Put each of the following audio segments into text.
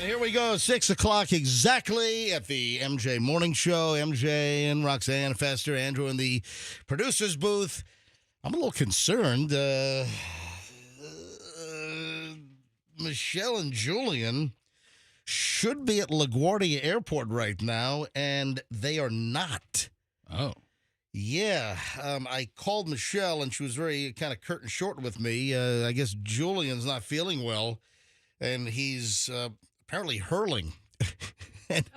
Here we go, 6 o'clock exactly at the MJ Morning Show. MJ and Roxanne, Fester, Andrew in the producer's booth. I'm a little concerned. Michelle and Julian should be at LaGuardia Airport right now, and they are not. Oh. Yeah, I called Michelle, and she was very kind of curt and short with me. I guess Julian's not feeling well, and he's apparently hurling.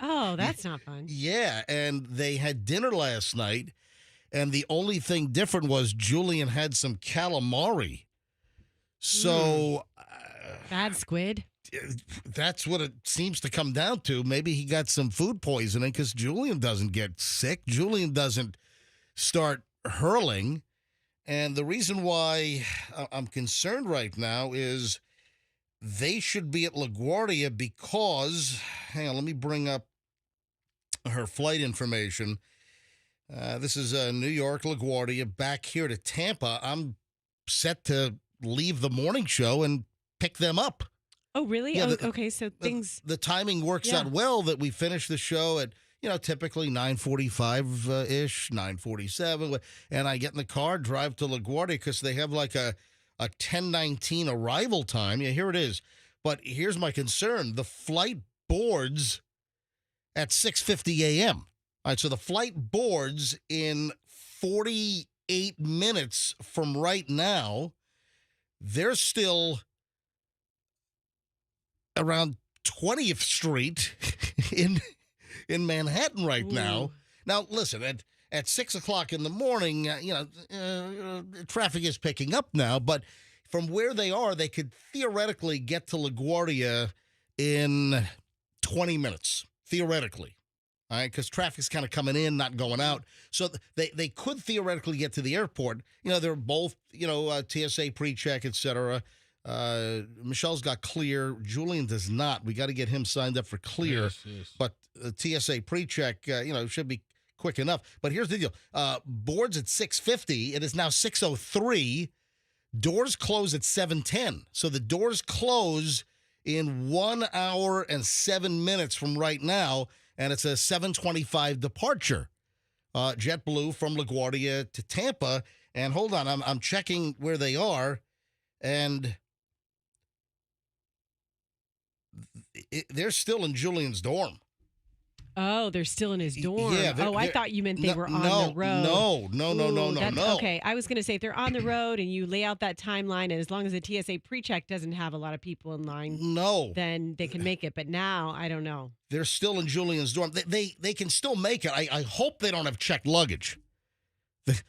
Oh, that's not fun. Yeah, and they had dinner last night, and the only thing different was Julian had some calamari. So... Bad squid? That's what it seems to come down to. Maybe he got some food poisoning because Julian doesn't get sick. Julian doesn't start hurling. And the reason why I'm concerned right now is they should be at LaGuardia because, hang on, let me bring up her flight information. This is New York, LaGuardia, back here to Tampa. I'm set to leave the morning show and pick them up. Oh, really? Yeah, okay, so things... The timing works out well that we finish the show at, typically 9:45-ish, 9:47, and I get in the car, drive to LaGuardia because they have like a 10:19 arrival time. Yeah, here it is. But here's my concern. The flight boards at 6:50 a.m. All right, so the flight boards in 48 minutes from right now. They're still around 20th Street in Manhattan right now. Now, listen, at 6 o'clock in the morning, traffic is picking up now, but from where they are, they could theoretically get to LaGuardia in 20 minutes, theoretically. All right, because traffic's kind of coming in, not going out. So they could theoretically get to the airport. They're both, TSA pre-check, et cetera. Michelle's got clear. Julian does not. We got to get him signed up for clear. Yes. But TSA pre-check, should be quick enough. But here's the deal. Boards at 6:50. It is now 6:03. Doors close at 7:10. So the doors close in 1 hour and 7 minutes from right now, and it's a 7:25 departure. JetBlue from LaGuardia to Tampa. And hold on, I'm checking where they are, and they're still in Julian's dorm. Oh, they're still in his dorm. Yeah, I thought you meant they were on the road. No. Okay, I was going to say if they're on the road and you lay out that timeline, and as long as the TSA pre-check doesn't have a lot of people in line, then they can make it. But now, I don't know. They're still in Julian's dorm. They can still make it. I hope they don't have checked luggage.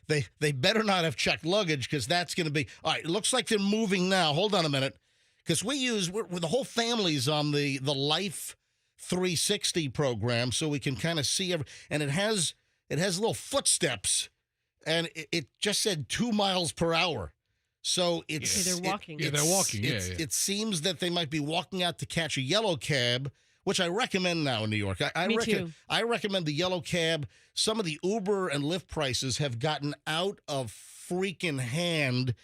They better not have checked luggage because that's going to be... All right, it looks like they're moving now. Hold on a minute. Because we're the whole family's on the Life 360 program, so we can kind of see and it has little footsteps, and it just said 2 miles per hour. So it's they're walking. They're walking. It seems that they might be walking out to catch a yellow cab, which I recommend now in New York. Me too. I recommend the yellow cab. Some of the Uber and Lyft prices have gotten out of freaking hand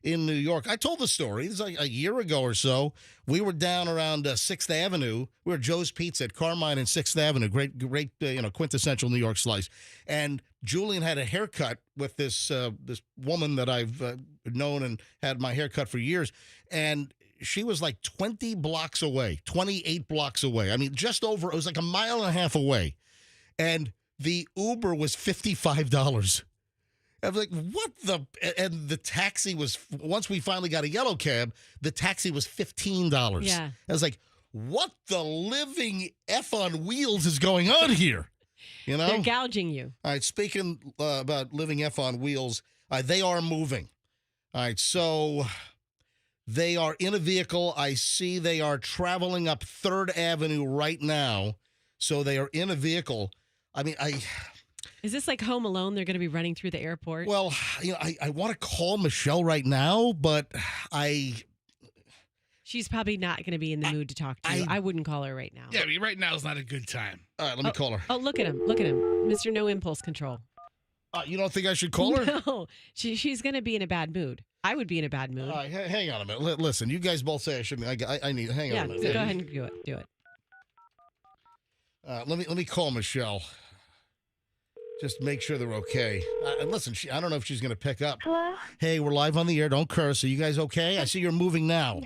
in New York. I told the story. This is like a year ago or so. We were down around 6th Avenue. We were at Joe's Pizza at Carmine and 6th Avenue. Great, quintessential New York slice. And Julian had a haircut with this woman that I've known and had my haircut for years. And she was like 20 blocks away, 28 blocks away. I mean, just over. It was like a mile and a half away. And the Uber was $55. I was like, what the... And the taxi was... Once we finally got a yellow cab, the taxi was $15. Yeah. I was like, what the living F on wheels is going on here? They're gouging you. All right, speaking about living F on wheels, they are moving. All right, so they are in a vehicle. I see they are traveling up 3rd Avenue right now. So they are in a vehicle. I mean, Is this like Home Alone? They're going to be running through the airport? Well, I want to call Michelle right now, but She's probably not going to be in the mood to talk to you. I wouldn't call her right now. Yeah, right now is not a good time. All right, let me call her. Oh, look at him. Look at him. Mr. No Impulse Control. You don't think I should call her? No. She's going to be in a bad mood. I would be in a bad mood. All right, hang on a minute. Listen, you guys both say I shouldn't. I need. Hang on a minute. So go ahead and do it. Let me call Michelle. Just make sure they're okay. And listen, I don't know if she's going to pick up. Hello? Hey, we're live on the air. Don't curse. Are you guys okay? I see you're moving now.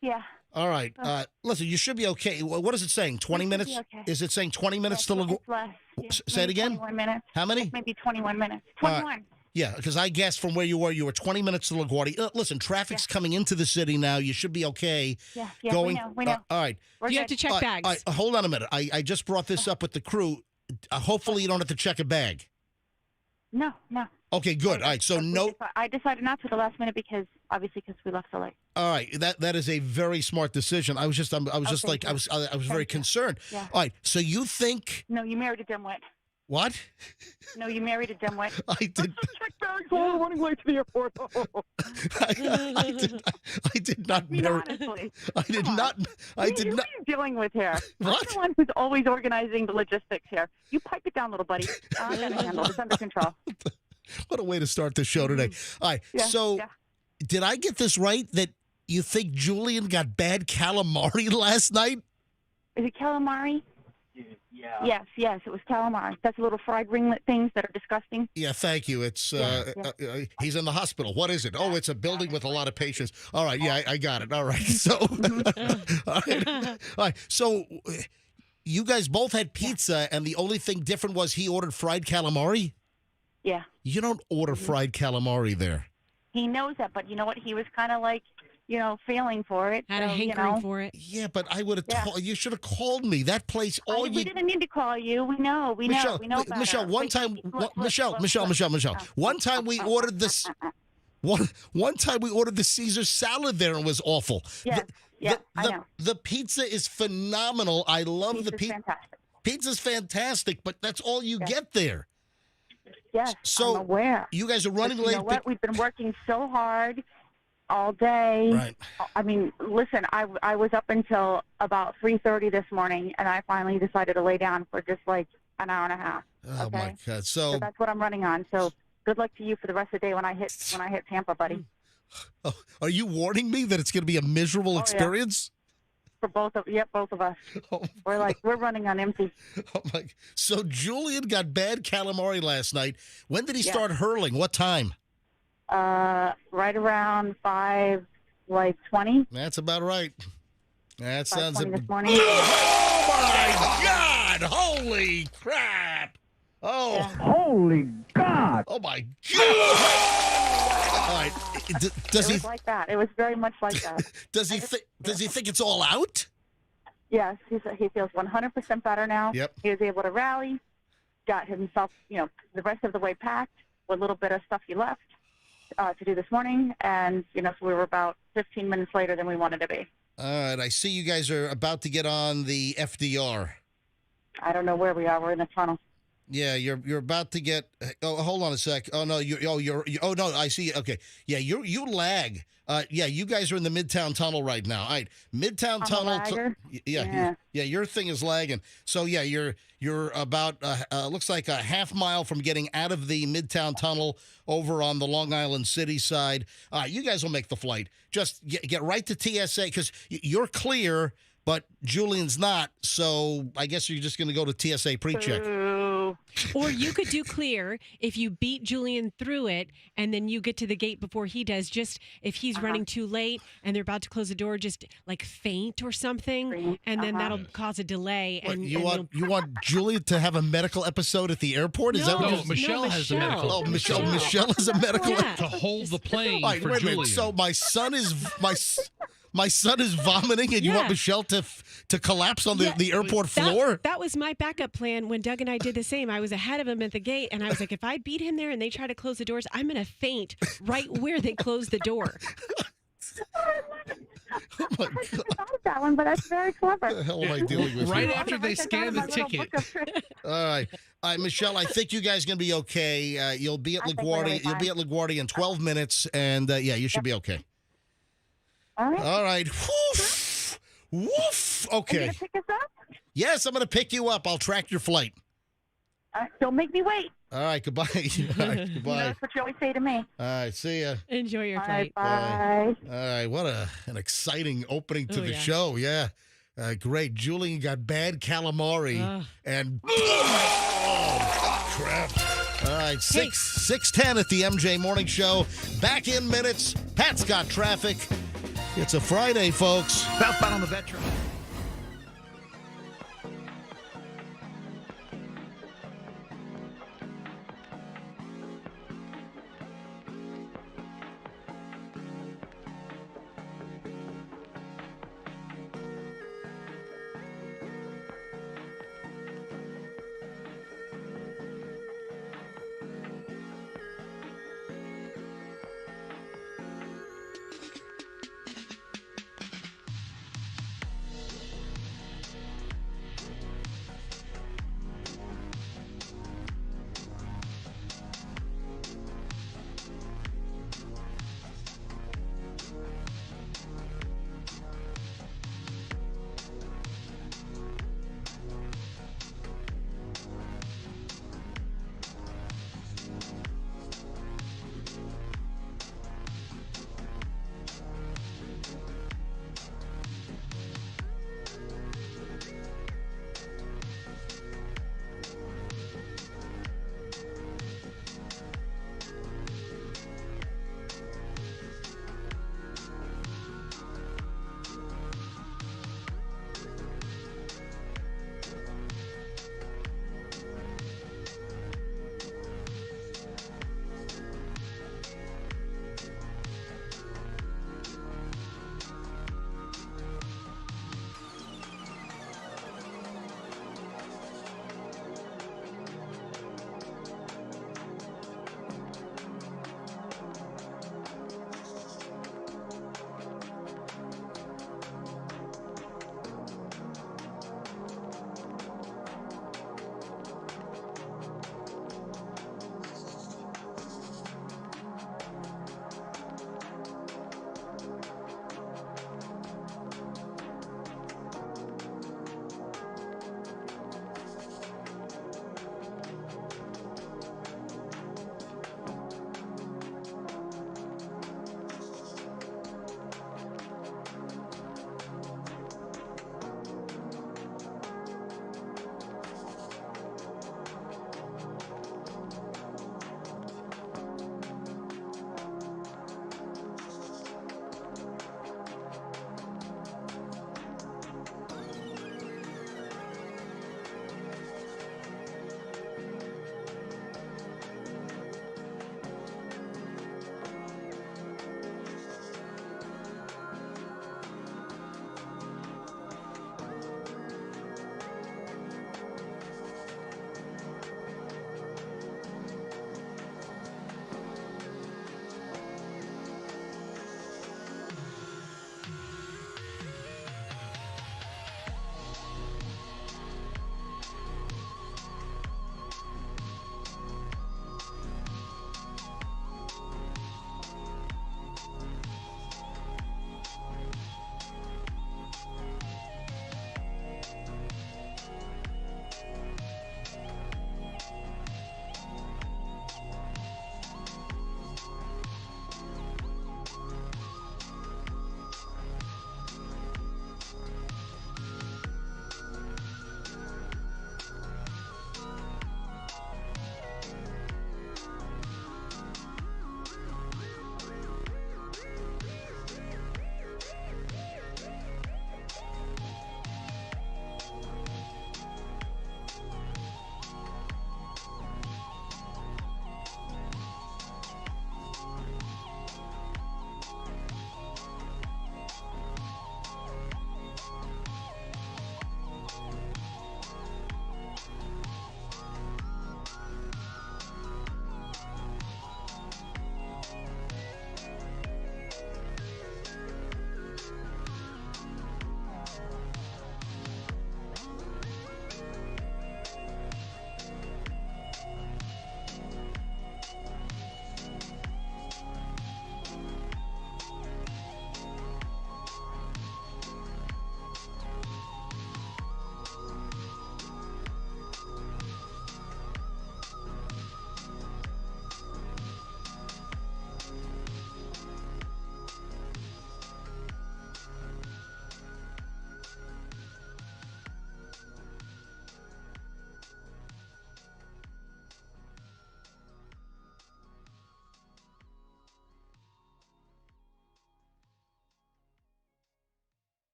Yeah. All right. Listen, you should be okay. What is it saying? 20 minutes? Okay. Is it saying 20 minutes to LaGuardia? It's less. Yeah, Say it again? 21 minutes. How many? Maybe 21 minutes. 21. Yeah, because I guessed from where you were 20 minutes to LaGuardia. Listen, traffic's coming into the city now. You should be okay. Yeah, Going, we know. All right. You have to check bags. All right, hold on a minute. I just brought this up with the crew. Hopefully you don't have to check a bag. No. Okay, good. All right, so I decided not to the last minute because we left so late. All right, that is a very smart decision. I was very concerned. Yeah. All right, so you think? No, you married a dimwit. What? No, you married a dimwit. I did. Check bags while we're running late to the airport. I did not marry. Honestly. I did not. I did not. What are you dealing with here? What? I'm the one who's always organizing the logistics here. You pipe it down, little buddy. I got to handle it. It's under control. What a way to start the show today. All right, so did I get this right that you think Julian got bad calamari last night? Is it calamari? Yeah. Yes, it was calamari. That's the little fried ringlet things that are disgusting. Yeah, thank you. It's he's in the hospital. What is it? Oh, it's a building with a lot of patients. All right, yeah, I got it. All right, so all right. So you guys both had pizza, and the only thing different was he ordered fried calamari. Yeah. You don't order fried calamari there. He knows that, but you know what? He was kind of like, feeling for it. Had a hankering for it. Yeah, but I would have told you. Should have called me. That place. We didn't need to call you. We know. Michelle, we know better. Michelle, one time, Michelle. One time we ordered this. One time we ordered the Caesar salad there and it was awful. Yeah, I know. The pizza is phenomenal. I love the pizza. Pizza's fantastic, but that's all you get there. Yes, so I'm aware. You guys are running late. You know what? We've been working so hard all day. Right. I mean, listen, I was up until about 3:30 this morning, and I finally decided to lay down for just like an hour and a half. Oh my God! So that's what I'm running on. So good luck to you for the rest of the day when I hit Tampa, buddy. Oh, are you warning me that it's going to be a miserable experience? For both of us. Oh, we're running on empty. Oh my! So Julian got bad calamari last night. When did he start hurling? What time? Right around 5:20. That's about right. That sounds. This morning. Oh my God! Holy crap! Oh! Yeah. Holy God! Oh my God! All right. Does he? It was like that. It was very much like that. Does he think it's all out? Yes, he feels 100% better now. Yep. He was able to rally, got himself, the rest of the way packed with a little bit of stuff he left to do this morning, and so we were about 15 minutes later than we wanted to be. All right. I see you guys are about to get on the FDR. I don't know where we are. We're in the tunnel. Yeah, you're about to get. Oh, hold on a sec. Oh no, Oh no, I see. Okay, yeah, you lag. Yeah, you guys are in the Midtown Tunnel right now. All right, Midtown Tunnel. Yeah. Your thing is lagging. So yeah, you're about looks like a half mile from getting out of the Midtown Tunnel over on the Long Island City side. You guys will make the flight. Just get right to TSA because you're clear, but Julian's not. So I guess you're just going to go to TSA pre-check. Or you could do clear if you beat Julian through it and then you get to the gate before he does. Just if he's running too late and they're about to close the door, just like faint or something, and then that'll cause a delay. What, you want Julian to have a medical episode at the airport? Is that what no, Michelle has a medical. Oh, Michelle has a medical to hold the plane for wait a Julian. minute. So my son is vomiting, and you want Michelle to collapse on the airport floor? That was my backup plan when Doug and I did the same. I was ahead of him at the gate, and I was like, if I beat him there and they try to close the doors, I'm going to faint right where they close the door. Oh, my God. I thought of that one, but that's very clever. What the hell am I dealing with? Right here? after they scan the ticket. All right, Michelle. I think you guys are gonna be okay. You'll be at LaGuardia. You'll be at LaGuardia in 12 minutes, and you should be okay. All right. All right. Woof. Woof. Okay. Are you gonna pick us up? Yes, I'm gonna pick you up. I'll track your flight. Don't make me wait. All right. Goodbye. All right, goodbye. That's what you always say to me. All right. See ya. Enjoy your flight. Bye. All right. What an exciting opening to the show. Yeah. Great. Julian got bad calamari Ugh. and crap. All right, 6:10 at the MJ Morning Show. Back in minutes. Pat's got traffic. It's a Friday, folks. Southbound on the Veteran.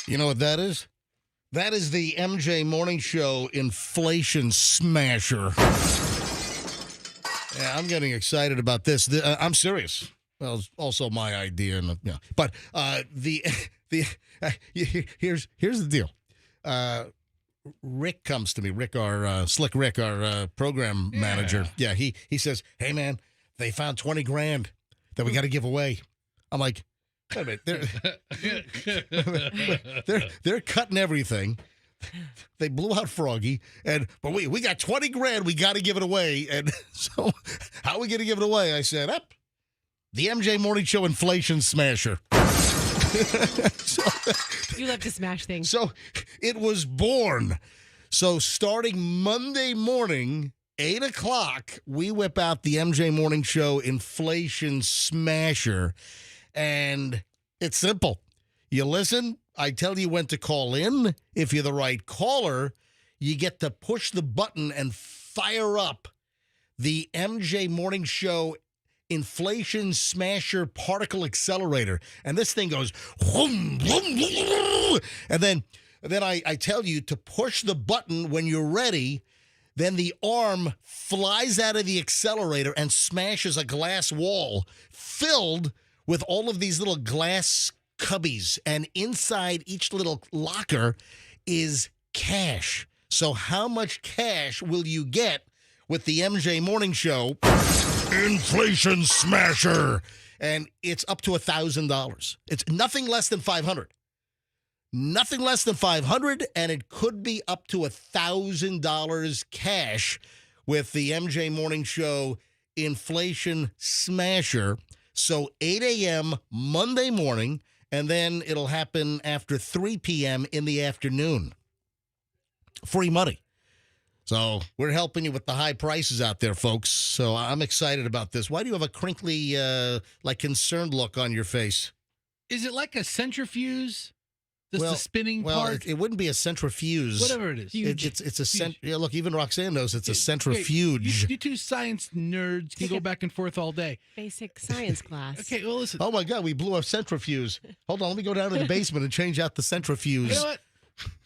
You know what that is? That is the MJ Morning Show inflation smasher. Yeah, I'm getting excited about this. I'm serious. Well, it's also my idea, and yeah. But here's the deal. Rick comes to me. Rick, our Slick Rick, our program manager. Yeah, he says, "Hey man, they found $20,000 that we got to give away." I'm like, wait a minute, they're cutting everything. They blew out Froggy, but we got $20,000. We got to give it away. And so, how are we going to give it away? I said, the MJ Morning Show inflation smasher. You love to smash things. So it was born. So starting Monday morning, 8 o'clock, we whip out the MJ Morning Show inflation smasher. And it's simple. You listen, I tell you when to call in. If you're the right caller, you get to push the button and fire up the MJ Morning Show inflation smasher particle accelerator. And this thing goes, whoom, whoom, whoom, and then I tell you to push the button when you're ready. Then the arm flies out of the accelerator and smashes a glass wall filled with all of these little glass cubbies. And inside each little locker is cash. So how much cash will you get with the MJ Morning Show inflation smasher? And it's up to $1,000. It's nothing less than $500. Nothing less than $500, and it could be up to $1,000 cash with the MJ Morning Show inflation smasher. So 8 a.m. Monday morning, and then it'll happen after 3 p.m. in the afternoon. Free money. So we're helping you with the high prices out there, folks. So I'm excited about this. Why do you have a crinkly, concerned look on your face? Is it like a centrifuge? Just the spinning part? It wouldn't be a centrifuge. Whatever it is. It's a yeah, look, even Roxanne knows it's a centrifuge. You two science nerds can go back and forth all day. Basic science class. Okay, well, listen. Oh, my God, we blew a centrifuge. Hold on, let me go down to the basement and change out the centrifuge. You know what?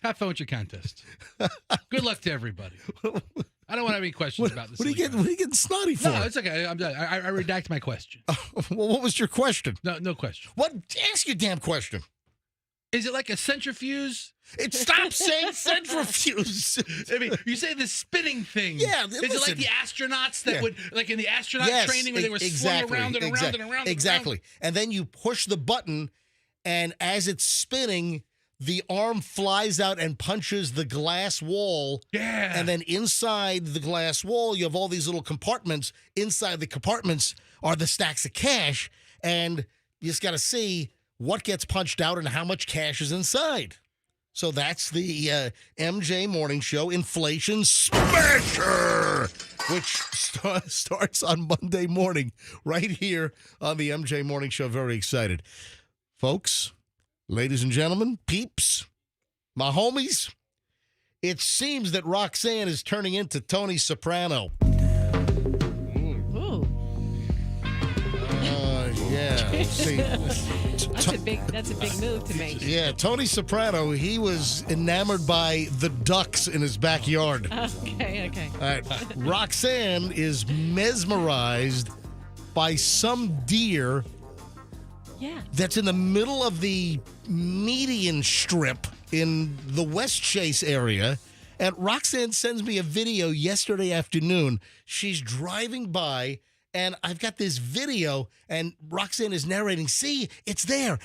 Have fun with your contest. Good luck to everybody. I don't want to have any questions about this. What are you getting snotty for? No, it's okay. I'm done. I redact my question. Well, what was your question? No question. What? Ask your damn question. Is it like a centrifuge? Stop saying centrifuge. I mean, you say the spinning thing. Yeah, Is it like the astronauts that would, like in the astronaut training where they were swung around and around and around? Exactly. And then you push the button, and as it's spinning, the arm flies out and punches the glass wall. Yeah. And then inside the glass wall, you have all these little compartments. Inside the compartments are the stacks of cash, and you just got to see what gets punched out and how much cash is inside. So that's the MJ Morning Show inflation smasher, which starts on Monday morning right here on the MJ Morning Show. Very excited. Folks, ladies and gentlemen, peeps, my homies, it seems that Roxanne is turning into Tony Soprano. Ooh. Yeah. See, That's a big move to make. yeah, Tony Soprano, he was enamored by the ducks in his backyard. Okay. All right. Roxanne is mesmerized by some deer that's in the middle of the median strip in the West Chase area. And Roxanne sends me a video yesterday afternoon. She's driving by, and I've got this video, and Roxanne is narrating, see, it's there.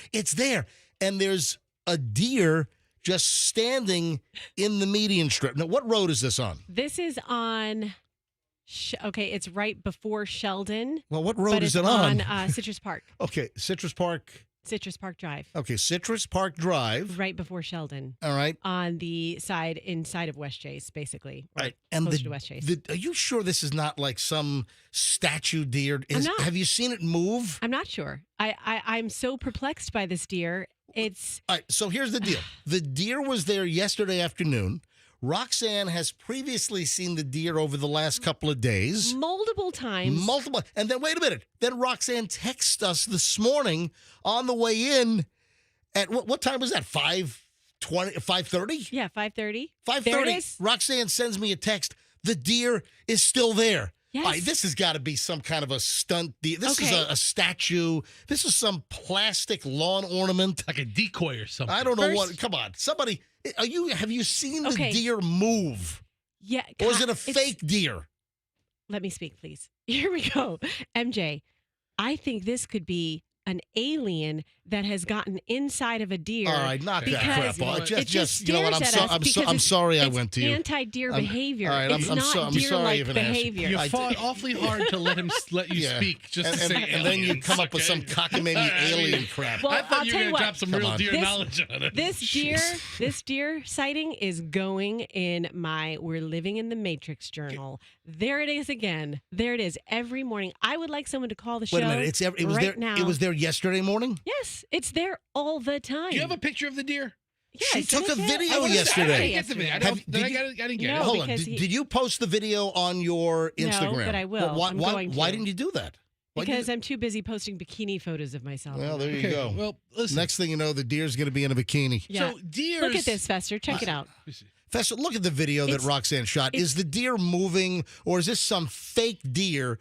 And there's a deer just standing in the median strip. Now, what road is this on? This is on, it's right before Sheldon. Well, what road is it on? On Citrus Park. Okay, Citrus Park Drive. Okay, Citrus Park Drive. Right before Sheldon. All right. On the side inside of West Chase, basically. Right. And close to West Chase. Are you sure this is not like some statue deer? I'm not. Have you seen it move? I'm not sure. I'm so perplexed by this deer. It's. All right, so here's the deal. The deer was there yesterday afternoon. Roxanne has previously seen the deer over the last couple of days. Multiple times. And then, wait a minute. Then Roxanne texted us this morning on the way in at, what time was that, 5 5:30? Yeah, 5:30. 5:30. There it is. Roxanne sends me a text. The deer is still there. Yes. All right, this has got to be some kind of a stunt deer. This is Okay. a statue. This is some plastic lawn ornament. Like a decoy or something. I don't know First- what. Come on, somebody. Have you seen the Okay. deer move, Yeah. or is it a it's- fake deer? Let me speak, please. Here we go. MJ, I think this could be an alien that has gotten inside of a deer. All right, knock that Because crap off. it just you know what? stares at us because I'm sorry I it's went to you. anti-deer I'm- behavior. all right, It's not I'm sorry I deer-like even asked you. behavior. You I fought did- awfully hard to let you Yeah. speak, just to and, say and then you aliens, come up with some okay? cockamamie I mean, alien crap. Well, I thought I'll you tell were you going to what. drop some Come real on. deer This- knowledge on it. This deer sighting is going in my We're Living in the Matrix journal. There it is again. There it is every morning. I would like someone to call the show Wait a minute. It was right there. now. It was there yesterday morning. Yes, it's there all the time. Do you have a picture of the deer? Yeah, She I took sent a it. video I wanna say- yesterday. I didn't get the video. I didn't get No, it. Hold on. because Did you post the video on your No, Instagram? but I will. Why, I'm why, going why to. didn't you do that? Why'd you Because do- I'm too busy posting bikini photos of myself. well, there you Okay, go. well, listen. Next thing you know, the deer's going to be in a bikini. Yeah. So deers. Look at this, Fester. Check it out. Let me see. Fester, look at the video that It's- Roxanne shot. Is the deer moving, or is this some fake deer,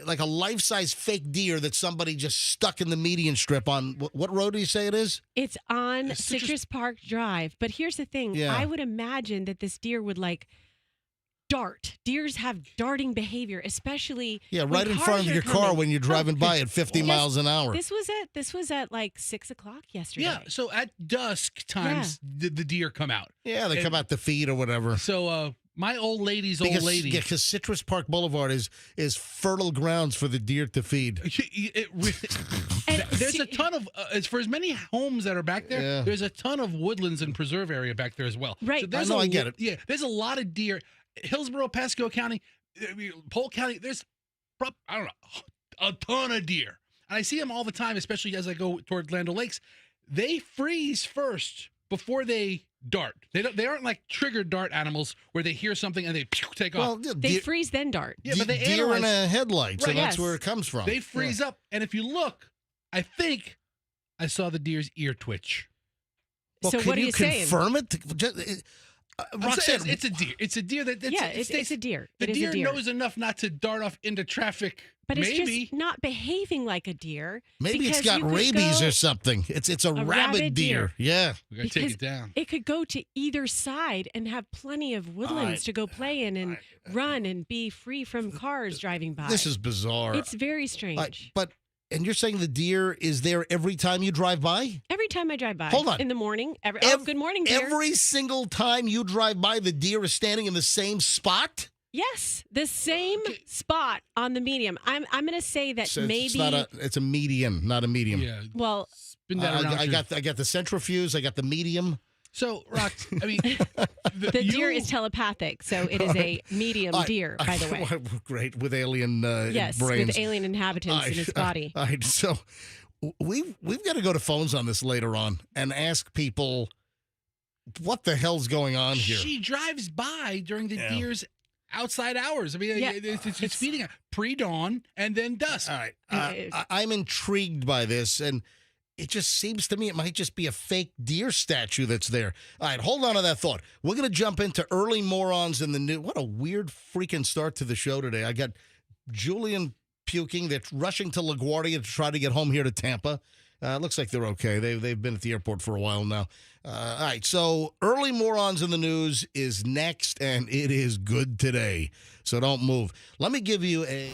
like a life-size fake deer that somebody just stuck in the median strip on, what road do you say it is? It's on It's Citrus- Citrus Park Drive. But here's the thing. Yeah. I would imagine that this deer would like dart. Deers have darting behavior, especially Yeah, when right in cars front of are your car coming. when you're driving by at 50 Yes, miles an hour. This was at like 6:00 yesterday. Yeah, so at dusk times, the deer come out. Yeah, they And- come out to feed or whatever. So my old lady's old lady. Because Citrus Park Boulevard is fertile grounds for the deer to feed. And There's a see- ton of, as for as many homes that are back there, Yeah. there's a ton of woodlands and preserve area back there as well. Right. So there's I know, a I get lo- it. Yeah, there's a lot of deer. Hillsborough, Pasco County, Polk County, there's, I don't know, a ton of deer. And I see them all the time, especially as I go toward Land O'Lakes. They freeze first before they dart. They aren't like triggered dart animals where they hear something and they take Well, off. they deer, freeze then dart. Yeah, but they deer in analyze- a headlight, so Right, that's yes. where it comes from. They freeze up, and if you look, I think I saw the deer's ear twitch. Well, So can what are you you saying? confirm it? I'm Roxanne, saying it's a deer. It's a deer that Yeah, it's a deer. The It is deer a deer. knows enough not to dart off into traffic. But it's maybe. just not behaving like a deer. maybe it's because got you could rabies go- or something. It's a rabid rabid deer. deer. Yeah. We gotta take because it down. It could go to either side and have plenty of woodlands to go play in and run and be free from cars driving by. This is bizarre. It's very strange. And you're saying the deer is there every time you drive by? Every time I drive by. Hold on. In the morning. Ev- good morning, deer. Every single time you drive by, the deer is standing in the same spot? Yes, the same spot on the medium. I'm going to say that So maybe. it's a median, not a medium. Yeah. Well, Spin that around. I got the centrifuge. I got the medium. So, Rox, I mean, the deer is telepathic, so it is a medium deer, by the way. Great, with alien Yes, brains. with alien inhabitants in its body. All right, so we've got to go to phones on this later on and ask people what the hell's going on here. She drives by during the Yeah. deer's outside hours. I mean, Yeah. it's feeding at pre-dawn and then dusk. All right, I'm intrigued by this, and it just seems to me it might just be a fake deer statue that's there. All right, hold on to that thought. We're going to jump into early morons in the news. What a weird freaking start to the show today. I got Julian puking. They're rushing to LaGuardia to try to get home here to Tampa. Looks like they're okay. They've been at the airport for a while now. All right, so early morons in the news is next, and it is good today. So don't move. Let me give you a...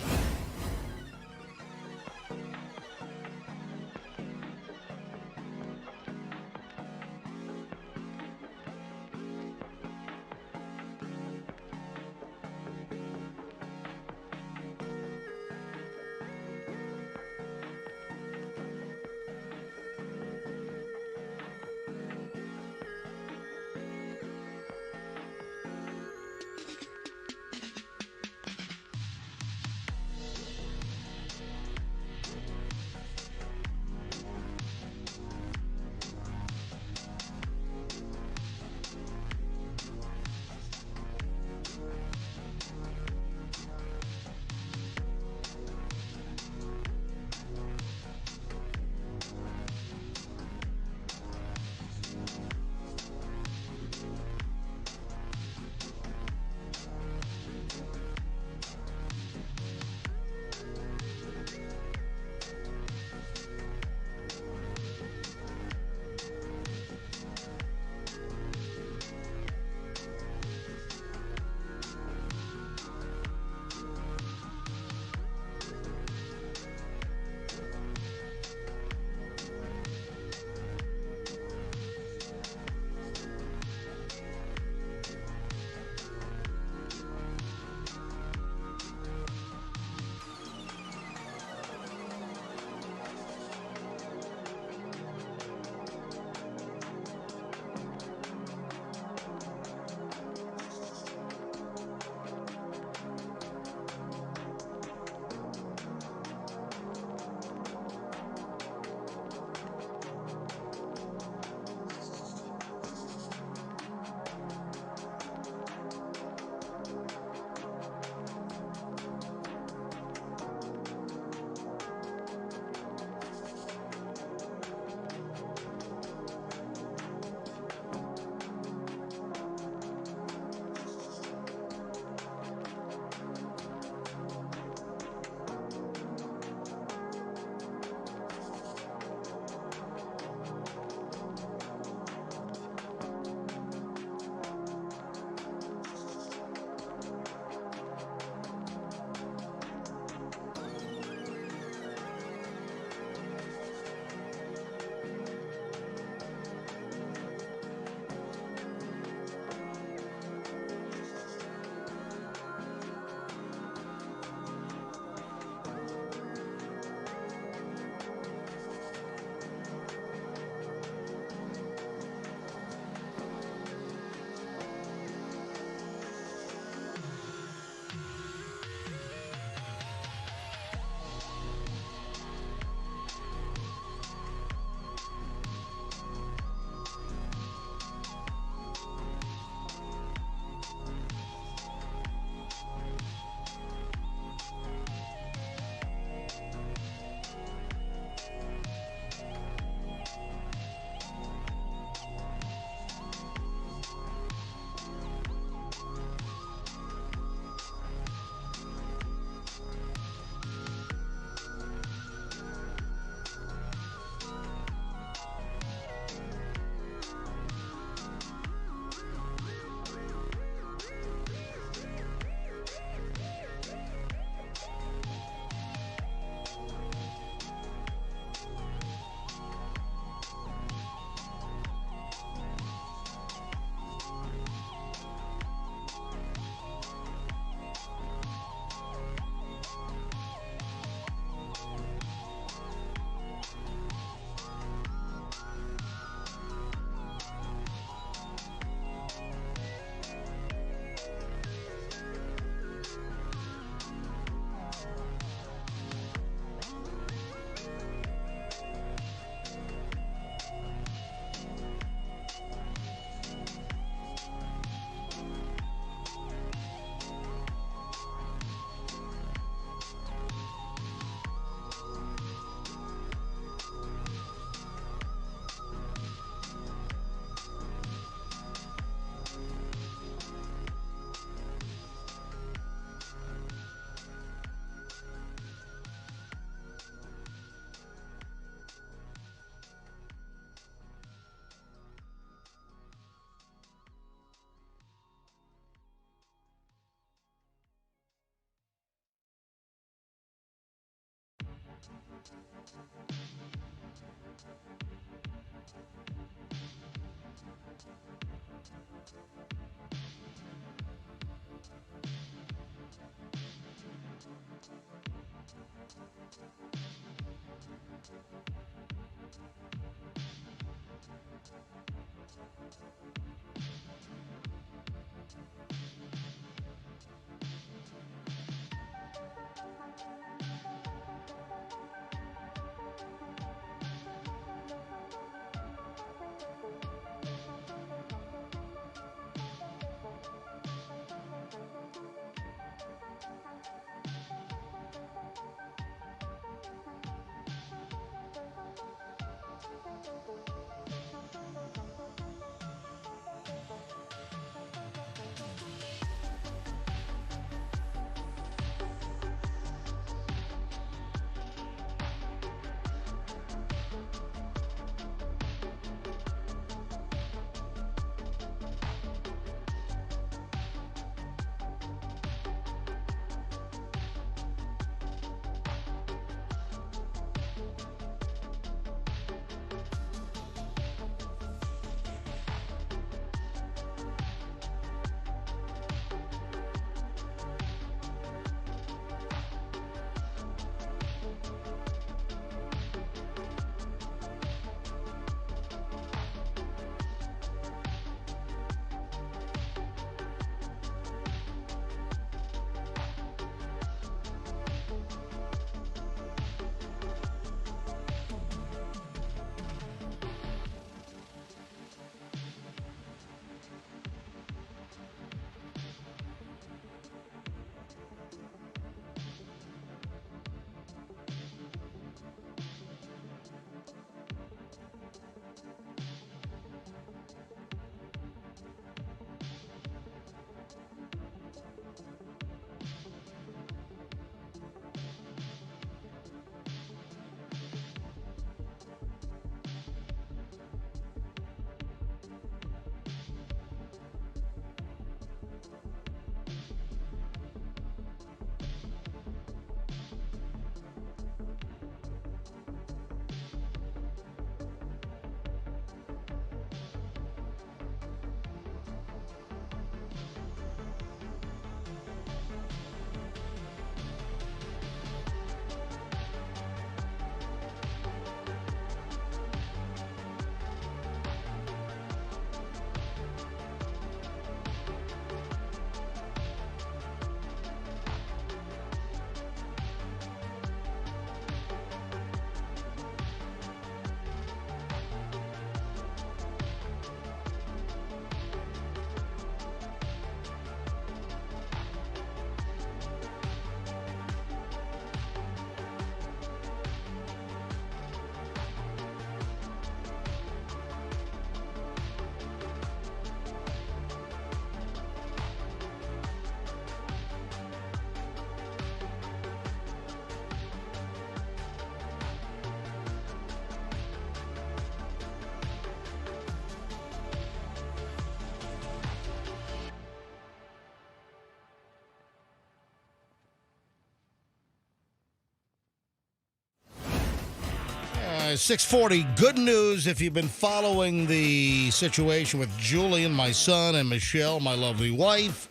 640. Good news if you've been following the situation with Julian, my son, and Michelle, my lovely wife.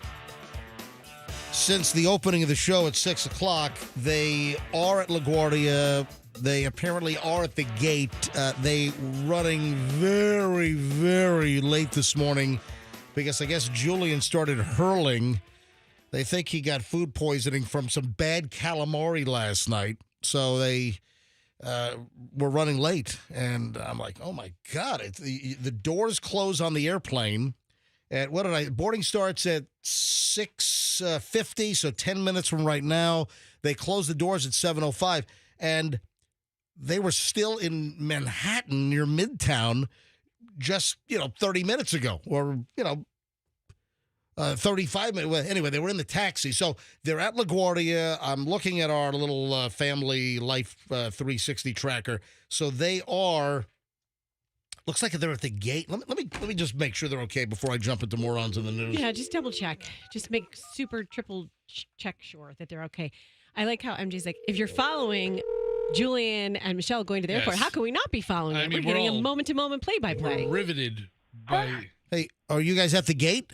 Since the opening of the show at 6 o'clock, they are at LaGuardia. They apparently are at the gate. They running very, very late this morning because I guess Julian started hurling. They think he got food poisoning from some bad calamari last night. So they were running late. And I'm like, oh, my God. The doors close on the airplane. At boarding starts at 6:50, so 10 minutes from right now. They close the doors at 7:05. And they were still in Manhattan near Midtown just, 30 minutes ago or, 35 minutes. Well, anyway, they were in the taxi. So they're at LaGuardia. I'm looking at our little family life 360 tracker. So they are, looks like they're at the gate. Let me just make sure they're okay before I jump into Morons in the news. Yeah, just double check. Just make super triple check sure that they're okay. I like how MJ's like, if you're following Julian and Michelle going to the airport, how can we not be following it? We're getting a moment-to-moment play-by-play. We're riveted by... Hey, are you guys at the gate?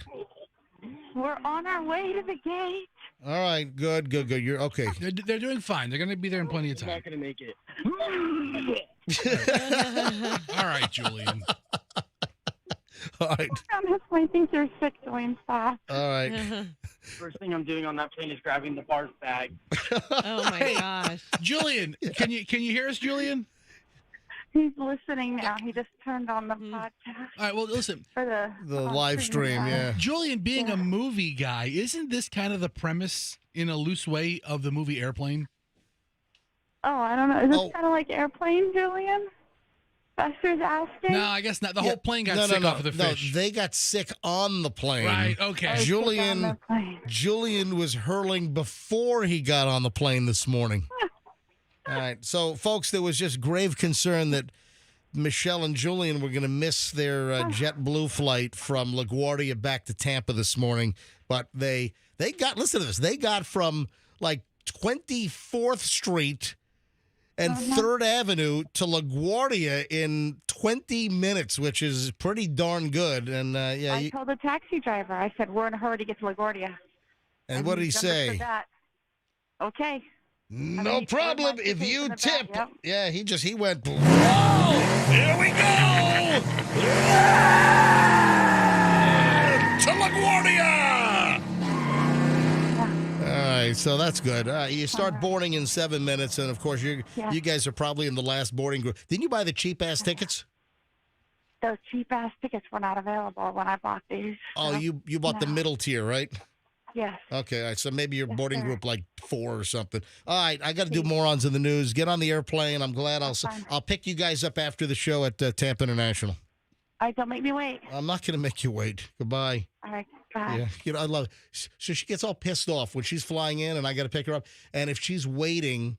We're on our way to the gate. All right, good. You're okay. They're doing fine. They're going to be there in plenty of time. I'm not going to make it. All right, Julian. All right. Honestly, I think you're sick, Julian. Stop. All right. First thing I'm doing on that plane is grabbing the barf bag. Oh my gosh. Julian, can you hear us, Julian? He's listening now. He just turned on the podcast All right, well, listen. for The live stream, yeah. Julian, being a movie guy, isn't this kind of the premise in a loose way of the movie Airplane? Oh, I don't know. Is this Oh. kind of like Airplane, Julian? Buster's asking? No, I guess not. The Yeah. whole plane got sick off of the fish. No, they got sick on the plane. Right, okay. Sick Julian- on the plane. Julian was hurling before he got on the plane this morning. All right. So, folks, there was just grave concern that Michelle and Julian were going to miss their JetBlue flight from LaGuardia back to Tampa this morning. But they got, listen to this, they got from like 24th Street and 3rd Avenue to LaGuardia in 20 minutes, which is pretty darn good. And, yeah. I told the taxi driver, I said, we're in a hurry to get to LaGuardia. And what did he say? That. Okay. No he problem put my if suitcase you in the tip. bag, yep. Yeah, he went, whoa, here we go. To LaGuardia. All right, so that's good. You start boarding in 7 minutes, and of course, you guys are probably in the last boarding group. Didn't you buy the cheap-ass tickets? Those cheap-ass tickets were not available when I bought these. Oh, so, you bought the no. middle tier, right? Yes. Okay, all right, so maybe your Yes, boarding sir. group like 4 or something. All right, I got to do Morons in the News. Get on the airplane. I'm glad fine. I'll pick you guys up after the show at Tampa International. All right, don't make me wait. I'm not going to make you wait. Goodbye. All right, bye. Yeah, you know, I love it. So she gets all pissed off when she's flying in and I got to pick her up. And if she's waiting,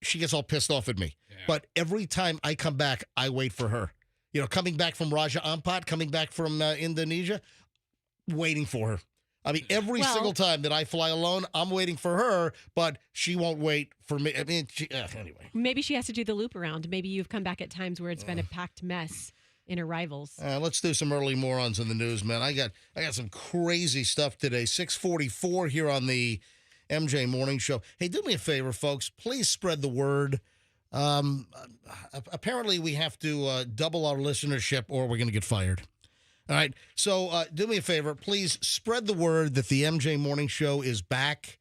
she gets all pissed off at me. Yeah. But every time I come back, I wait for her. You know, coming back from Raja Ampat, coming back from Indonesia, waiting for her. I mean, every single time that I fly alone, I'm waiting for her, but she won't wait for me. I mean, anyway. Maybe she has to do the loop around. Maybe you've come back at times where it's been a packed mess in arrivals. Let's do some early Morons in the News, man. I got some crazy stuff today. 6:44 here on the MJ Morning Show. Hey, do me a favor, folks. Please spread the word. Apparently, we have to double our listenership or we're going to get fired. All right. So do me a favor. Please spread the word that the MJ Morning Show is back.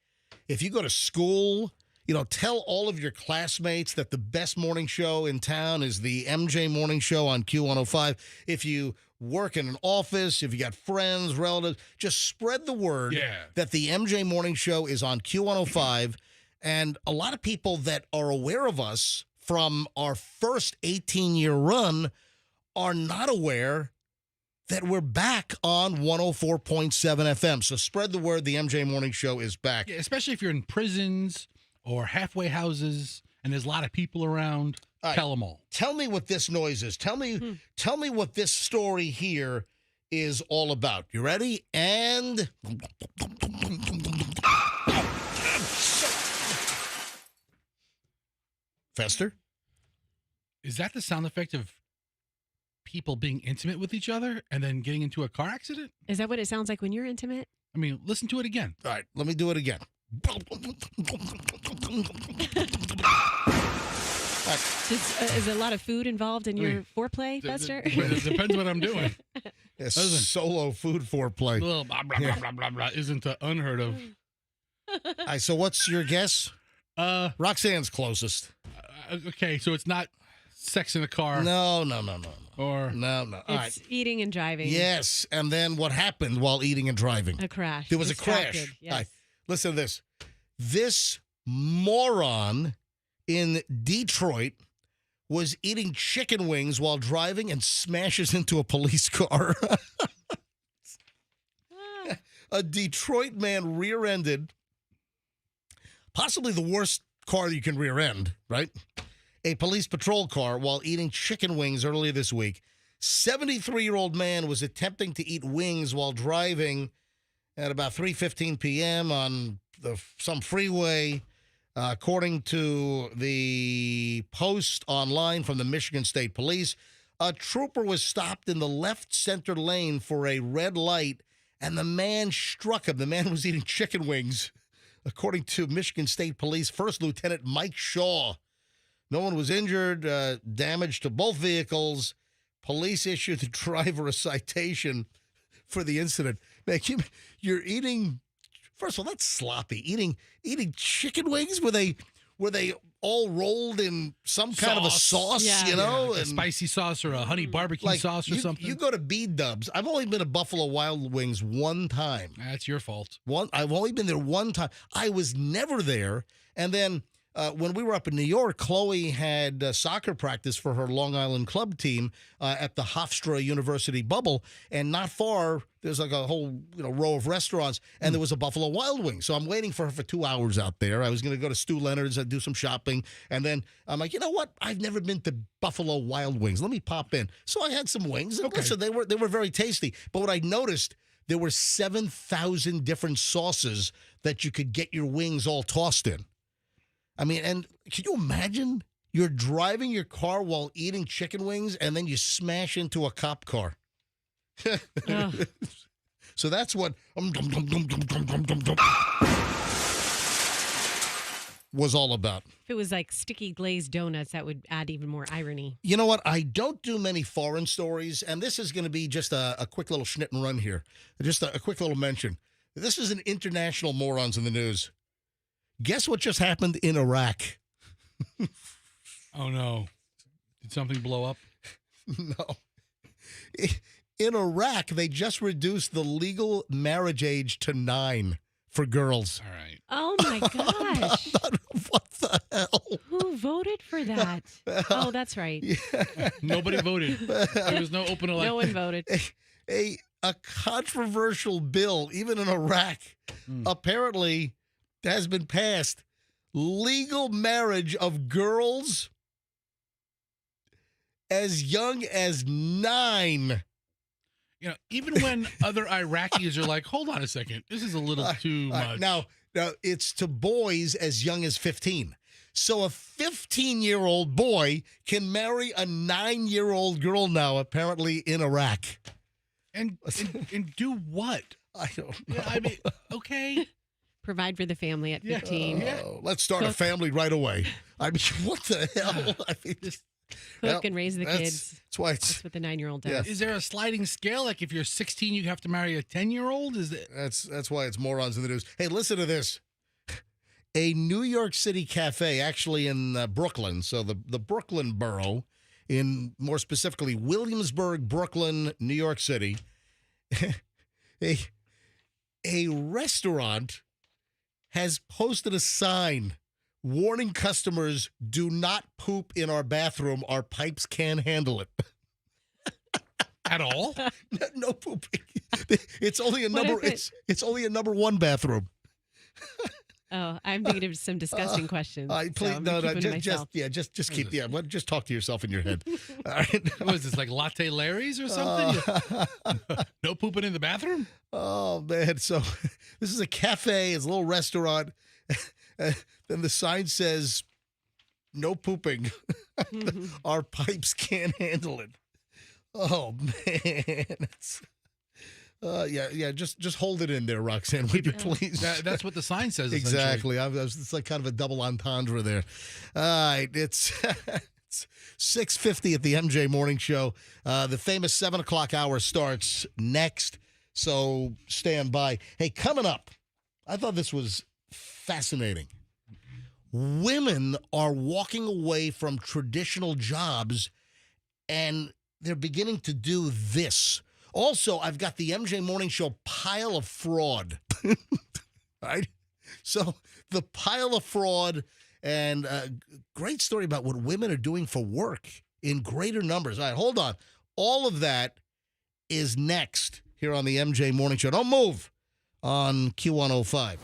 If you go to school, you know, tell all of your classmates that the best morning show in town is the MJ Morning Show on Q105. If you work in an office, if you got friends, relatives, just spread the word that the MJ Morning Show is on Q105. And a lot of people that are aware of us from our first 18-year run are not aware that we're back on 104.7 FM. So spread the word. The MJ Morning Show is back. Yeah, especially if you're in prisons or halfway houses and there's a lot of people around. Right. Tell them all. Tell me what this noise is. Tell me what this story here is all about. You ready? And Fester? Is that the sound effect of people being intimate with each other and then getting into a car accident? Is that what it sounds like when you're intimate? I mean, listen to it again. All right, let me do it again. Is a lot of food involved in your foreplay, Fester? It depends what I'm doing. Solo food foreplay. Little blah, blah, blah, blah, blah, blah, isn't unheard of. All right, so what's your guess? Roxanne's closest. Okay, so it's not sex in a car. No. Or No. All right. It's eating and driving. Yes, and then what happened while eating and driving? A crash. There was a Distracted, crash. Yes. All right, listen to this. This moron in Detroit was eating chicken wings while driving and smashes into a police car. A Detroit man rear-ended possibly the worst car you can rear-end, right? A police patrol car while eating chicken wings earlier this week. 73-year-old man was attempting to eat wings while driving at about 3:15 p.m. on some freeway. According to the post online from the Michigan State Police, a trooper was stopped in the left center lane for a red light, and the man struck him. The man was eating chicken wings. According to Michigan State Police First Lieutenant Mike Shaw, no one was injured, damage to both vehicles. Police issued the driver a citation for the incident. Man, you're eating. First of all, that's sloppy. Eating chicken wings. Were they all rolled in some kind of a sauce? Yeah. You know, like a spicy sauce or a honey barbecue sauce or something. You go to B-Dubs. I've only been to Buffalo Wild Wings one time. That's your fault. I've only been there one time. I was never there. And then when we were up in New York, Chloe had soccer practice for her Long Island club team at the Hofstra University bubble, and not far there's like a whole row of restaurants, and there was a Buffalo Wild Wings. So I'm waiting for her for 2 hours out there. I was going to go to Stu Leonard's and do some shopping, and then I'm like, you know what? I've never been to Buffalo Wild Wings. Let me pop in. So I had some wings. And listen, they were very tasty. But what I noticed, there were 7,000 different sauces that you could get your wings all tossed in. I mean, and can you imagine you're driving your car while eating chicken wings and then you smash into a cop car? So that's what was all about. If it was like sticky glazed donuts, that would add even more irony. You know what? I don't do many foreign stories, and this is going to be just a quick little schnit and run here. Just a quick little mention. This is an international morons in the news. Guess what just happened in Iraq? Oh, no. Did something blow up? No. In Iraq, they just reduced the legal marriage age to 9 for girls. All right. Oh my gosh. What the hell? Who voted for that? Oh, that's right. Nobody voted. There was no open election. No one voted. A controversial bill, even in Iraq, apparently has been passed. Legal marriage of girls as young as 9. Even when other Iraqis are like, hold on a second, this is a little too much. Now, it's to boys as young as 15. So a 15-year-old boy can marry a 9-year-old girl now, apparently in Iraq. And do what? I don't know. Yeah, I mean, okay. Provide for the family at 15. Let's start a family right away. I mean, what the hell? I mean, Cook and raise the kids. That's why That's what the 9-year-old does. Yeah. Is there a sliding scale? Like if you're 16, you have to marry a 10-year-old? That's why it's morons in the news. Hey, listen to this. A New York City cafe, actually in Brooklyn, so the Brooklyn borough, in more specifically Williamsburg, Brooklyn, New York City, a restaurant has posted a sign warning customers, do not poop in our bathroom. Our pipes can't handle it. At all? No pooping. It's only a number. It's only a number 1 bathroom. Oh, I'm thinking of some disgusting questions. Please, so just keep. Just talk to yourself in your head. All right. What is this, like Latte Larry's or something? No pooping in the bathroom? Oh man! So this is a cafe. It's a little restaurant. Then the sign says, "No pooping. Our pipes can't handle it." Oh man! Just hold it in there, Roxanne. Would you please? That's what the sign says. Exactly. It's like kind of a double entendre there. All right, it's 6:50 at the MJ Morning Show. The famous 7 o'clock hour starts next, so stand by. Hey, coming up, I thought this was fascinating. Women are walking away from traditional jobs, and they're beginning to do this. Also, I've got the MJ Morning Show pile of fraud. Right? So the pile of fraud and a great story about what women are doing for work in greater numbers. All right, hold on. All of that is next here on the MJ Morning Show. Don't move on Q105.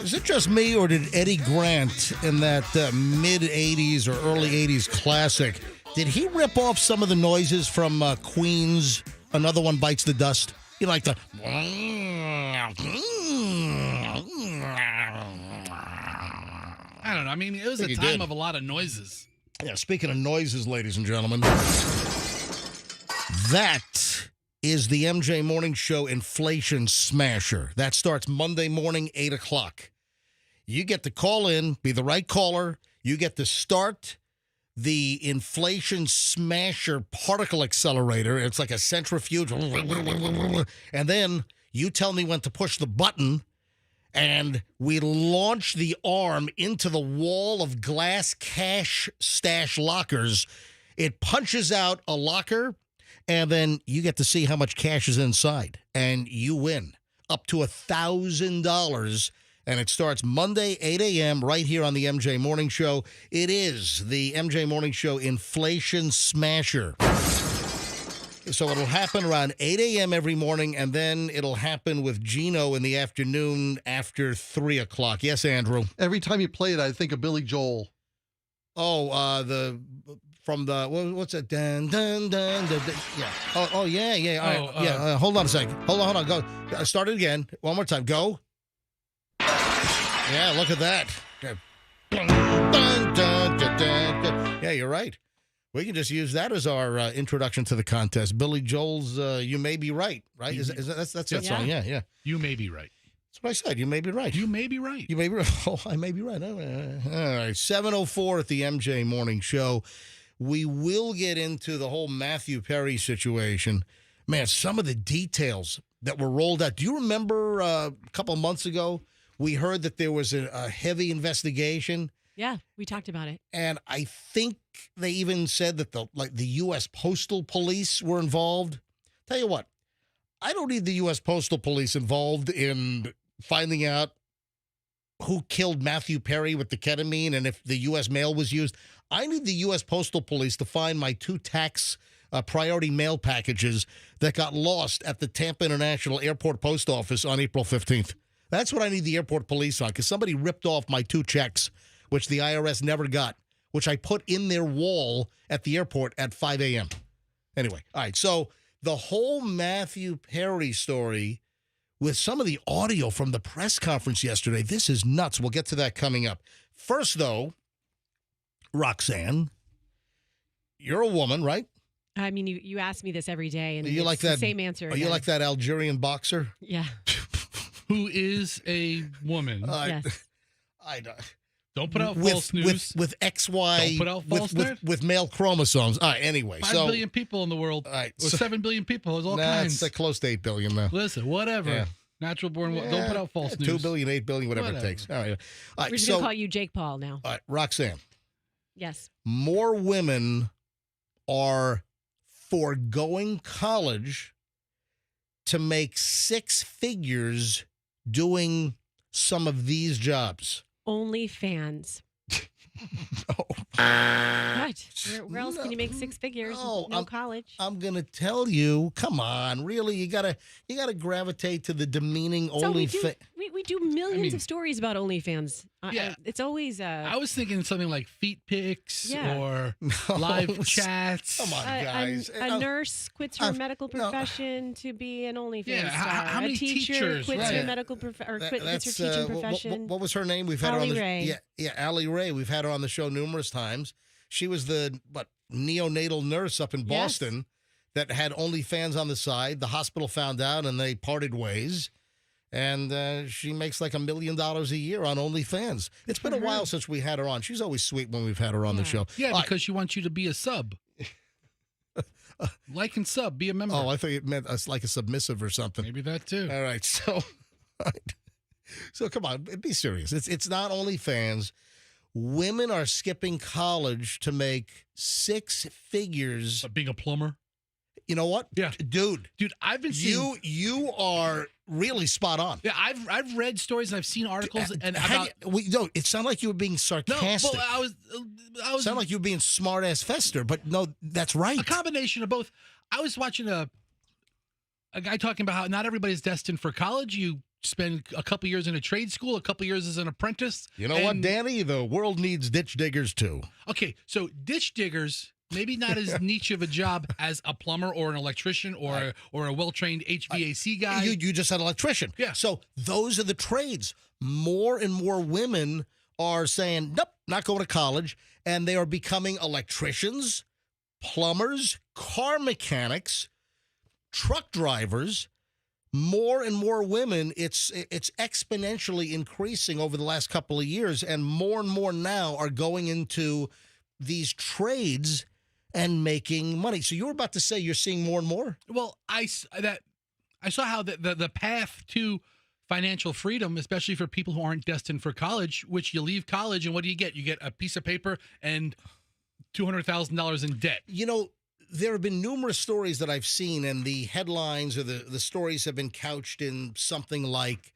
Is it just me, or did Eddie Grant in that mid-'80s or early '80s classic, did he rip off some of the noises from Queen's Another One Bites the Dust? You like the... I don't know. I mean, it was a he time did. of a lot of noises. Yeah, speaking of noises, ladies and gentlemen, that is the MJ Morning Show Inflation Smasher. That starts Monday morning, 8 o'clock. You get to call in, be the right caller. You get to start the Inflation Smasher particle accelerator. It's like a centrifuge. And then you tell me when to push the button, and we launch the arm into the wall of glass cash stash lockers. It punches out a locker, and then you get to see how much cash is inside, and you win up to $1,000. And it starts Monday, 8 a.m., right here on the MJ Morning Show. It is the MJ Morning Show Inflation Smasher. So it'll happen around 8 a.m. every morning, and then it'll happen with Gino in the afternoon after 3 o'clock. Yes, Andrew? Every time you play it, I think of Billy Joel. Oh, from the, what's that? Dun, dun, dun, dun, dun. Yeah. Oh, yeah. All right. Yeah. Hold on a second. Hold on. Go. Start it again. One more time. Go. Yeah, look at that. Dun, dun, dun, dun, dun. Yeah, you're right. We can just use that as our introduction to the contest. Billy Joel's "You May Be Right," right? That's that song? Yeah. You may be right. That's what I said. You may be right. You may be right. You may be right. Oh, I may be right. All right. 7:04 at the MJ Morning Show. We will get into the whole Matthew Perry situation. Man, some of the details that were rolled out. Do you remember a couple of months ago we heard that there was a heavy investigation? Yeah, we talked about it. And I think they even said that the U.S. Postal Police were involved. Tell you what, I don't need the U.S. Postal Police involved in finding out who killed Matthew Perry with the ketamine and if the U.S. mail was used. I need the U.S. Postal Police to find my 2 tax priority mail packages that got lost at the Tampa International Airport Post Office on April 15th. That's what I need the airport police on, because somebody ripped off my 2 checks, which the IRS never got, which I put in their wall at the airport at 5 a.m. Anyway, all right, so the whole Matthew Perry story with some of the audio from the press conference yesterday, this is nuts. We'll get to that coming up. First, though, Roxanne, you're a woman, right? I mean, you ask me this every day, and you it's like the that, same answer. Are you like that Algerian boxer? Yeah. Who is a woman? Yes. I don't. Don't put out false news. With XY. Don't put out false news. With male chromosomes. All right, anyway. 5 billion people in the world. All right. Or 7 billion people. There's all kinds. It's close to 8 billion now. Listen, whatever. Yeah. Natural born. Don't put out false news. 2 billion, 8 billion, whatever it takes. All right. We're just going to call you Jake Paul now. All right, Roxanne. Yes. More women are foregoing college to make 6 figures doing some of these jobs. OnlyFans. No. What? Where else can you make 6 figures? No college. I'm gonna tell you. Come on, really? You gotta gravitate to the demeaning OnlyFans. We do millions of stories about OnlyFans. Yeah. It's always. I was thinking something like feet pics or No. live chats. Come on, guys. A nurse quits her medical profession to be an OnlyFans star. How many a teacher teachers, quits right. her medical quits her teaching profession. What was her name? We've had her on the Ray. Yeah, Allie Ray. We've had her on the show numerous times. She was the neonatal nurse up in Boston that had OnlyFans on the side. The hospital found out and they parted ways. And she makes like $1 million a year on OnlyFans. It's been a while since we had her on. She's always sweet when we've had her on the show. Yeah, because she wants you to be a sub. Like and sub, be a member. Oh, I thought it meant like a submissive or something. Maybe that too. All right, so come on, be serious. It's not OnlyFans. Women are skipping college to make 6 figures. Being a plumber. You know what? Yeah, dude, I've been seeing you are really spot on. Yeah, I've read stories and I've seen articles and about. It sounded like you were being sarcastic. No, I was. Sounded like you were being smart ass Fester, but no, that's right. A combination of both. I was watching a guy talking about how not everybody's destined for college. You spend a couple years in a trade school, a couple years as an apprentice. You know what, Danny? The world needs ditch diggers too. Okay, so ditch diggers, maybe not as niche of a job as a plumber or an electrician or a well-trained HVAC guy. You just said electrician. Yeah. So those are the trades. More and more women are saying, nope, not going to college. And they are becoming electricians, plumbers, car mechanics, truck drivers. More and more women, it's exponentially increasing over the last couple of years. And more now are going into these trades and making money. So you were about to say you're seeing more and more? Well, I saw how the path to financial freedom, especially for people who aren't destined for college, which you leave college and what do you get? You get a piece of paper and $200,000 in debt. You know, there have been numerous stories that I've seen, and the headlines or the stories have been couched in something like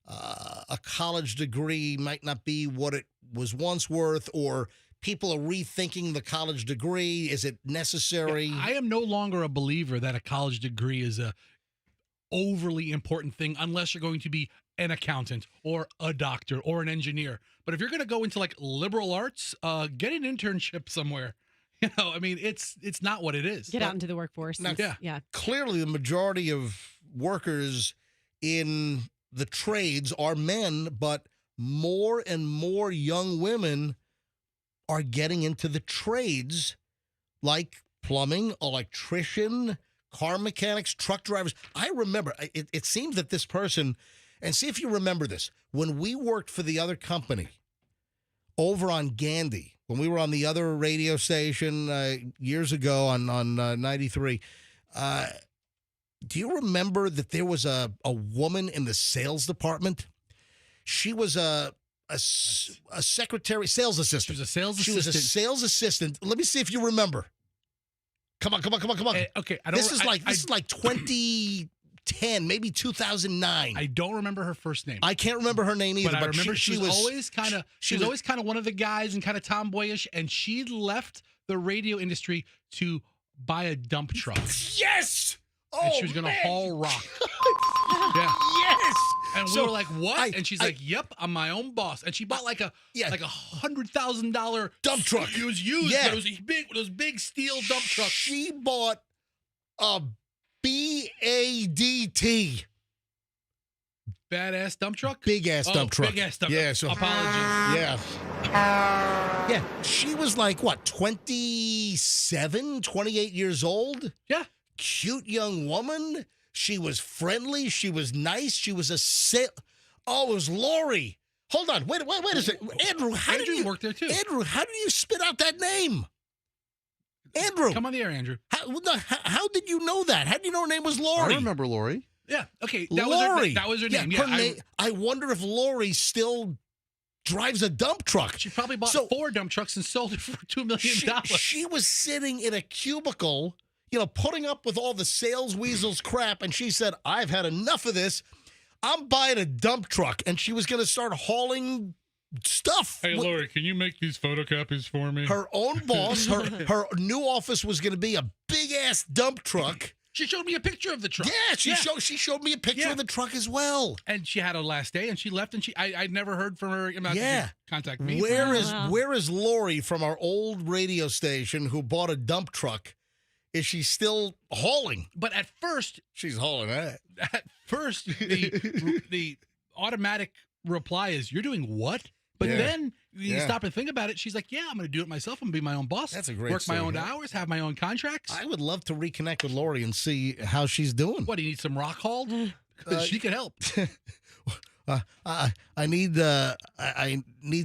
a college degree might not be what it was once worth, or people are rethinking the college degree. Is it necessary? Yeah, I am no longer a believer that a college degree is a overly important thing unless you're going to be an accountant or a doctor or an engineer. But if you're going to go into like liberal arts, get an internship somewhere. You know, I mean, it's not what it is. Get out into the workforce. Now, Yeah. Clearly, the majority of workers in the trades are men, but more and more young women are getting into the trades like plumbing, electrician, car mechanics, truck drivers. I remember, it seems that this person, and see if you remember this, when we worked for the other company over on Gandy, when we were on the other radio station years ago on 93, do you remember that there was a woman in the sales department? She was a secretary, sales assistant. She was a sales She assistant. was a sales assistant. Let me see if you remember. Come on. Okay, This is like 2010, maybe 2009. I don't remember her first name. I can't remember her name either. But I remember she was always kind of one of the guys and kind of tomboyish, and she left the radio industry to buy a dump truck. Yes. And she was going to haul rock. Yeah. Yes. And we were like, "What?" And she's like, "Yep, I'm my own boss." And she bought like a $100,000 dump truck. It was used. Yeah. But it was those big steel dump trucks. She bought a BADT. Badass dump truck. Big ass dump truck. Big ass dump. Yeah. So apologies. Yeah. Yeah. She was like what, 27, 28 years old. Yeah. Cute young woman. She was friendly. She was nice. She was Oh, it was Lori. Hold on. Wait a second. Andrew, how did you work there too? Andrew, how did you spit out that name? Andrew. Come on the air, Andrew. How did you know that? How did you know her name was Lori? I remember Lori. Yeah. Okay. Lori. That was her name. Yeah. I wonder if Lori still drives a dump truck. She probably bought 4 dump trucks and sold it for $2 million. She was sitting in a cubicle, putting up with all the sales weasels crap, and she said, "I've had enough of this. I'm buying a dump truck," and she was going to start hauling stuff. Hey, Lori, can you make these photocopies for me? Her own boss, her new office was going to be a big-ass dump truck. She showed me a picture of the truck. Yeah, she showed me a picture of the truck as well. And she had a last day, and she left, and I'd never heard from her. Contact me. Where is Lori from our old radio station who bought a dump truck? Is she still hauling? But at first, she's hauling that. At first, the automatic reply is, "You're doing what?" But then you stop and think about it. She's like, "Yeah, I'm going to do it myself. I'm going to be my own boss. That's a great work story, my own hours, have my own contracts." I would love to reconnect with Lori and see how she's doing. What, do you need some rock hauled? She could help. I need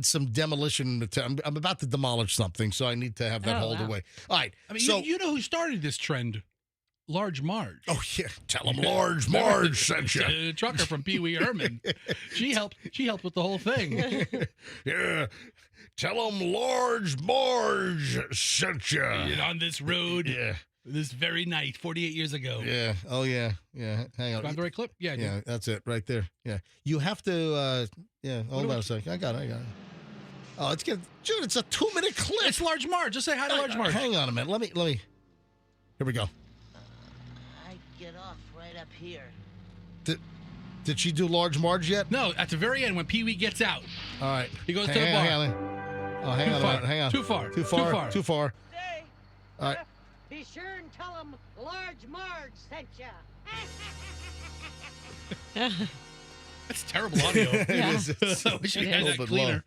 some demolition. I'm about to demolish something, so I need to have that hauled away. All right. I mean, you know who started this trend? Large Marge. Oh yeah, tell him Large Marge sent you. A trucker from Pee Wee Herman. She helped with the whole thing. Yeah, tell him Large Marge sent you. On this road. This very night, 48 years ago. Yeah. Oh yeah. Yeah. Hang on. Do I have the right clip? Yeah. Yeah. That's it right there. Yeah. You have to. Hold on a second. I got it. Oh, it's good. Dude, it's a 2-minute clip. It's Large Marge. Just say hi to Large Marge. Hang on a minute. Let me. Here we go. I get off right up here. Did she do Large Marge yet? No, at the very end when Pee Wee gets out, All right. he goes to the bar. Hang on. Oh, hang Too on a far. minute. Hang on. Too far. Too far. Too far. Too far. Say, All right. be sure and tell them Large Marge sent ya. That's terrible audio. It Yeah. is. It's I wish we It had is. a that little bit cleaner. low.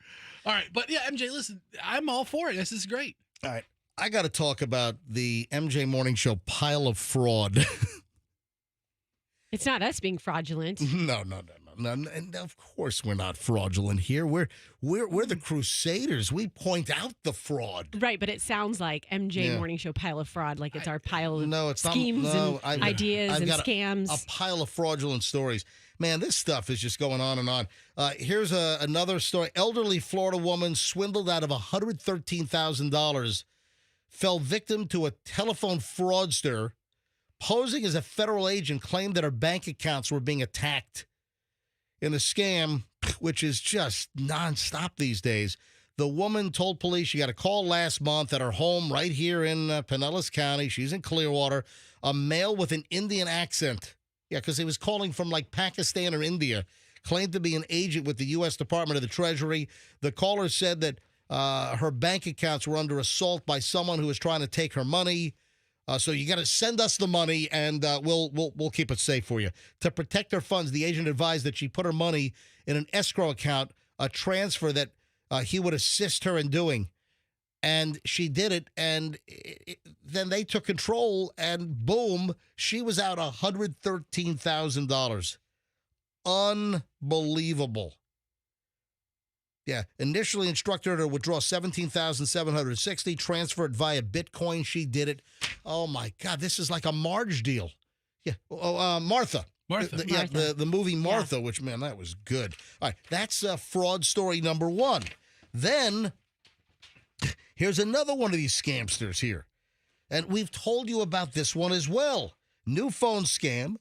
All right, but yeah, MJ, listen, I'm all for it. This is great. All right. I got to talk about the MJ Morning Show pile of fraud. It's not us being fraudulent. No. And of course we're not fraudulent here. We're the crusaders. We point out the fraud. Right, but it sounds like MJ Yeah. Morning Show pile of fraud, like it's our pile of No, it's not. schemes No, and ideas I've and got scams. A pile of fraudulent stories. Man, this stuff is just going on and on. Here's another story. Elderly Florida woman swindled out of $113,000, fell victim to a telephone fraudster posing as a federal agent, claimed that her bank accounts were being attacked. In a scam, which is just nonstop these days, the woman told police she got a call last month at her home right here in Pinellas County. She's in Clearwater. A male with an Indian accent. Yeah, because he was calling from like Pakistan or India. Claimed to be an agent with the U.S. Department of the Treasury. The caller said that her bank accounts were under assault by someone who was trying to take her money. So you got to send us the money, and we'll keep it safe for you. To protect her funds, the agent advised that she put her money in an escrow account, a transfer that he would assist her in doing. And she did it, and then they took control, and boom, she was out $113,000. Unbelievable. Yeah, initially instructed her to withdraw $17,760, transferred via Bitcoin. She did it. Oh my God, this is like a Marge deal. Yeah, Martha. Martha. Yeah, Martha. the movie Martha, which, man, that was good. All right, that's fraud story number one. Then here's another one of these scamsters here. And we've told you about this one as well. New phone scam.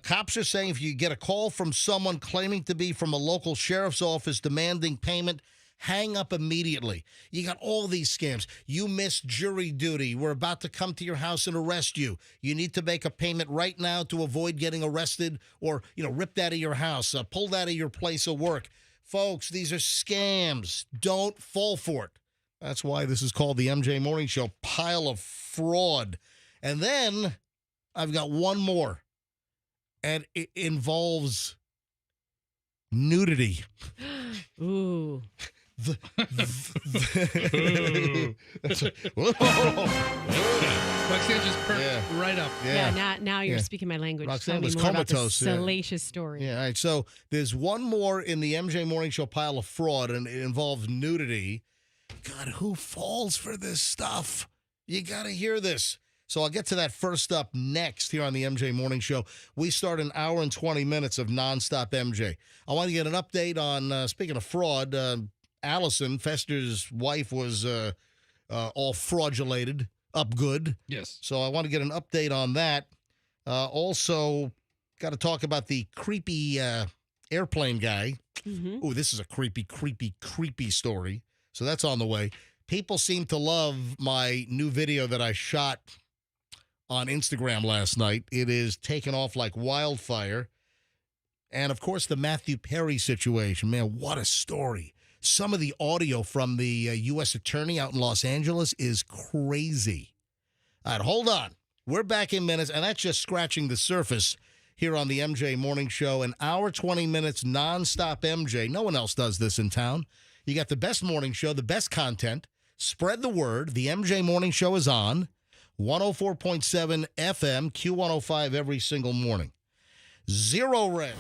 Cops are saying if you get a call from someone claiming to be from a local sheriff's office demanding payment, hang up immediately. You got all these scams. You missed jury duty. We're about to come to your house and arrest you. You need to make a payment right now to avoid getting arrested or, ripped out of your house, pulled out of your place of work. Folks, these are scams. Don't fall for it. That's why this is called the MJ Morning Show pile of fraud. And then I've got one more. And it involves nudity. Ooh. Roxanne just perked right up. Yeah, now you're Yeah. speaking my language. Roxanne Tell me was more about comatose, this yeah. salacious story. Yeah, all right. So there's one more in the MJ Morning Show pile of fraud, and it involves nudity. God, who falls for this stuff? You got to hear this. So I'll get to that first up next here on the MJ Morning Show. We start an hour and 20 minutes of nonstop MJ. I want to get an update on, speaking of fraud, Allison, Fester's wife, was all fraudulated, up good. Yes. So I want to get an update on that. Also, got to talk about the creepy airplane guy. Mm-hmm. Oh, this is a creepy story. So that's on the way. People seem to love my new video that I shot on Instagram last night. It is taken off like wildfire. And, of course, the Matthew Perry situation. Man, what a story. Some of the audio from the U.S. attorney out in Los Angeles is crazy. All right, hold on. We're back in minutes, and that's just scratching the surface here on the MJ Morning Show. An hour, 20 minutes, nonstop MJ. No one else does this in town. You got the best morning show, the best content. Spread the word. The MJ Morning Show is on 104.7 FM, Q105 every single morning. Zero Red.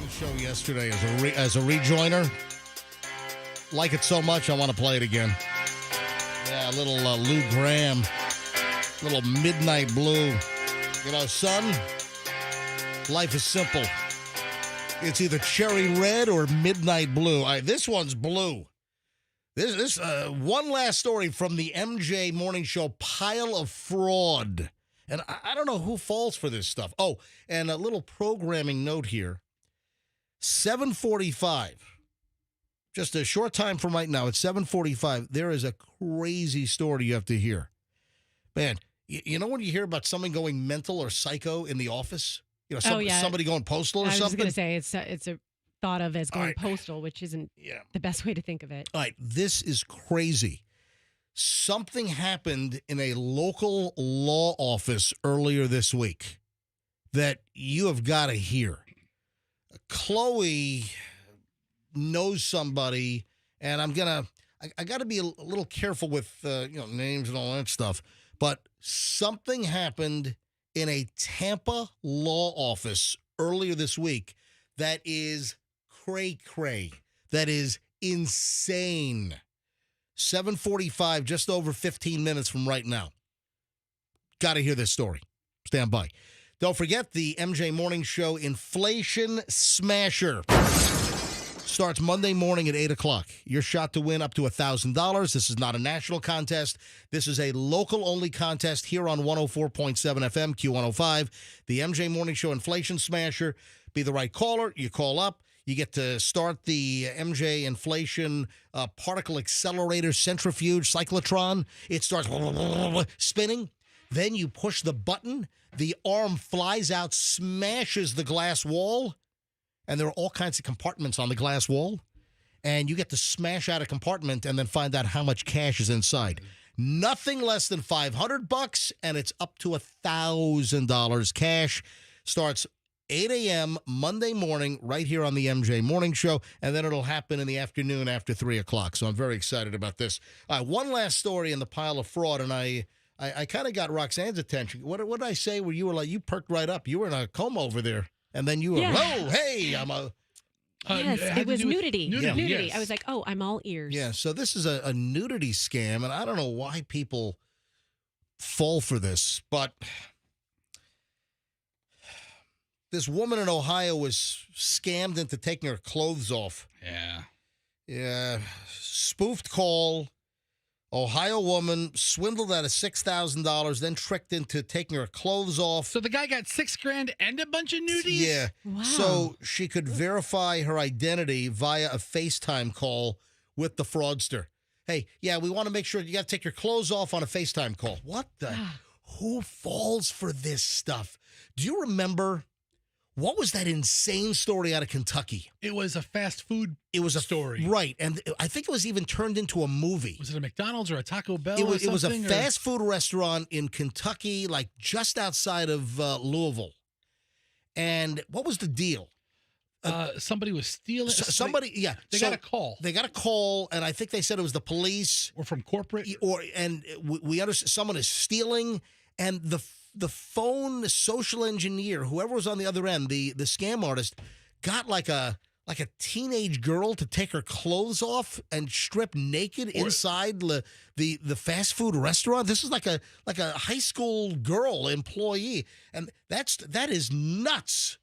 Show yesterday as a rejoiner. Like it so much, I want to play it again. Yeah, a little Lou Graham, little Midnight Blue. You know, son, life is simple. It's either cherry red or midnight blue. This one's blue. This one last story from the MJ Morning Show pile of fraud. And I don't know who falls for this stuff. Oh, and a little programming note here. 7:45. just a short time from right now, at 7:45, there is a crazy story you have to hear. Man, you know when you hear about someone going mental or psycho in the office? You know, somebody going postal or I was something? going to say it's a thought of as going right. postal, which isn't the best way to think of it. All right, this is crazy. Something happened in a local law office earlier this week that you have got to hear. Chloe knows somebody, and I got to be a little careful with names and all that stuff. But something happened in a Tampa law office earlier this week that is cray-cray. That is insane. 7:45, just over 15 minutes from right now. Got to hear this story. Stand by. Don't forget the MJ Morning Show Inflation Smasher. Starts Monday morning at 8 o'clock. Your shot to win up to $1,000. This is not a national contest. This is a local-only contest here on 104.7 FM, Q105. The MJ Morning Show Inflation Smasher. Be the right caller. You call up. You get to start the MJ Inflation Particle Accelerator Centrifuge Cyclotron. It starts spinning. Then you push the button. The arm flies out, smashes the glass wall. And there are all kinds of compartments on the glass wall. And you get to smash out a compartment and then find out how much cash is inside. Nothing less than $500, and it's up to $1,000 cash. Starts 8 a.m. Monday morning right here on the MJ Morning Show, and then it'll happen in the afternoon after 3 o'clock. So I'm very excited about this. One last story in the pile of fraud, and I kind of got Roxanne's attention. What did I say where you were like, you perked right up? You were in a coma over there, and then you were, whoa, hey, I'm a... Yes, it was nudity. Nudity. Nudity. Yes. I was like, oh, I'm all ears. Yeah, so this is a nudity scam, and I don't know why people fall for this, but this woman in Ohio was scammed into taking her clothes off. Yeah. Yeah, spoofed call. Ohio woman swindled out of $6,000, then tricked into taking her clothes off. So the guy got $6,000 and a bunch of nudies? Yeah. Wow. So she could verify her identity via a FaceTime call with the fraudster. Hey, yeah, we want to make sure you got to take your clothes off on a FaceTime call. What the? Who falls for this stuff? Do you remember what was that insane story out of Kentucky? It was a fast food story. Right. And I think it was even turned into a movie. Was it a McDonald's or a Taco Bell? It was a or fast food restaurant in Kentucky, like just outside of Louisville. And what was the deal? Somebody was stealing. They got a call. They got a call, and I think they said it was the police. Or from corporate. And we understand someone is stealing, and the phone social engineer, whoever was on the other end, the scam artist, got like a teenage girl to take her clothes off and strip naked inside the fast food restaurant. This is like a high school girl employee, and that is nuts.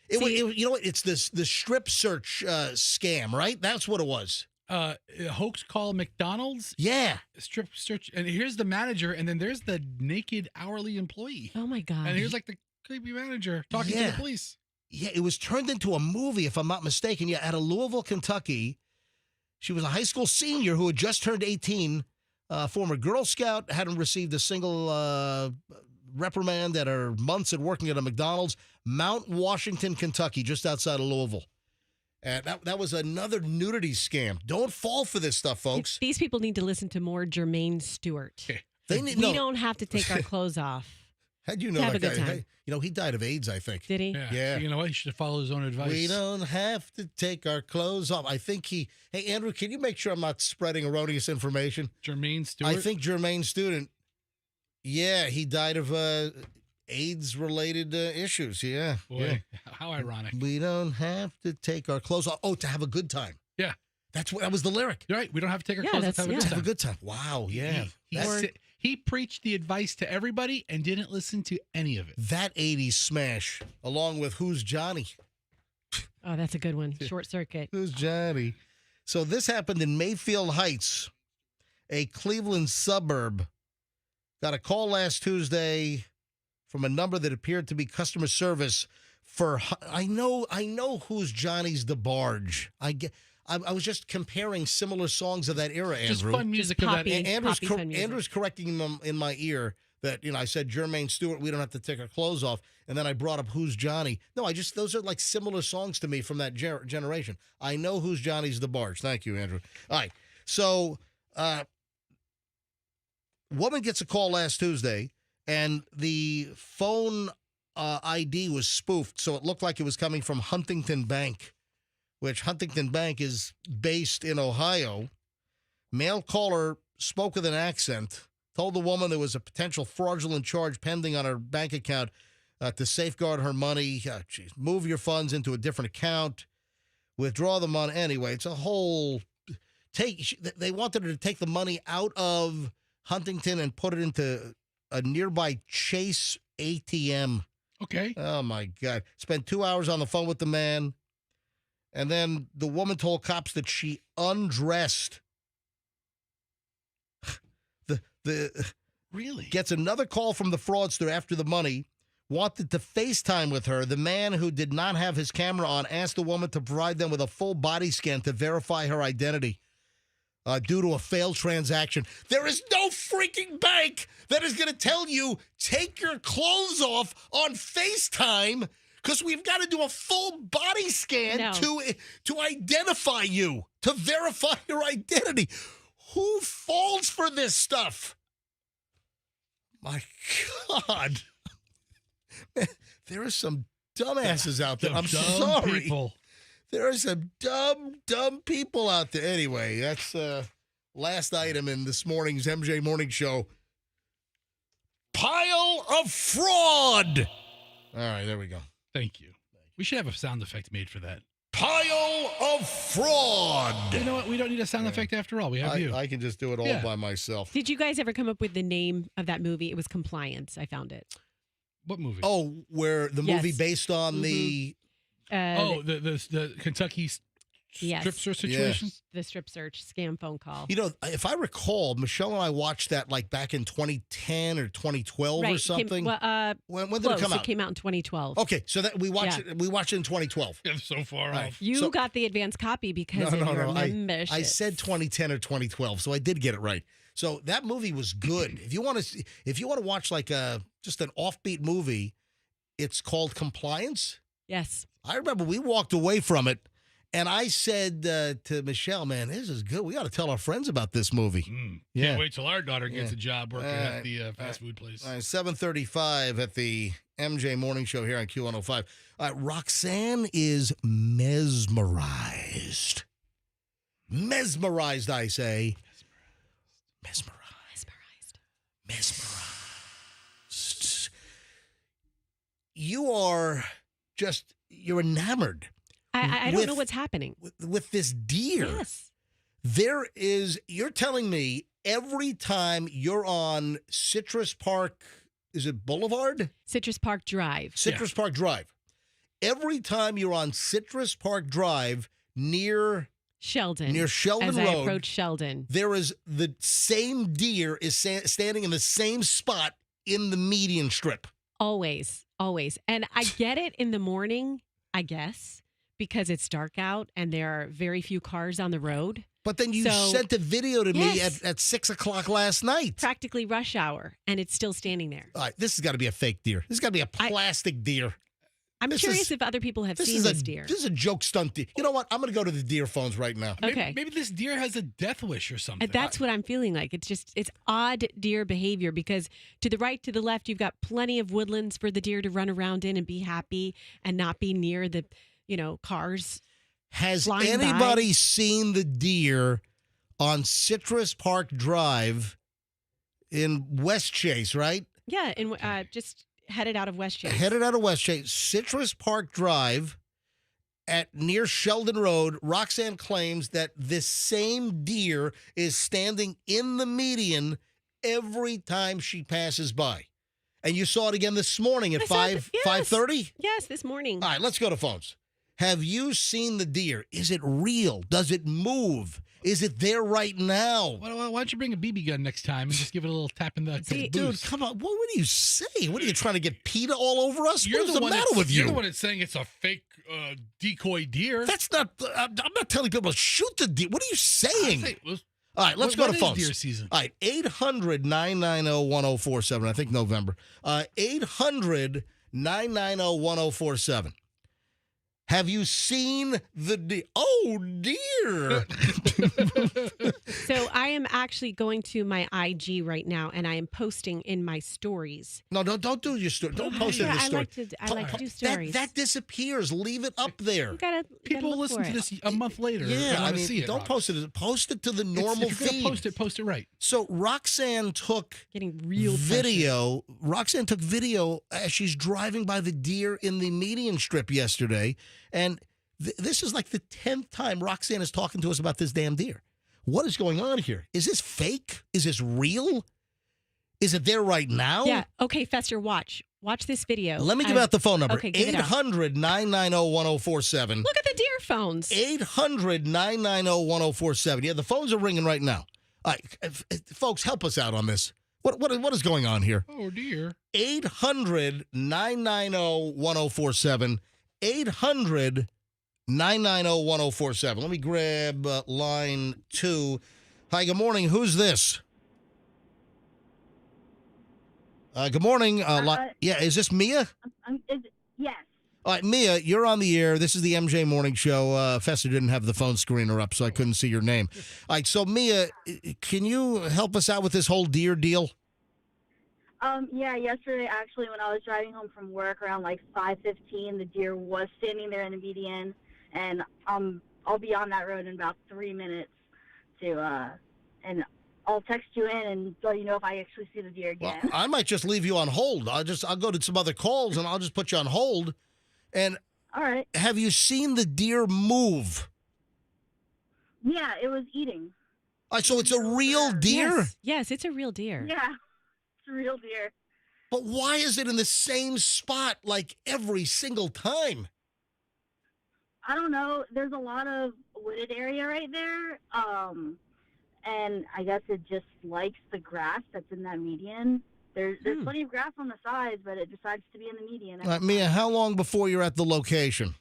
It's the strip search scam, right? That's what it was. Hoax call McDonald's. Yeah. Strip search. And here's the manager, and then there's the naked hourly employee. Oh, my God. And here's like the creepy manager talking to the police. Yeah, it was turned into a movie, if I'm not mistaken. Yeah, out of Louisville, Kentucky. She was a high school senior who had just turned 18, former Girl Scout, hadn't received a single reprimand at her months at working at a McDonald's. Mount Washington, Kentucky, just outside of Louisville. And that was another nudity scam. Don't fall for this stuff, folks. These people need to listen to more Jermaine Stewart. We don't have to take our clothes off. How'd you know Have that a good guy? time. He died of AIDS, I think. Did he? Yeah. You know what? He should follow his own advice. We don't have to take our clothes off. I think Hey, Andrew, can you make sure I'm not spreading erroneous information? Jermaine Stewart? I think Jermaine Stewart, he died of AIDS-related issues. Yeah. Boy, how ironic. We don't have to take our clothes off. Oh, to have a good time. Yeah. That was the lyric. You're right. We don't have to take our Yeah, clothes off. that's- To To have a good time. Wow, yeah. He preached the advice to everybody and didn't listen to any of it. That 80s smash, along with Who's Johnny? Oh, that's a good one. Short circuit. Who's Johnny? So this happened in Mayfield Heights, a Cleveland suburb. Got a call last Tuesday from a number that appeared to be customer service for, I know Who's Johnny's DeBarge. I was just comparing similar songs of that era, Just Andrew. fun music of that. poppy. Fun music. Andrew's correcting him in my ear that, I said Jermaine Stewart, we don't have to take our clothes off. And then I brought up Who's Johnny. No, those are like similar songs to me from that generation. I know Who's Johnny's the Barge. Thank you, Andrew. All right. So, woman gets a call last Tuesday, and the phone ID was spoofed, so it looked like it was coming from Huntington Bank, which Huntington Bank is based in Ohio. Male caller spoke with an accent, told the woman there was a potential fraudulent charge pending on her bank account to safeguard her money. Move your funds into a different account, withdraw the money. Anyway, it's a whole they wanted her to take the money out of Huntington and put it into a nearby Chase ATM. Okay. Oh, my God. Spent 2 hours on the phone with the man. And then the woman told cops that she undressed. Really? Gets another call from the fraudster after the money. Wanted to FaceTime with her. The man, who did not have his camera on, asked the woman to provide them with a full body scan to verify her identity. Due to a failed transaction. There is no freaking bank that is going to tell you, take your clothes off on FaceTime, because we've got to do a full body scan to identify you, to verify your identity. Who falls for this stuff? My God. Man, there are some dumbasses out there. I'm sorry. People. There are some dumb people out there. Anyway, that's last item in this morning's MJ Morning Show. Pile of fraud. All right, there we go. Thank you. We should have a sound effect made for that. Pile of fraud. You know what? We don't need a sound effect after all. We have you. I can just do it all by myself. Did you guys ever come up with the name of that movie? It was Compliance. I found it. What movie? Oh, where the movie based on the... the Kentucky strip search situation? Yes. The strip search scam phone call. If I recall, Michelle and I watched that like back in 2010 or 2012 or something. When did it come out? It came out in 2012. Okay, so that we watched it. We watched it in 2012. Yeah, so far off. You got the advanced copy because of your membership. I said 2010 or 2012, so I did get it right. So that movie was good. If you want to watch like just an offbeat movie, it's called Compliance. Yes. I remember we walked away from it, and I said to Michelle, man, this is good. We got to tell our friends about this movie. Can't wait till our daughter gets a job working at the fast food place. 7:35 at the MJ Morning Show here on Q105. Roxanne is mesmerized. Mesmerized, I say. Mesmerized. You are just... You're enamored. I don't know what's happening. With this deer. Yes. You're telling me every time you're on Citrus Park, is it Boulevard? Citrus Park Drive. Citrus Park Drive. Every time you're on Citrus Park Drive near Sheldon. Near Sheldon as Road. I approach Sheldon. There is the same deer is standing in the same spot in the median strip. Always. And I get it in the morning, I guess, because it's dark out and there are very few cars on the road. But then you sent a video to me at 6 o'clock last night. Practically rush hour, and it's still standing there. All right, this has got to be a fake deer. This has got to be a plastic deer. I'm curious if other people have seen this deer. This is a joke stunt deer. You know what? I'm going to go to the deer phones right now. Okay. Maybe this deer has a death wish or something. And that's what I'm feeling like. It's odd deer behavior because to the right, to the left, you've got plenty of woodlands for the deer to run around in and be happy and not be near the, cars. Has anybody seen the deer on Citrus Park Drive in West Chase, right? Yeah, and just headed out of West Chase. Headed out of West Chase. Citrus Park Drive near Sheldon Road. Roxanne claims that this same deer is standing in the median every time she passes by. And you saw it again this morning at 5:30? Yes, this morning. All right, let's go to phones. Have you seen the deer? Is it real? Does it move? Is it there right now? Why don't you bring a BB gun next time and just give it a little tap in the Dude, boost? come on. What do you say? What are you trying to get PETA all over us? You're What's the the one matter that's- with you? You're the one that's saying it's a fake decoy deer. That's not. I'm not telling people to shoot the deer. What are you saying? All right, let's When go to is phones. deer season? All right, 800-990-1047. I think November. 800-990-1047. Have you seen the deer? Oh, dear. So I am actually going to my IG right now, and I am posting in my stories. No, don't do your story. Don't post it in Yeah, the I story. like to do stories. That disappears. Leave it up there. You gotta People look listen for to it. this a month later. Yeah, and I wanna mean, see it, don't Rox. post it. Post it to the normal If you're feed. gonna post it right. So Roxanne took Getting real video. Roxanne took video as she's driving by the deer in the median strip yesterday, and this is like the 10th time Roxanne is talking to us about this damn deer. What is going on here? Is this fake? Is this real? Is it there right now? Yeah. Okay, Fester, watch this video. Let me give out the phone number. Okay, give it out. 800-990-1047. Look at the deer phones. 800-990-1047. Yeah, the phones are ringing right now. All right, folks, help us out on this. What is going on here? Oh dear. 800-990-1047. 800-990-1047. Let me grab line 2. Hi, good morning. Who's this? Good morning. Yeah, is this Mia? Yes. All right, Mia, you're on the air. This is the MJ Morning Show. Fester didn't have the phone screener up, so I couldn't see your name. All right, so Mia, can you help us out with this whole deer deal? Yeah, yesterday, actually, when I was driving home from work around like 5:15, the deer was standing there in the median, and I'll be on that road in about 3 minutes and I'll text you in and let you know if I actually see the deer again. Well, I might just leave you on hold. I'll go to some other calls, and I'll just put you on hold. And All right. have you seen the deer move? Yeah, it was eating. All right, so it's a real deer? Yes, it's a real deer. Yeah, it's a real deer. But why is it in the same spot like every single time? I don't know. There's a lot of wooded area right there, and I guess it just likes the grass that's in that median. There's plenty of grass on the sides, but it decides to be in the median. Mia, how long before you're at the location?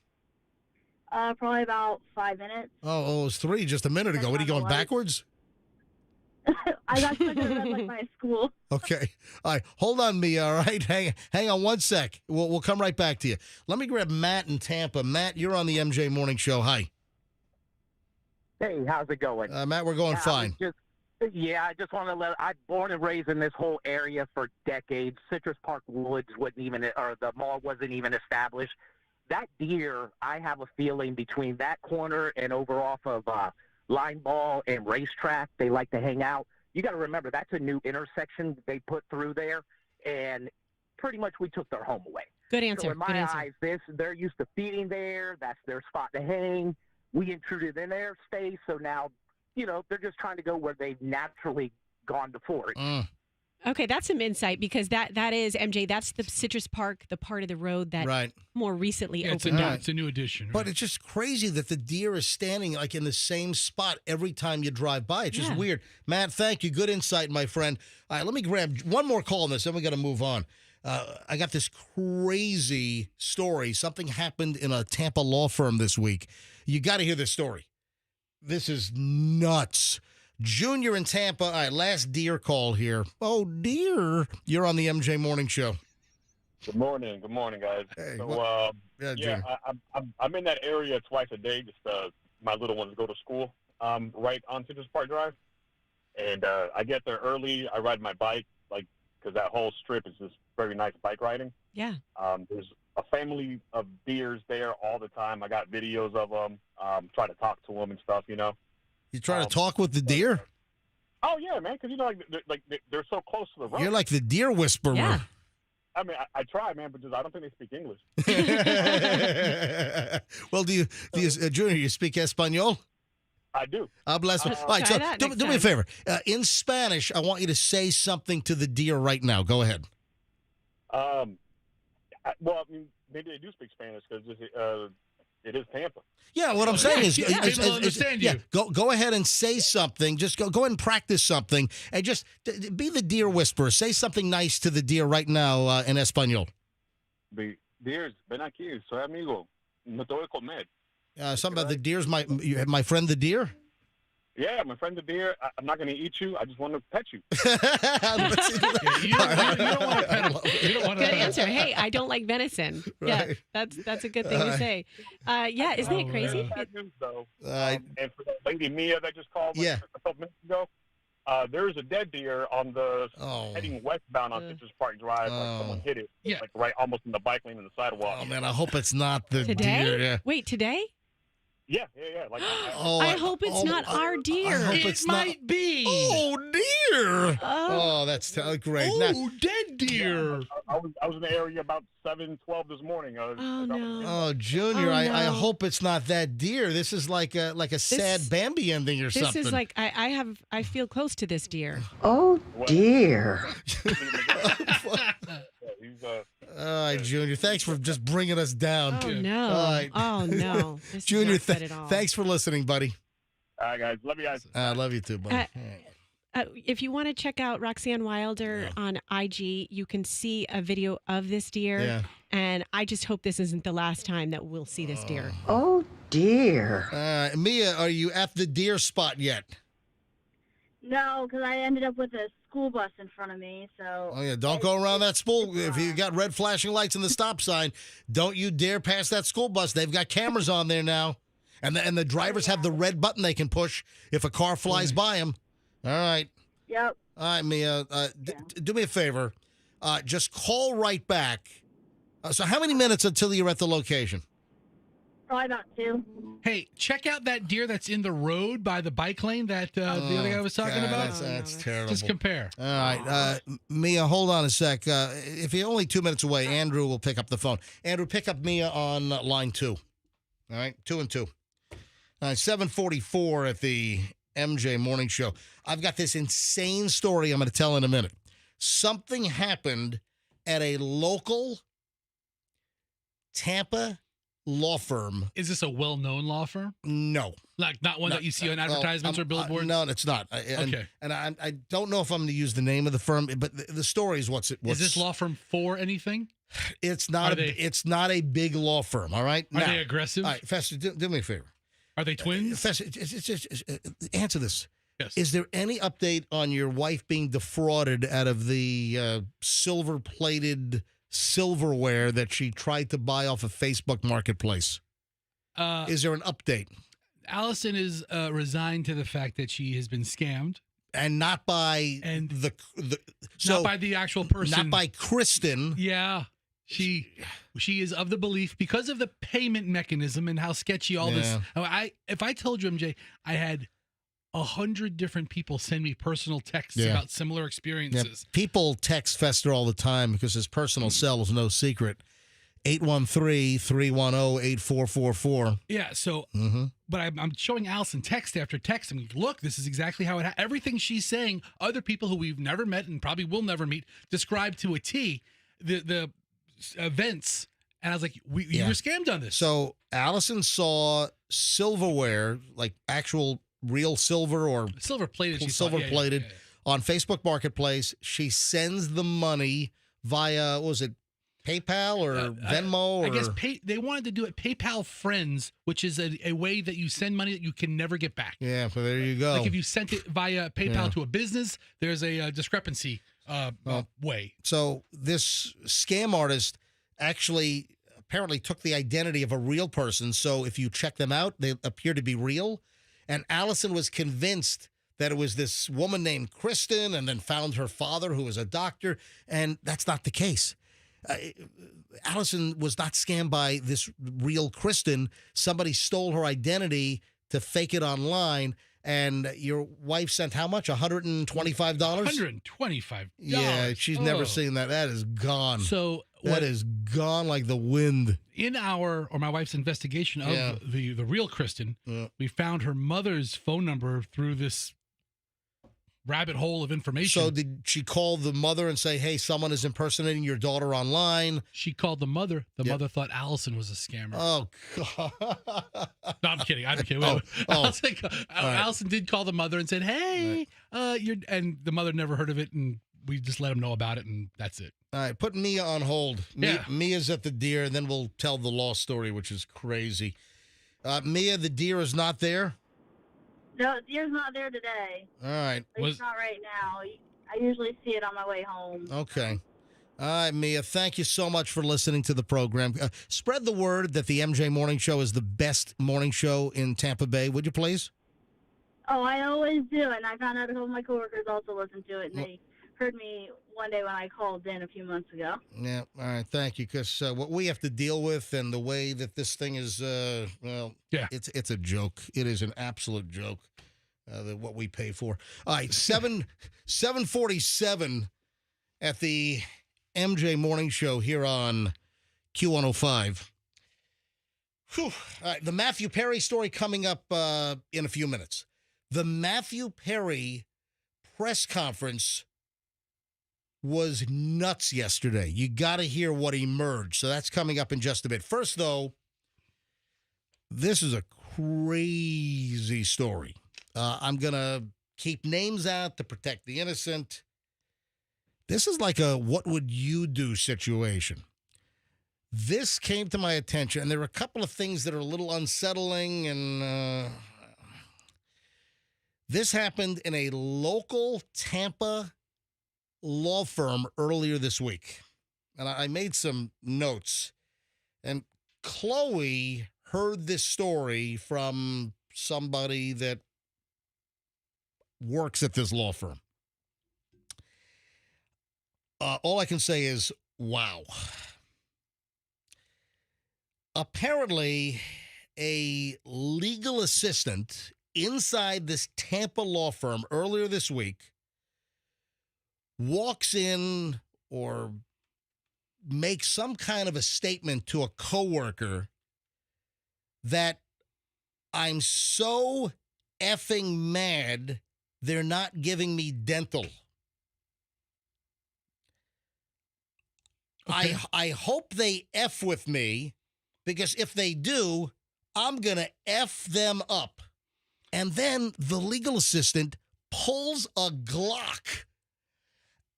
Probably about 5 minutes. Oh, it was 3 just a minute ago. What, are you going backwards? I got stuck at a red light by a school. Okay. All right. Hold on, Mia. All right. Hang on one sec. We'll come right back to you. Let me grab Matt in Tampa. Matt, you're on the MJ Morning Show. Hi. Hey, how's it going? Matt, we're going fine. I just want to I'm born and raised in this whole area for decades. Citrus Park Woods the mall wasn't even established. That deer, I have a feeling between that corner and over off of Line Ball and Racetrack, they like to hang out. You got to remember, that's a new intersection they put through there, and pretty much we took their home away. Good answer. So in Good my answer. eyes, they're used to feeding there. That's their spot to hang. We intruded in their space, so now, they're just trying to go where they've naturally gone before. Okay, that's some insight because that is MJ. That's the Citrus Park, the part of the road that more recently opened up. It's a new addition. But it's just crazy that the deer is standing like in the same spot every time you drive by. It's just weird. Matt, thank you. Good insight, my friend. All right, let me grab one more call on this, then we got to move on. I got this crazy story. Something happened in a Tampa law firm this week. You got to hear this story. This is nuts. Junior in Tampa. All right, last deer call here. Oh, dear. You're on the MJ Morning Show. Good morning, guys. Hey, so, Junior. I'm in that area twice a day. Just my little ones go to school right on Citrus Park Drive, and I get there early. I ride my bike, because that whole strip is just very nice bike riding. Yeah. There's a family of deers there all the time. I got videos of them. Try to talk to them and stuff. You try to talk with the deer? Oh yeah, man, because they're so close to the road. You're like the deer whisperer. Yeah. I mean, I try, man, but I don't think they speak English. Well, do you Junior, you speak Espanol? I do. Bless you. All right, so do me a favor. In Spanish, I want you to say something to the deer right now. Go ahead. Well, I mean, maybe they do speak Spanish because it is Tampa. Yeah, what I'm saying is, people understand you. go ahead and say something. Just go ahead and practice something, and just be the deer whisperer. Say something nice to the deer right now in Espanol. Deers, ven aquí, soy amigo. No te voy a comer. Something about the deer's my friend the deer. Yeah, my friend the deer. I'm not going to eat you. I just want to pet you. You don't want to pet him. You don't want to. Good answer. Hey, I don't like venison. Right. Yeah, that's a good thing to say. Yeah, isn't it crazy? Bad news, though. And for the lady Mia that just called a couple minutes ago, there is a dead deer on the heading westbound on Citrus Park Drive. Like someone hit it, like right almost in the bike lane and the sidewalk. Oh man, I hope it's not the Today? deer. Yeah. Wait, today? Yeah. Like, I hope it's not our deer. I hope It might be. Oh dear. Oh, that's great. Oh, dead deer. I was in the area about 7:12 this morning. Oh no. Oh, Junior, Oh, I no. hope it's not that deer. This is like a sad Bambi ending or This something. is like I feel close to this deer. Oh, dear. All right, Junior. Thanks for just bringing us down. Oh no. All right. Oh no. This Junior, is not good at all. thanks for listening, buddy. All right, guys. Love you guys. I love you too, buddy. If you want to check out Roxanne Wilder on IG, you can see a video of this deer. Yeah. And I just hope this isn't the last time that we'll see this deer. Oh, dear. Mia, are you at the deer spot yet? No, because I ended up with a school bus in front of me. So. Oh yeah, don't go around that school. If you got red flashing lights in the stop sign, don't you dare pass that school bus. They've got cameras on there now, and the drivers have the red button they can push if a car flies by them. All right. Yep. All right, Mia. Do me a favor. Just call right back. So how many minutes until you're at the location? Probably about 2. Hey, check out that deer that's in the road by the bike lane that the other guy was talking about. That's terrible. Just compare. All right. Mia, hold on a sec. If you're only 2 minutes away, Andrew will pick up the phone. Andrew, pick up Mia on line 2. All right, 2 and 2. All right, 7:44 at the MJ Morning Show. I've got this insane story I'm going to tell in a minute. Something happened at a local Tampa law firm. Is this a well-known law firm? No. Like not one that you see on advertisements or billboards? No, it's not. Okay. And I don't know if I'm going to use the name of the firm, but the story is what's Is this law firm for anything? It's not. It's not a big law firm. All right. Are they aggressive? All right, Fester, do me a favor. Are they twins? Fester, just answer this. Yes. Is there any update on your wife being defrauded out of the silver-plated silverware that she tried to buy off of Facebook Marketplace? Is there an update? Allison is resigned to the fact that she has been scammed. And not by not by the actual person. Not by Kristen. Yeah. She is of the belief, because of the payment mechanism and how sketchy all this. If I told you, MJ, I had 100 different people send me personal texts about similar experiences. People text Fester all the time because his personal cell is no secret. 813-310-8444. Yeah, so, but I'm showing Allison text after text. I mean, look, this is exactly how everything she's saying, other people who we've never met and probably will never meet, describe to a T the events. And I was like, you were scammed on this. So Allison saw silverware, like actual real silver or silver-plated, on Facebook Marketplace. She sends the money via, what was it, PayPal or Venmo? I guess they wanted to do it PayPal Friends, which is a way that you send money that you can never get back. Yeah, well, there you go. Like if you sent it via PayPal to a business, there's a discrepancy way. So this scam artist actually apparently took the identity of a real person. So if you check them out, they appear to be real. And Allison was convinced that it was this woman named Kristen, and then found her father, who was a doctor. And that's not the case. Allison was not scammed by this real Kristen. Somebody stole her identity to fake it online. And your wife sent how much? $125? $125. Yeah, she's never seen that. That is gone. So that is gone like the wind. In my wife's investigation of the real Kristen, we found her mother's phone number through this rabbit hole of information. So did she call the mother and say, hey, someone is impersonating your daughter online? She called the mother. The Yep. mother thought Allison was a scammer. Oh, God. No, I'm kidding. I'm kidding. Oh, Allison, right. Allison did call the mother and said, hey, and the mother never heard of it, and we just let him know about it, and that's it. All right, put Mia on hold. Yeah. Mia's at the deer, and then we'll tell the lost story, which is crazy. Mia, the deer is not there? No, the deer's not there today. All right. At least not right now. I usually see it on my way home. Okay. All right, Mia, thank you so much for listening to the program. Spread the word that the MJ Morning Show is the best morning show in Tampa Bay, would you please? Oh, I always do, and I found out a couple of my coworkers also listen to it, and they heard me one day when I called in a few months ago. Yeah, all right, thank you, because what we have to deal with and the way that this thing is, it's a joke. It is an absolute joke, what we pay for. All right, 7:47 at the MJ Morning Show here on Q105. Whew. All right, the Matthew Perry story coming up in a few minutes. The Matthew Perry press conference was nuts yesterday. You got to hear what emerged. So that's coming up in just a bit. First, though, this is a crazy story. I'm going to keep names out to protect the innocent. This is like a what would you do situation. This came to my attention, and there are a couple of things that are a little unsettling, and this happened in a local Tampa law firm earlier this week. And I made some notes. And Chloe heard this story from somebody that works at this law firm. All I can say is, wow. Apparently, a legal assistant inside this Tampa law firm earlier this week walks in or makes some kind of a statement to a coworker that I'm so effing mad they're not giving me dental. Okay. I hope they F with me, because if they do, I'm going to F them up. And then the legal assistant pulls a Glock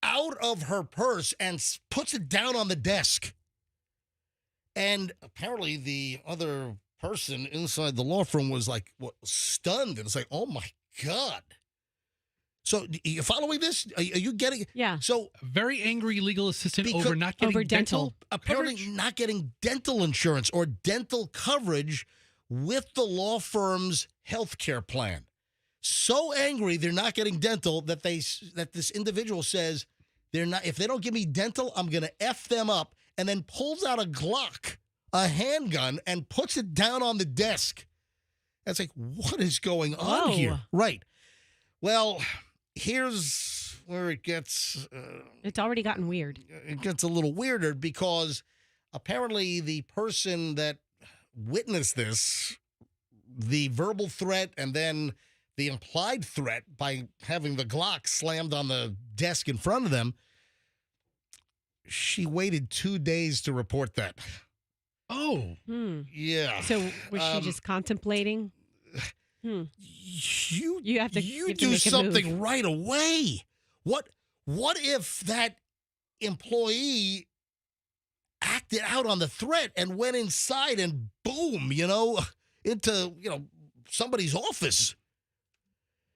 out of her purse and puts it down on the desk. And apparently the other person inside the law firm was like, stunned. And it's like, oh my God. So you following this? Are you getting it? Yeah. So A very angry legal assistant over not getting over dental. apparently coverage? not getting dental insurance or dental coverage with the law firm's health care plan. So angry they're not getting dental that this individual says they're not. If they don't give me dental, I'm going to F them up, and then pulls out a Glock, a handgun, and puts it down on the desk. That's like, what is going on Whoa. here? Right. Well, here's where it gets. It's already gotten weird. It gets a little weirder, because apparently the person that witnessed this, the verbal threat and then the implied threat by having the Glock slammed on the desk in front of them, she waited 2 days to report that. Oh. Yeah. So was she just contemplating? You have to do make a something move. right away. What if that employee acted out on the threat and went inside and boom, into, somebody's office?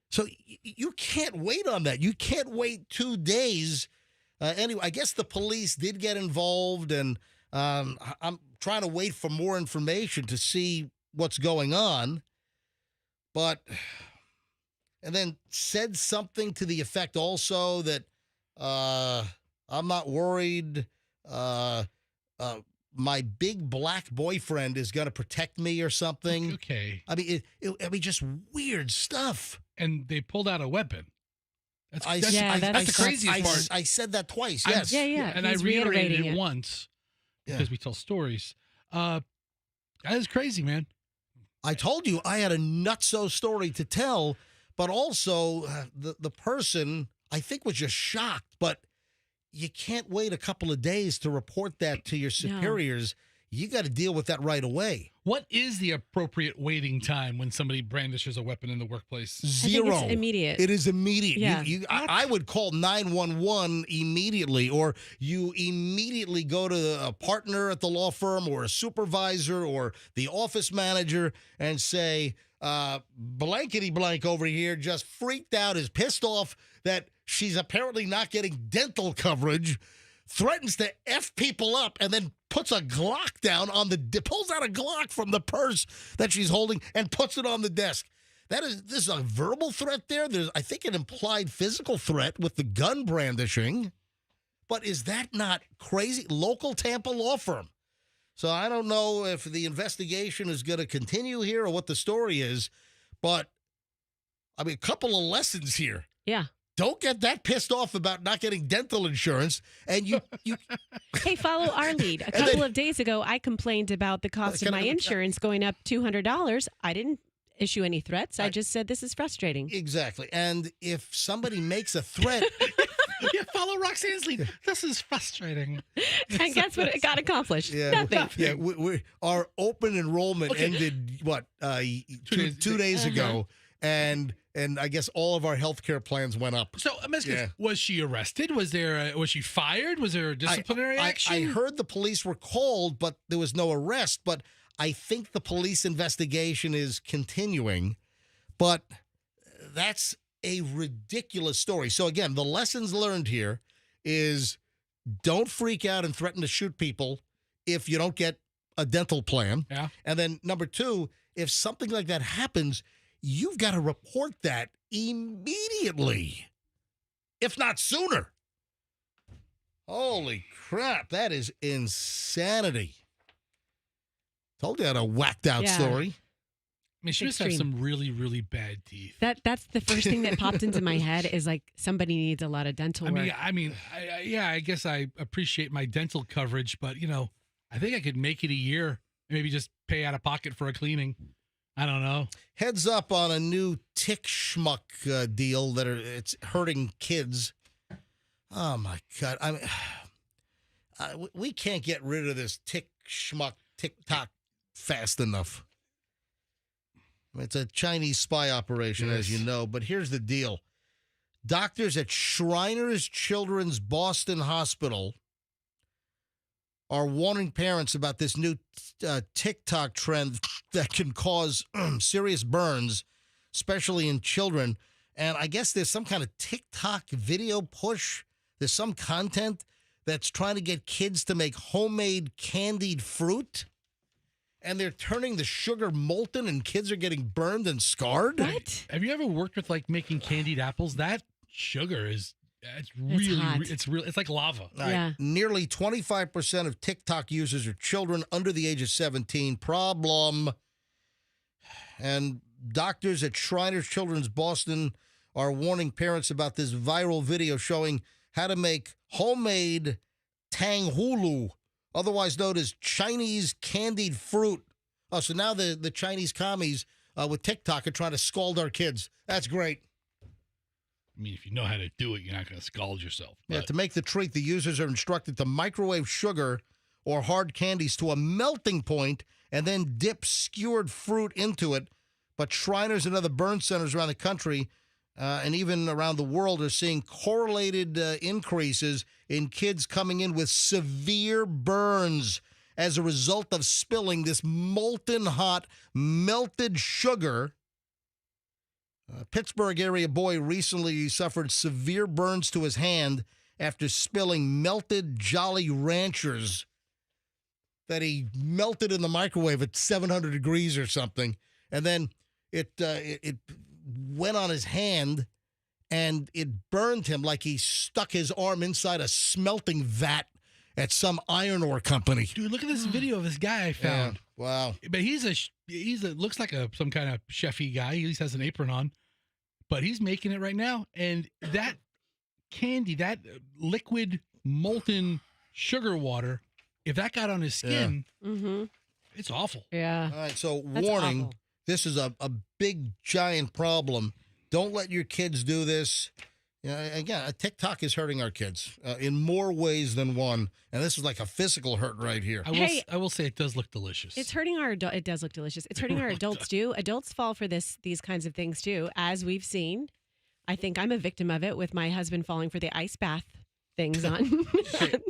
So you can't wait on that. You can't wait 2 days. Anyway, I guess the police did get involved, and I'm trying to wait for more information to see what's going on. And then said something to the effect also that I'm not worried. My big black boyfriend is going to protect me or something. Okay. I mean, just weird stuff. And they pulled out a weapon. That's that's the craziest part. I said that twice. Yes. Yeah. And I He's reiterated reiterating it it. once Yeah. because we tell stories. That is crazy, man. I told you I had a nutso story to tell, but also the person, I think, was just shocked. But you can't wait a couple of days to report that to your superiors. You got to deal with that right away. What is the appropriate waiting time when somebody brandishes a weapon in the workplace? 0. I think it's immediate. It is immediate. Yeah. I would call 911 immediately, or you immediately go to a partner at the law firm or a supervisor or the office manager and say, blankety blank over here just freaked out, is pissed off that she's apparently not getting dental coverage, threatens to F people up, and then puts a Glock down pulls out a Glock from the purse that she's holding and puts it on the desk. This is a verbal threat there. There's, I think, an implied physical threat with the gun brandishing. But is that not crazy? Local Tampa law firm. So I don't know if the investigation is going to continue here or what the story is, but I mean, a couple of lessons here. Yeah. Don't get that pissed off about not getting dental insurance. And you Hey, follow our lead. A couple of days ago, I complained about the cost of my insurance going up $200. I didn't issue any threats. I just said this is frustrating. Exactly. And if somebody makes a threat... Yeah, follow Roxanne's lead. This is frustrating. And guess what? It got accomplished. Yeah, Nothing. Yeah, our open enrollment ended, 2 days ago. And I guess all of our health care plans went up. So, was she arrested? Was she fired? Was there a disciplinary action? I heard the police were called, but there was no arrest. But I think the police investigation is continuing. But that's a ridiculous story. So, again, the lessons learned here is don't freak out and threaten to shoot people if you don't get a dental plan. Yeah. And then, number 2, if something like that happens, you've got to report that immediately, if not sooner. Holy crap, that is insanity. Told you I had a whacked out story. I mean, she must have some really, really bad teeth. That's the first thing that popped into my head is like somebody needs a lot of dental work. I guess I appreciate my dental coverage, but I think I could make it a year. Maybe just pay out of pocket for a cleaning. I don't know. Heads up on a new tick schmuck deal it's hurting kids. Oh my God! We can't get rid of this tick schmuck TikTok fast enough. It's a Chinese spy operation, as you know. But here's the deal: doctors at Shriners Children's Boston Hospital are warning parents about this new TikTok trend that can cause serious burns, especially in children. And I guess there's some kind of TikTok video push. There's some content that's trying to get kids to make homemade candied fruit. And they're turning the sugar molten and kids are getting burned and scarred. What? Have you ever worked with making candied apples? That sugar is... It's like lava. Yeah. Nearly 25% of TikTok users are children under the age of 17. Problem. And doctors at Shriners Children's Boston are warning parents about this viral video showing how to make homemade tanghulu, otherwise known as Chinese candied fruit. Oh, so now the Chinese commies with TikTok are trying to scald our kids. That's great. I mean, if you know how to do it, you're not going to scald yourself. Yeah, to make the treat, the users are instructed to microwave sugar or hard candies to a melting point and then dip skewered fruit into it. But Shriners and other burn centers around the country and even around the world are seeing correlated increases in kids coming in with severe burns as a result of spilling this molten hot, melted sugar. A Pittsburgh area boy recently suffered severe burns to his hand after spilling melted Jolly Ranchers that he melted in the microwave at 700 degrees or something. And then it went on his hand and it burned him like he stuck his arm inside a smelting vat at some iron ore company. Dude, look at this video of this guy I found. Yeah, wow. But he's looks like some kind of chefy guy. He at least has an apron on. But he's making it right now. And that candy, that liquid molten sugar water, if that got on his skin, it's awful. Yeah. All right, so That's warning, awful. this is a big, giant problem. Don't let your kids do this. Again, TikTok is hurting our kids in more ways than one, and this is like a physical hurt right here. I will say it does look delicious. It's hurting our it does look delicious. It's hurting our adults too. Adults fall for these kinds of things too, as we've seen. I think I'm a victim of it with my husband falling for the ice bath things on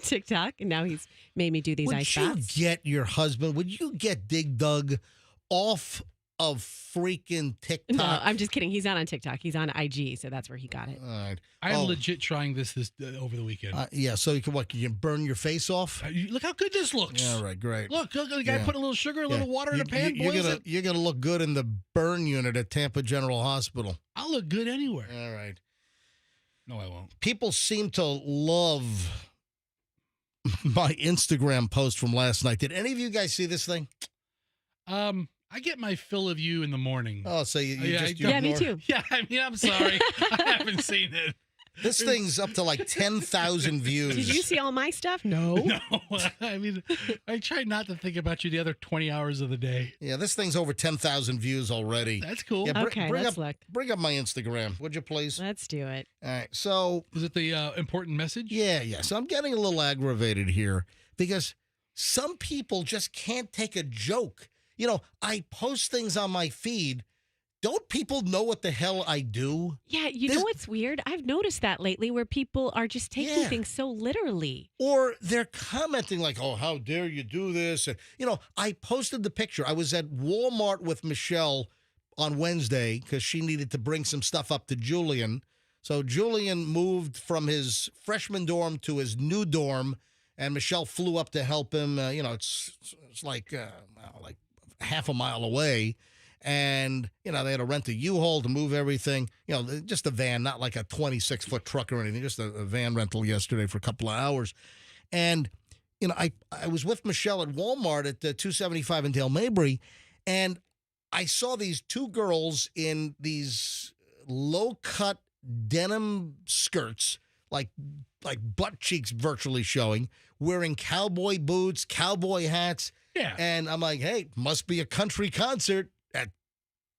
TikTok, and now he's made me do these ice baths. Would you get your husband? Would you get Dig Dug off of freaking TikTok? No, I'm just kidding. He's not on TikTok. He's on IG, so that's where he got it. All right. I'm legit trying this over the weekend. Yeah, so you can burn your face off? Look how good this looks. All right, great. Look, the guy put a little sugar, a little water in a pan, boils it. You're going to look good in the burn unit at Tampa General Hospital. I'll look good anywhere. All right. No, I won't. People seem to love my Instagram post from last night. Did any of you guys see this thing? I get my fill of you in the morning. Oh, so you yeah, me too. Yeah, I mean, I'm sorry. I haven't seen it. This thing's up to like 10,000 views. Did you see all my stuff? No. No. I mean, I try not to think about you the other 20 hours of the day. Yeah, this thing's over 10,000 views already. That's cool. Yeah, Okay, let's look. Bring up my Instagram, would you please? Let's do it. All right, so... Is it the important message? Yeah. So I'm getting a little aggravated here because some people just can't take a joke. You know, I post things on my feed. Don't people know what the hell I do? Yeah, you know what's weird? I've noticed that lately where people are just taking things so literally. Or they're commenting like, oh, how dare you do this? And, you know, I posted the picture. I was at Walmart with Michelle on Wednesday because she needed to bring some stuff up to Julian. So Julian moved from his freshman dorm to his new dorm, and Michelle flew up to help him. You know, it's like half a mile away. And, you know, they had to rent a U-Haul to move everything. You know, just a van, not like a 26-foot truck or anything, just a van rental yesterday for a couple of hours. And, you know, I was with Michelle at Walmart at 275 in Dale Mabry, and I saw these two girls in these low-cut denim skirts, like butt cheeks virtually showing, wearing cowboy boots, cowboy hats. Yeah. And I'm like, hey, must be a country concert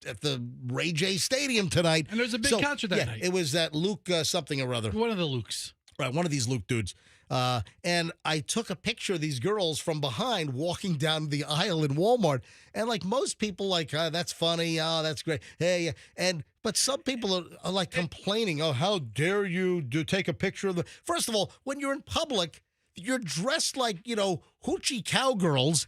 at the Ray J Stadium tonight. And there's a big concert that night. It was that Luke something or other. One of the Lukes. Right, one of these Luke dudes. And I took a picture of these girls from behind walking down the aisle in Walmart. And like most people, like, that's funny. Oh, that's great. Hey, but some people are like complaining. Oh, how dare you take a picture of the... First of all, when you're in public, you're dressed like, you know, hoochie cowgirls.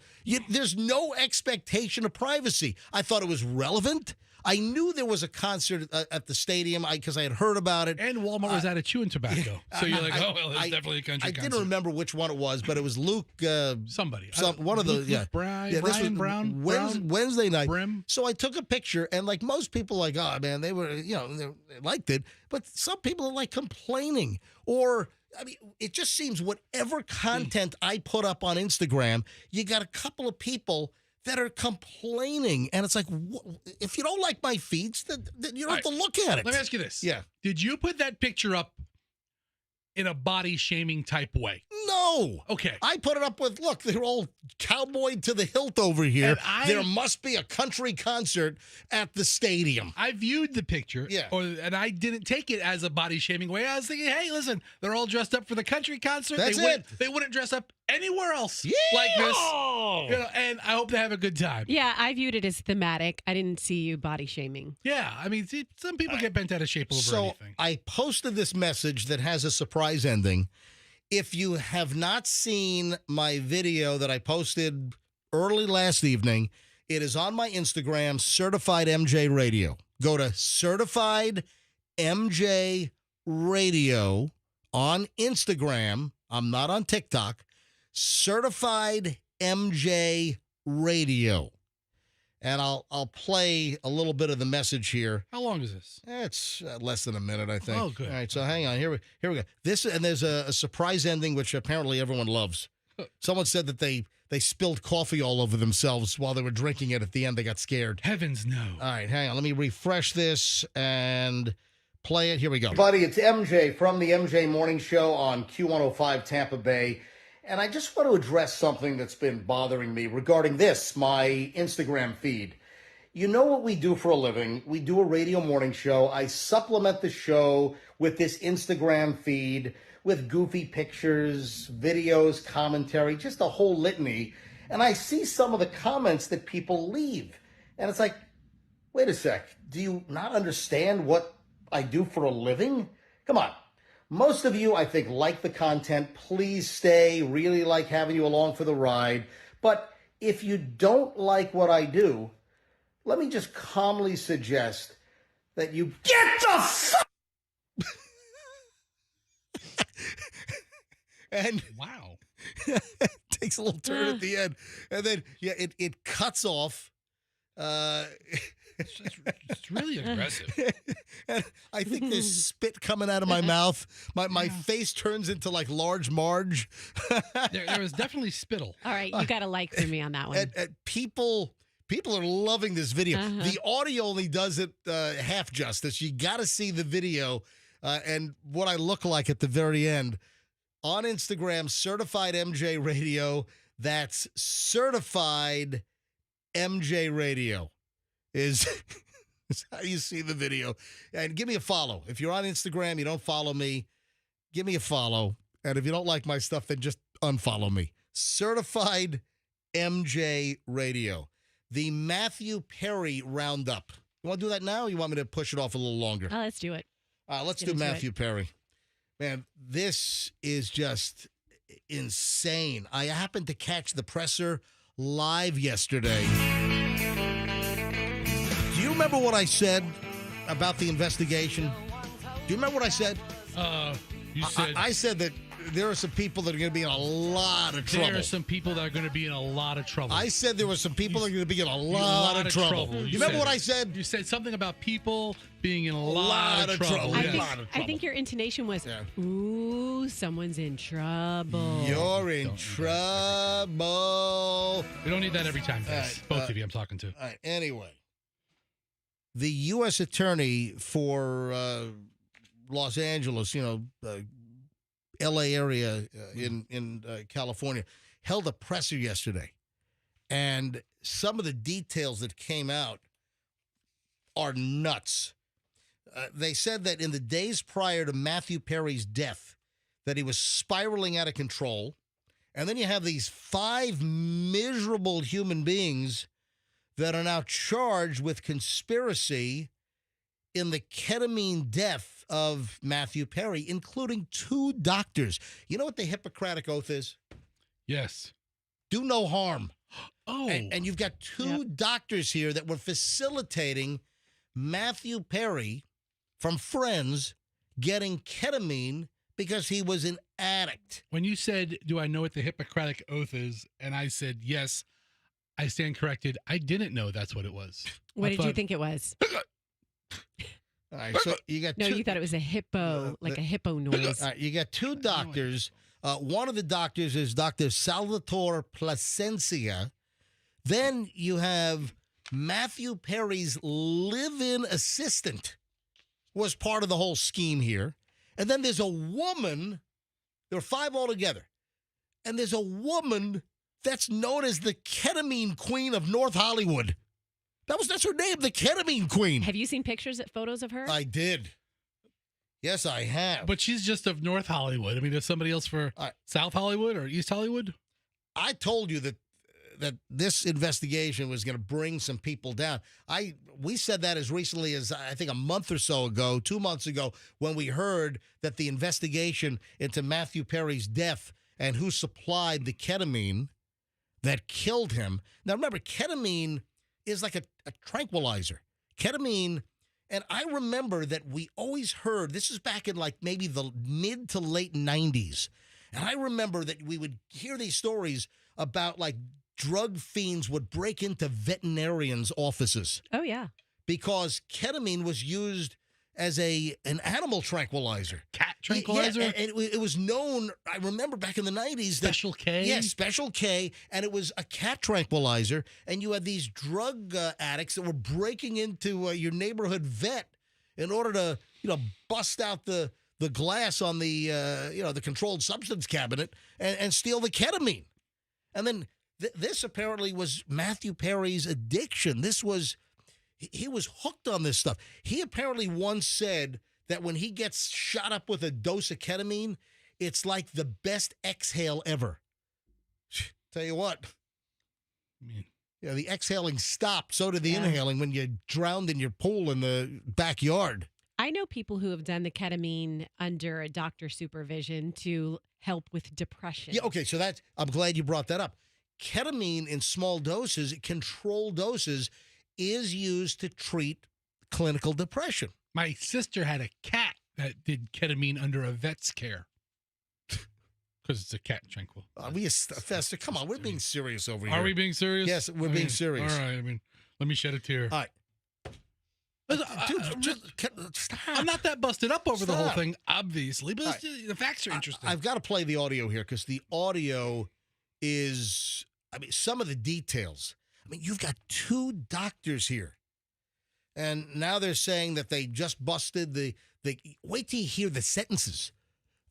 There's no expectation of privacy. I thought it was relevant. I knew there was a concert at the stadium because I had heard about it. And Walmart was out of chewing tobacco. So you're like, there's definitely a country concert. I didn't remember which one it was, but it was Luke. Somebody. One of the, Luke Brian Brown. Wednesday night. Brim. So I took a picture, and like most people, like, oh, man, they were, you know, they liked it. But some people are like complaining. Or, I mean, it just seems whatever content I put up on Instagram, you got a couple of people that are complaining. And it's like, if you don't like my feeds, then you don't have to look at it. Let me ask you this. Yeah. Did you put that picture up in a body-shaming type way? No. Okay. I put it up with, look, they're all cowboyed to the hilt over here. There must be a country concert at the stadium. I viewed the picture, and I didn't take it as a body-shaming way. I was thinking, hey, listen, they're all dressed up for the country concert. They wouldn't dress up anywhere else like this. You know, and I hope they have a good time. Yeah, I viewed it as thematic. I didn't see you body shaming. Yeah, I mean, see, some people get bent out of shape over anything. I posted this message that has a surprise ending. If you have not seen my video that I posted early last evening, it is on my Instagram, Certified MJ Radio. Go to Certified MJ Radio on Instagram. I'm not on TikTok. Certified MJ Radio. And I'll play a little bit of the message here. How long is this? It's less than a minute, I think. Oh, good. All right, so hang on. Here we go. There's a surprise ending, which apparently everyone loves. Someone said that they spilled coffee all over themselves while they were drinking it. At the end, they got scared. Heavens, no. All right, hang on. Let me refresh this and play it. Here we go. Buddy, it's MJ from the MJ Morning Show on Q105 Tampa Bay. And I just want to address something that's been bothering me regarding this, my Instagram feed. you know what we do for a living. We do a radio morning show. I supplement the show with this Instagram feed with goofy pictures, videos, commentary, just a whole litany. And I see some of the comments that people leave. And it's like, wait a sec. Do you not understand what I do for a living? Come on. Most of you, I think, like the content. Please stay. Really like having you along for the ride. But if you don't like what I do, let me just calmly suggest that you get the fuck. And wow, takes a little turn at the end, and then it cuts off. It's really aggressive. And I think there's spit coming out of my mouth. My face turns into like large Marge. there was definitely spittle. All right, you got a like for me on that one. And people are loving this video. The audio only does it half justice. You got to see the video and what I look like at the very end. On Instagram, Certified MJ Radio. That's Certified MJ Radio is how you see the video. And give me a follow. If you're on Instagram, you don't follow me, give me a follow. And if you don't like my stuff, then just unfollow me. Certified MJ Radio. The Matthew Perry Roundup. You want to do that now, or you want me to push it off a little longer? Oh, let's do it. Let's do Matthew Perry. Man, this is just insane. I happened to catch the presser live yesterday. Do you remember what I said about the investigation? Do you remember what I said? You said I said that there are some people that are going to be in a lot of trouble. There are some people that are going to be in a lot of trouble. I said there were some people that are going to be in a lot of trouble. You remember what I said? You said something about people being in a lot of trouble. I think your intonation was, ooh, someone's in trouble. You're in trouble. We don't need that every time, guys. Both of you I'm talking to. All right, anyway. The U.S. attorney for Los Angeles, L.A. area in California, held a presser yesterday. And some of the details that came out are nuts. They said that in the days prior to Matthew Perry's death, that he was spiraling out of control. And then you have these 5 miserable human beings that are now charged with conspiracy in the ketamine death of Matthew Perry, including 2 doctors. You know what the Hippocratic Oath is? Yes. Do no harm. Oh. And you've got 2 doctors here that were facilitating Matthew Perry from friends getting ketamine because he was an addict. When you said, do I know what the Hippocratic Oath is? And I said, yes, I stand corrected. I didn't know that's what it was. What did you think it was? All right, so you got you thought it was a hippo, like a hippo noise. All right, you got 2 doctors. One of the doctors is Dr. Salvatore Plasencia. Then you have Matthew Perry's live-in assistant was part of the whole scheme here. And then there's a woman. There are 5 altogether. And there's a woman that's known as the ketamine queen of North Hollywood. That's her name, the ketamine queen. Have you seen photos of her? I did. Yes, I have. But she's just of North Hollywood. I mean, there's somebody else for South Hollywood or East Hollywood? I told you that this investigation was going to bring some people down. We said that as recently as, I think, a month or so ago, 2 months ago, when we heard that the investigation into Matthew Perry's death and who supplied the ketamine that killed him. Now, remember, ketamine is like a tranquilizer. Ketamine, and I remember that we always heard, this is back in like maybe the mid to late 90s, and I remember that we would hear these stories about like drug fiends would break into veterinarians' offices. Oh, yeah. Because ketamine was used as an animal tranquilizer. Cat tranquilizer? Yeah, and it was known, I remember back in the 90s. Special K? Yeah, Special K, and it was a cat tranquilizer, and you had these drug addicts that were breaking into your neighborhood vet in order to, bust out the glass on the, the controlled substance cabinet and steal the ketamine. And then this apparently was Matthew Perry's addiction. This was he was hooked on this stuff. He apparently once said that when he gets shot up with a dose of ketamine, it's like the best exhale ever. Tell you what. Yeah, the exhaling stopped. So did the inhaling when you drowned in your pool in the backyard. I know people who have done the ketamine under a doctor's supervision to help with depression. Yeah, okay, so I'm glad you brought that up. Ketamine in small doses, controlled doses, is used to treat clinical depression. My sister had a cat that did ketamine under a vet's care. Because it's a cat, Tranquil. Fester, come on, we're being serious over here. Are we being serious? Yes, we're being serious. All right, let me shed a tear. All right. Dude, stop. I'm not that busted up over the whole thing, obviously, but Right. the facts are interesting. I've got to play the audio here because the audio is, some of the details. You've got 2 doctors here. And now they're saying that they just busted wait till you hear the sentences,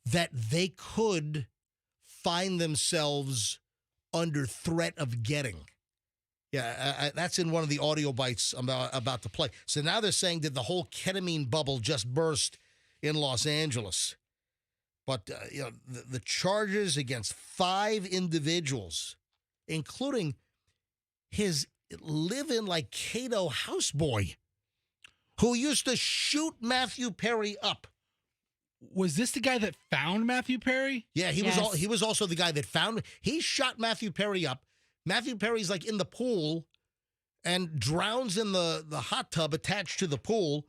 that they could find themselves under threat of getting. Yeah, that's in one of the audio bites I'm about to play. So now they're saying that the whole ketamine bubble just burst in Los Angeles. But the charges against 5 individuals, including his live-in like Cato houseboy, who used to shoot Matthew Perry up. Was this the guy that found Matthew Perry? Yeah, he was also the guy that found. He shot Matthew Perry up. Matthew Perry's like in the pool and drowns in the hot tub attached to the pool.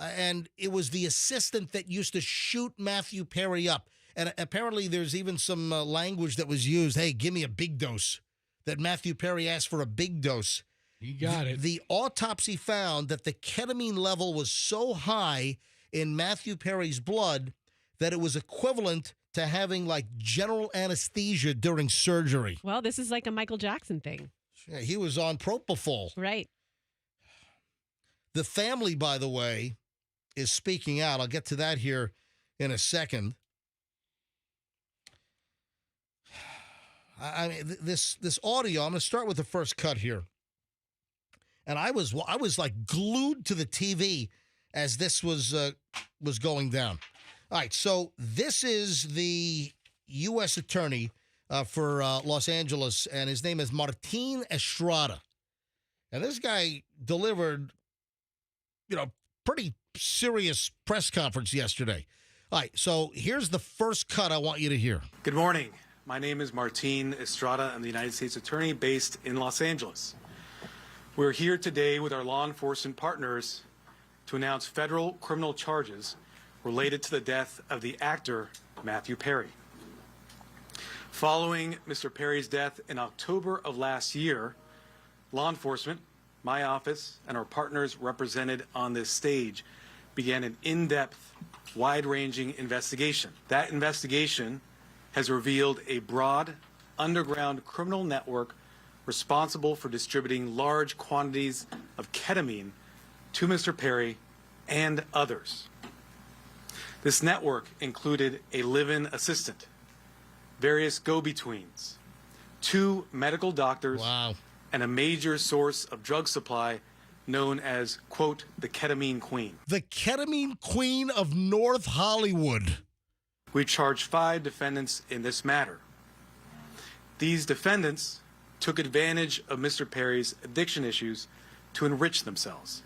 And it was the assistant that used to shoot Matthew Perry up. And apparently there's even some language that was used. Hey, give me a big dose. That Matthew Perry asked for a big dose. He got it. The autopsy found that the ketamine level was so high in Matthew Perry's blood that it was equivalent to having like general anesthesia during surgery. Well, this is like a Michael Jackson thing. Yeah, he was on propofol. Right. The family, by the way, is speaking out. I'll get to that here in a second. This audio, I'm going to start with the first cut here. And I was like glued to the TV as this was going down. All right, so this is the U.S. attorney for Los Angeles, and his name is Martin Estrada. And this guy delivered, pretty serious press conference yesterday. All right, so here's the first cut I want you to hear. Good morning. My name is Martin Estrada. I'm the United States attorney based in Los Angeles. We're here today with our law enforcement partners to announce federal criminal charges related to the death of the actor Matthew Perry. Following Mr. Perry's death in October of last year, law enforcement, my office, and our partners represented on this stage began an in-depth, wide-ranging investigation. That investigation has revealed a broad, underground criminal network responsible for distributing large quantities of ketamine to Mr. Perry and others. This network included a live-in assistant, various go-betweens, 2 medical doctors, and a major source of drug supply known as, quote, the ketamine queen. The ketamine queen of North Hollywood. We charged 5 defendants in this matter. These defendants took advantage of Mr. Perry's addiction issues to enrich themselves.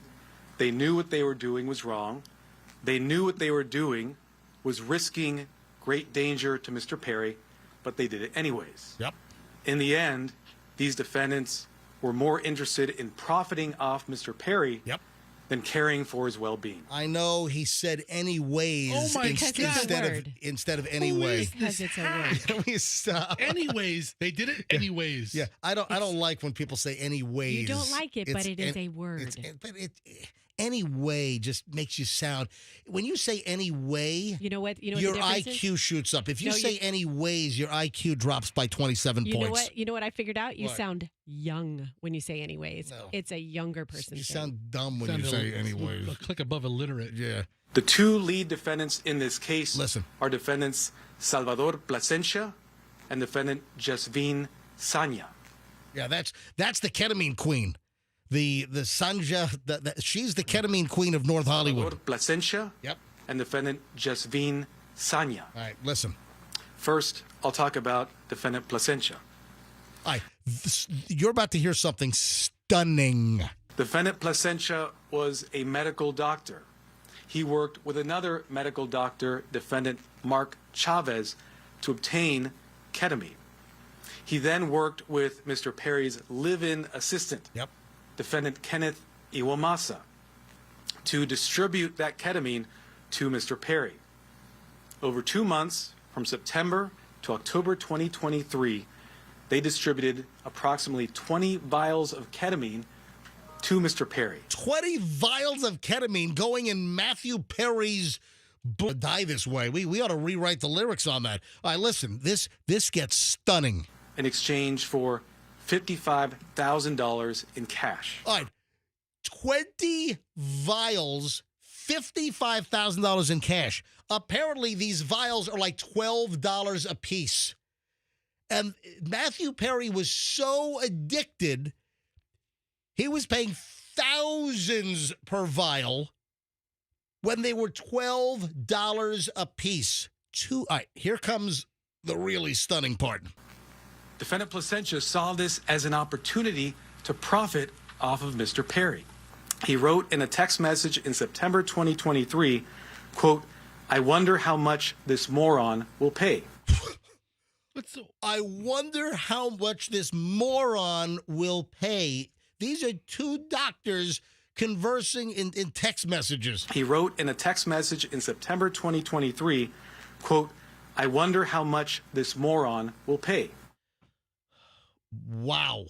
They knew what they were doing was wrong. They knew what they were doing was risking great danger to Mr. Perry, but they did it anyways. Yep. In the end, these defendants were more interested in profiting off Mr. Perry than caring for his well-being. I know he said anyways instead of anyways. Because it's a word. Can we stop? Anyways, they did it anyways. Yeah, I don't like when people say anyways. You don't like it, but it is a word. Anyway just makes you sound. When you say anyway, you know what? Your IQ shoots up. If you say anyways, your IQ drops by 27 points. You know what I figured out? You What? sound young when you say anyways. No. It's a younger person. You thing. sound dumb when you say anyways. A click above illiterate. Yeah. The 2 lead defendants in this case Listen. are defendants Salvador Plasencia and defendant Jasvin Sanya. Yeah, that's the ketamine queen. the Sanja, she's the ketamine queen of North Hollywood. Plasencia. Yep. And defendant Jasvine Sanya. All right, listen. First, I'll talk about defendant Plasencia. All right, you're about to hear something stunning. Defendant Plasencia was a medical doctor. He worked with another medical doctor, defendant Mark Chavez, to obtain ketamine. He then worked with Mr. Perry's live-in assistant, defendant Kenneth Iwamasa, to distribute that ketamine to Mr. Perry. Over 2 months, from September to October 2023, they distributed approximately 20 vials of ketamine to Mr. Perry. 20 vials of ketamine going in Matthew Perry's book. Die this way. We ought to rewrite the lyrics on that. All right, listen, this gets stunning. In exchange for $55,000 in cash. All right, 20 vials, $55,000 in cash. Apparently, these vials are like $12 a piece. And Matthew Perry was so addicted, he was paying thousands per vial when they were $12 a piece. All right, here comes the really stunning part. Defendant Plasencia saw this as an opportunity to profit off of Mr. Perry. He wrote in a text message in September 2023, quote, "I wonder how much this moron will pay." I wonder how much this moron will pay. These are two doctors conversing in text messages. He wrote in a text message in September 2023, quote, "I wonder how much this moron will pay." Wow.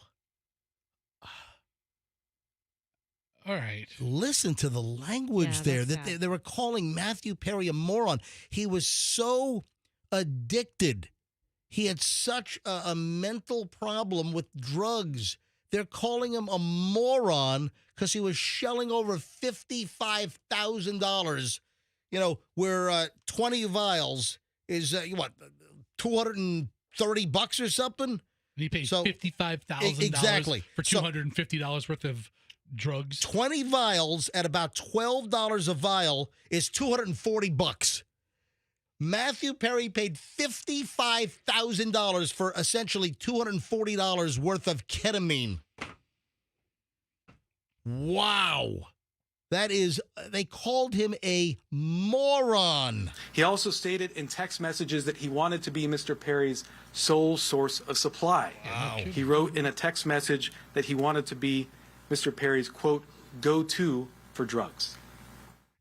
All right. Listen to the language there. That they were calling Matthew Perry a moron. He was so addicted. He had such a mental problem with drugs. They're calling him a moron because he was shelling over $55,000, where 20 vials is, $230 or something? And he paid So, $55,000 exactly. for $250 worth of drugs. 20 vials at about $12 a vial is $240. Matthew Perry paid $55,000 for essentially $240 worth of ketamine. Wow. That is, they called him a moron. He also stated in text messages that he wanted to be Mr. Perry's sole source of supply. Wow. He wrote in a text message that he wanted to be Mr. Perry's, quote, go-to for drugs.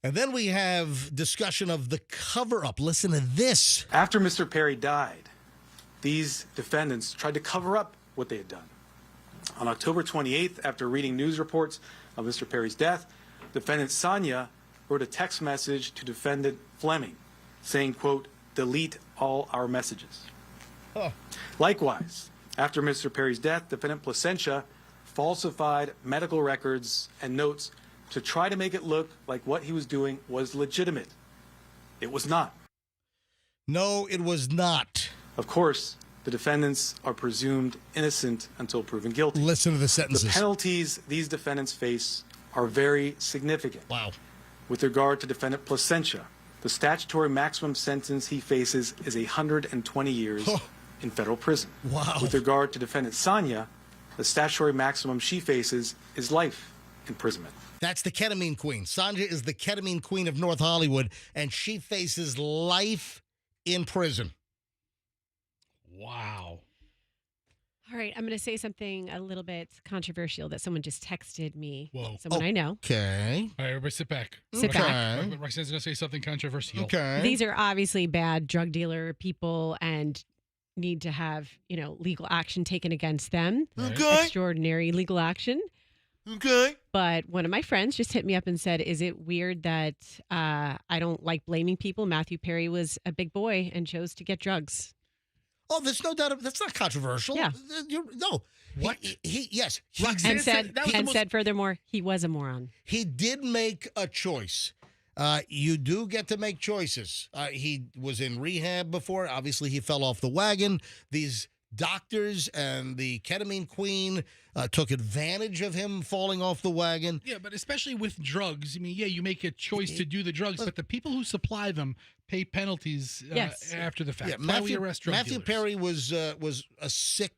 And then we have discussion of the cover-up. Listen to this. After Mr. Perry died, these defendants tried to cover up what they had done. On October 28th, after reading news reports of Mr. Perry's death, defendant Sanya wrote a text message to defendant Fleming saying, quote, delete all our messages. Huh. Likewise, after Mr. Perry's death, defendant Plasencia falsified medical records and notes to try to make it look like what he was doing was legitimate. It was not. No, it was not. Of course, the defendants are presumed innocent until proven guilty. Listen to the sentences. The penalties these defendants face are very significant. Wow. With regard to defendant Plasencia, the statutory maximum sentence he faces is 120 years in federal prison. Wow. With regard to defendant Sanya, the statutory maximum she faces is life imprisonment. That's the ketamine queen. Sanja is the ketamine queen of North Hollywood, and she faces life in prison. Wow. All right, I'm going to say something a little bit controversial that someone just texted me. Whoa. Someone I know. Okay. All right, everybody sit back. Sit back. Roxanne's going to say something controversial. Okay. These are obviously bad drug dealer people and need to have, legal action taken against them. Okay. Extraordinary legal action. Okay. But one of my friends just hit me up and said, is it weird that I don't like blaming people? Matthew Perry was a big boy and chose to get drugs. Oh, there's no doubt. That's not controversial. Yeah. No. What? Yes. And said furthermore, he was a moron. He did make a choice. You do get to make choices. He was in rehab before. Obviously, he fell off the wagon. These doctors and the ketamine queen took advantage of him falling off the wagon. Yeah, but especially with drugs, I mean, yeah, you make a choice to do the drugs, but the people who supply them pay penalties after the fact. Yeah, That's why we arrest drug Matthew dealers. Perry was a sick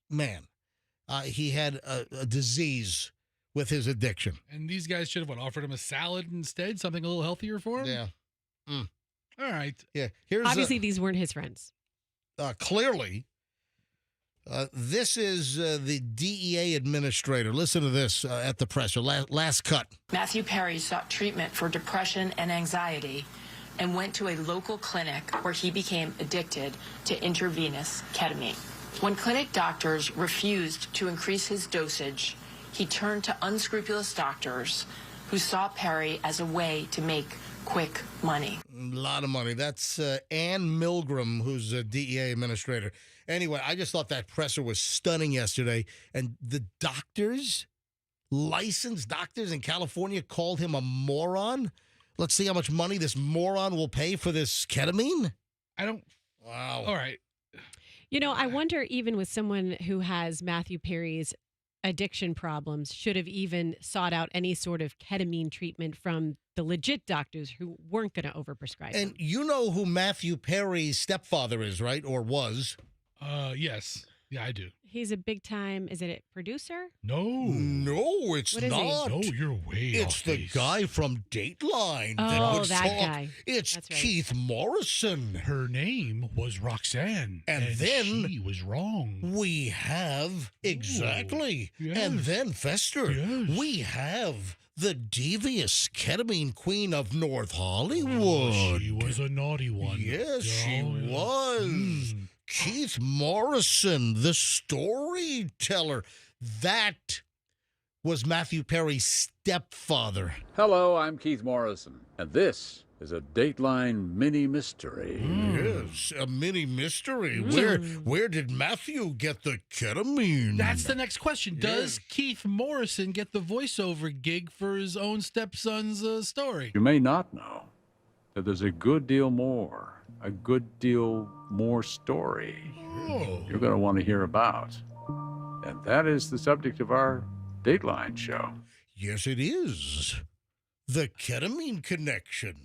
man. He had a disease with his addiction. And these guys should have offered him a salad instead, something a little healthier for him. Yeah. Mm. All right. Yeah. Here's Obviously, these weren't his friends. Clearly. This is the DEA administrator. Listen to this at the presser. Last cut. Matthew Perry sought treatment for depression and anxiety and went to a local clinic where he became addicted to intravenous ketamine. When clinic doctors refused to increase his dosage, he turned to unscrupulous doctors who saw Perry as a way to make quick money. A lot of money. That's Ann Milgram, who's a DEA administrator. Anyway, I just thought that presser was stunning yesterday. And the doctors, licensed doctors in California, called him a moron. Let's see how much money this moron will pay for this ketamine. Wow. All right. You know, I wonder, even with someone who has Matthew Perry's addiction problems, should have even sought out any sort of ketamine treatment from the legit doctors who weren't going to overprescribe And him. you know who Matthew Perry's stepfather is, right? Or was? Yes. Yeah, I do. He's a big time, is it a producer? No, it's What is he? not. No, you're way It's off the base. guy from Dateline. Oh, would that talk. guy. It's That's right. Keith Morrison. Her name was Roxanne. And then she was wrong. We have, exactly. yes. And then, Fester, Yes. we have the devious ketamine queen of North Hollywood. Oh, she was a naughty one. Yes, she Oh, yeah. was. Keith Morrison, the storyteller. That was Matthew Perry's stepfather. Hello, I'm Keith Morrison, and this is a Dateline mini mystery. Yes, a mini mystery. Where did Matthew get the ketamine? That's the next question. Does Keith Morrison get the voiceover gig for his own stepson's story? You may not know that there's a good deal more story you're going to want to hear about. And that is the subject of our Dateline show. Yes, it is. The ketamine connection.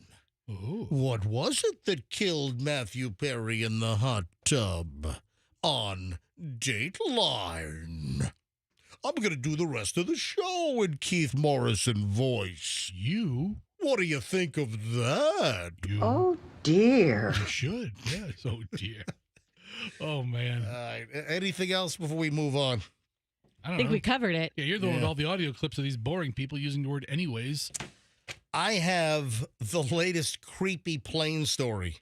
Ooh. What was it that killed Matthew Perry in the hot tub on Dateline? I'm going to do the rest of the show in Keith Morrison voice. You? What do you think of that? Oh, dear. You should. Yes. Oh, dear. Oh, man. All right. Anything else before we move on? I I think we covered it. Yeah, you're the one with all the audio clips of these boring people using the word anyways. I have the latest creepy plane story.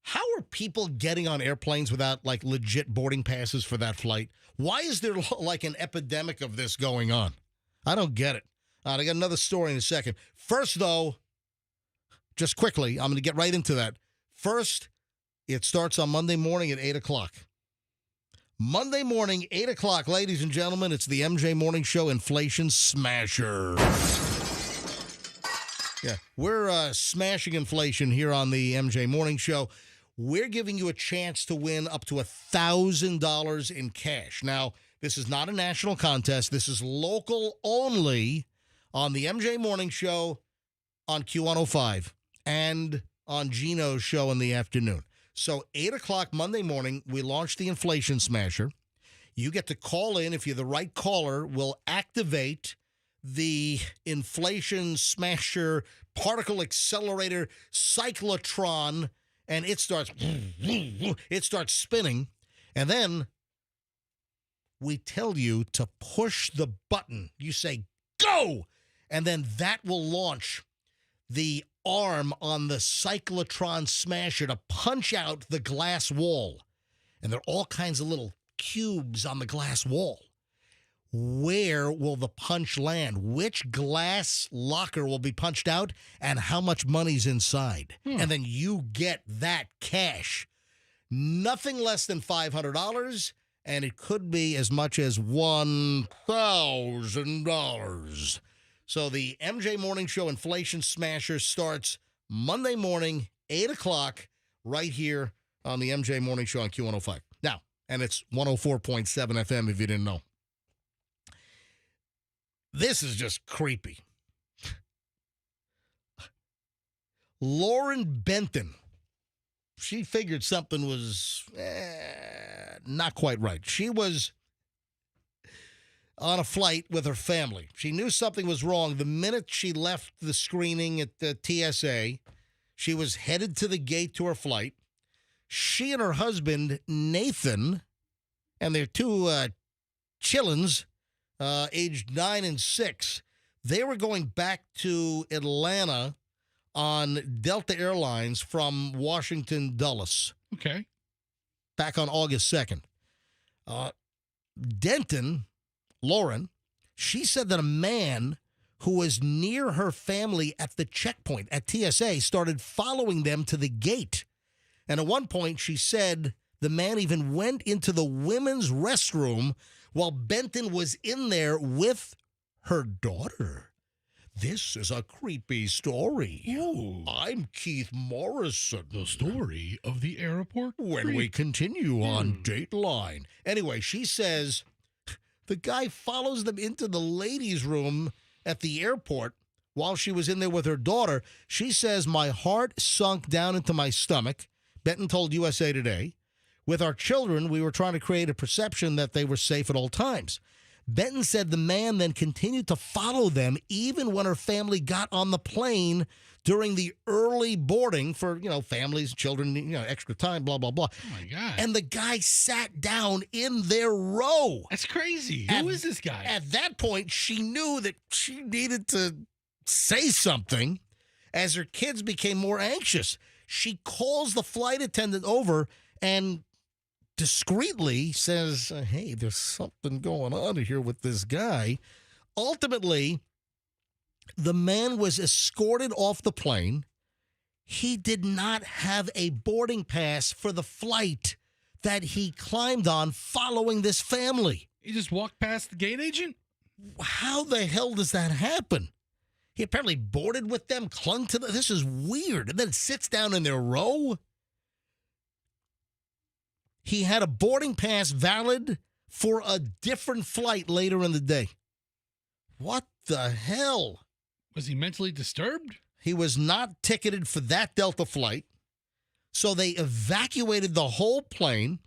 How are people getting on airplanes without, like, legit boarding passes for that flight? Why is there, like, an epidemic of this going on? I don't get it. I got another story in a second. First, though, just quickly, I'm going to get right into that. First, it starts on Monday morning at 8 o'clock. Monday morning, 8 o'clock, ladies and gentlemen, it's the MJ Morning Show Inflation Smasher. Yeah, we're smashing inflation here on the MJ Morning Show. We're giving you a chance to win up to $1,000 in cash. Now, this is not a national contest. This is local only on the MJ Morning Show on Q105 and on Gino's show in the afternoon. So 8 o'clock Monday morning, we launch the Inflation Smasher. You get to call in. If you're the right caller, we'll activate the Inflation Smasher Particle Accelerator Cyclotron, and it starts spinning. And then we tell you to push the button. You say, go! And then that will launch the arm on the cyclotron smasher to punch out the glass wall. And there are all kinds of little cubes on the glass wall. Where will the punch land? Which glass locker will be punched out? And how much money's inside? And then you get that cash. Nothing less than $500, and it could be as much as $1,000. So the MJ Morning Show Inflation Smasher starts Monday morning, 8 o'clock, right here on the MJ Morning Show on Q105. Now, and it's 104.7 FM if you didn't know. This is just creepy. Lauren Benton. She figured something was not quite right. She was on a flight with her family. She knew something was wrong the minute she left the screening at the TSA. She was headed to the gate to her flight. She and her husband, Nathan, and their two chillins, aged 9 and 6, they were going back to Atlanta on Delta Airlines from Washington Dulles. Okay. Back on August 2nd. Denton, Lauren, she said that a man who was near her family at the checkpoint at TSA started following them to the gate. And at one point, she said the man even went into the women's restroom while Benton was in there with her daughter. This is a creepy story. Ooh. I'm Keith Morrison. The story of the airport. When we continue on Dateline. Anyway, she says the guy follows them into the ladies' room at the airport while she was in there with her daughter. She says, my heart sunk down into my stomach. Benton told USA Today. With our children, we were trying to create a perception that they were safe at all times. Benton said the man then continued to follow them even when her family got on the plane during the early boarding for, families, children, extra time, blah, blah, blah. Oh, my God. And the guy sat down in their row. That's crazy. Who is this guy? At that point, she knew that she needed to say something as her kids became more anxious. She calls the flight attendant over and discreetly says, hey, there's something going on here with this guy. Ultimately, the man was escorted off the plane. He did not have a boarding pass for the flight that he climbed on following this family. He just walked past the gate agent? How the hell does that happen? He apparently boarded with them, clung to them. This is weird. And then sits down in their row. He had a boarding pass valid for a different flight later in the day. What the hell? Was he mentally disturbed? He was not ticketed for that Delta flight. So they evacuated the whole plane.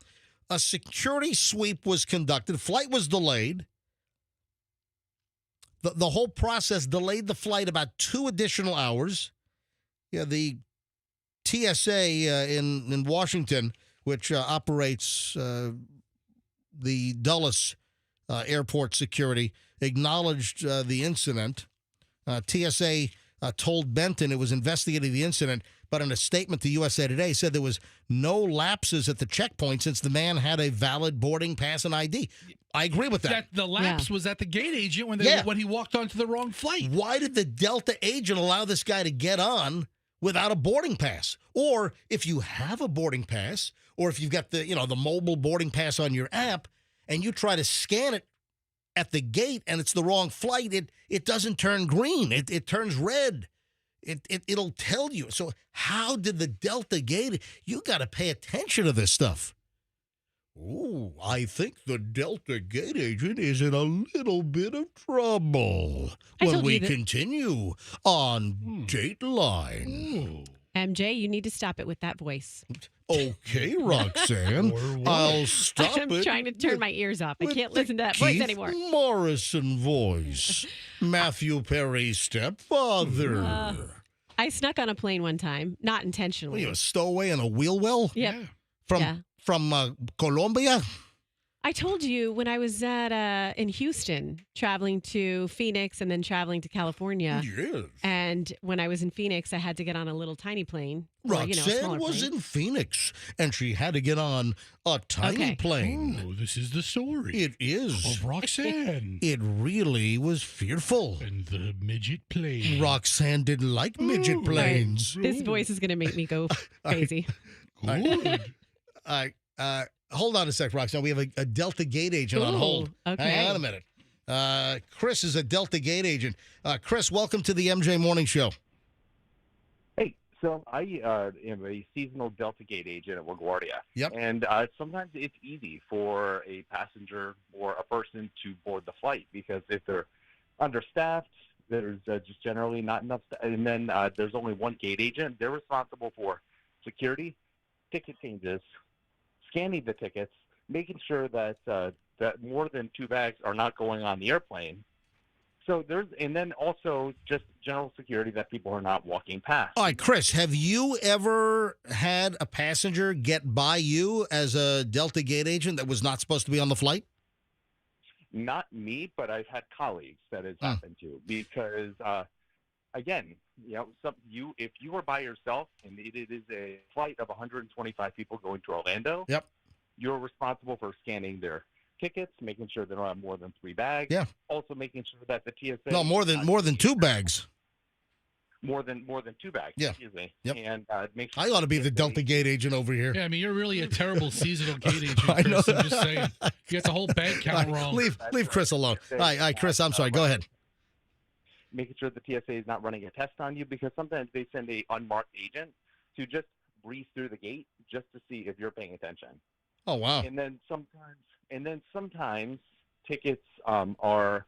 A security sweep was conducted. Flight was delayed. The whole process delayed the flight about 2 additional hours. Yeah, the TSA in Washington, which operates the Dulles airport security, acknowledged the incident. TSA told Benton it was investigating the incident, but in a statement to USA Today said there was no lapses at the checkpoint since the man had a valid boarding pass and ID. I agree with that. The lapse was at the gate agent when he walked onto the wrong flight. Why did the Delta agent allow this guy to get on without a boarding pass? Or if you have a boarding pass, or if you've got the mobile boarding pass on your app and you try to scan it at the gate and it's the wrong flight, it doesn't turn green. It turns red. It'll tell you. So how did the Delta gate? You got to pay attention to this stuff. Ooh, I think the Delta gate agent is in a little bit of trouble when we continue on Dateline. MJ, you need to stop it with that voice. Okay, Roxanne, I'll stop it. I'm trying to turn my ears off. I can't listen to that Keith voice anymore. Morrison voice. Matthew Perry's stepfather. I snuck on a plane one time, not intentionally. Were you a stowaway in a wheel well? Yep. From Colombia? I told you when I was in Houston, traveling to Phoenix and then traveling to California. Yes. And when I was in Phoenix, I had to get on a little tiny plane. Roxanne was in Phoenix, and she had to get on a tiny plane. Oh, this is the story. It is. Of Roxanne. It really was fearful. And the midget plane. Roxanne didn't like midget planes. Right. This voice is going to make me go crazy. Good. Hold on a sec, Roxanne. We have a Delta Gate agent on hold. Okay. Hang on a minute. Chris is a Delta Gate agent. Chris, welcome to the MJ Morning Show. Hey, So I am a seasonal Delta Gate agent at LaGuardia. Yep. And sometimes it's easy for a passenger or a person to board the flight because if they're understaffed, there's just generally not enough. And then there's only one gate agent. They're responsible for security, ticket changes, scanning the tickets, making sure that that more than 2 bags are not going on the airplane. So and then also just general security that people are not walking past. All right, Chris, have you ever had a passenger get by you as a Delta Gate agent that was not supposed to be on the flight? Not me, but I've had colleagues that has happened to because, again, if you are by yourself and it is a flight of 125 people going to Orlando, yep, you're responsible for scanning their tickets, making sure they don't have more than 3 bags. Yeah. Also making sure that the TSA more than 2 bags. More than 2 bags. Yeah. Excuse me. Yep. And make sure I ought to be the Delta Gate agent over here. Yeah, I mean, you're really a terrible seasonal gate agent, I know. Chris. I'm just saying. You got the whole bag count wrong. Leave Chris alone. All right, Chris, I'm sorry. Go ahead. Making sure the TSA is not running a test on you because sometimes they send a unmarked agent to just breeze through the gate just to see if you're paying attention. Oh, wow. And then sometimes tickets are,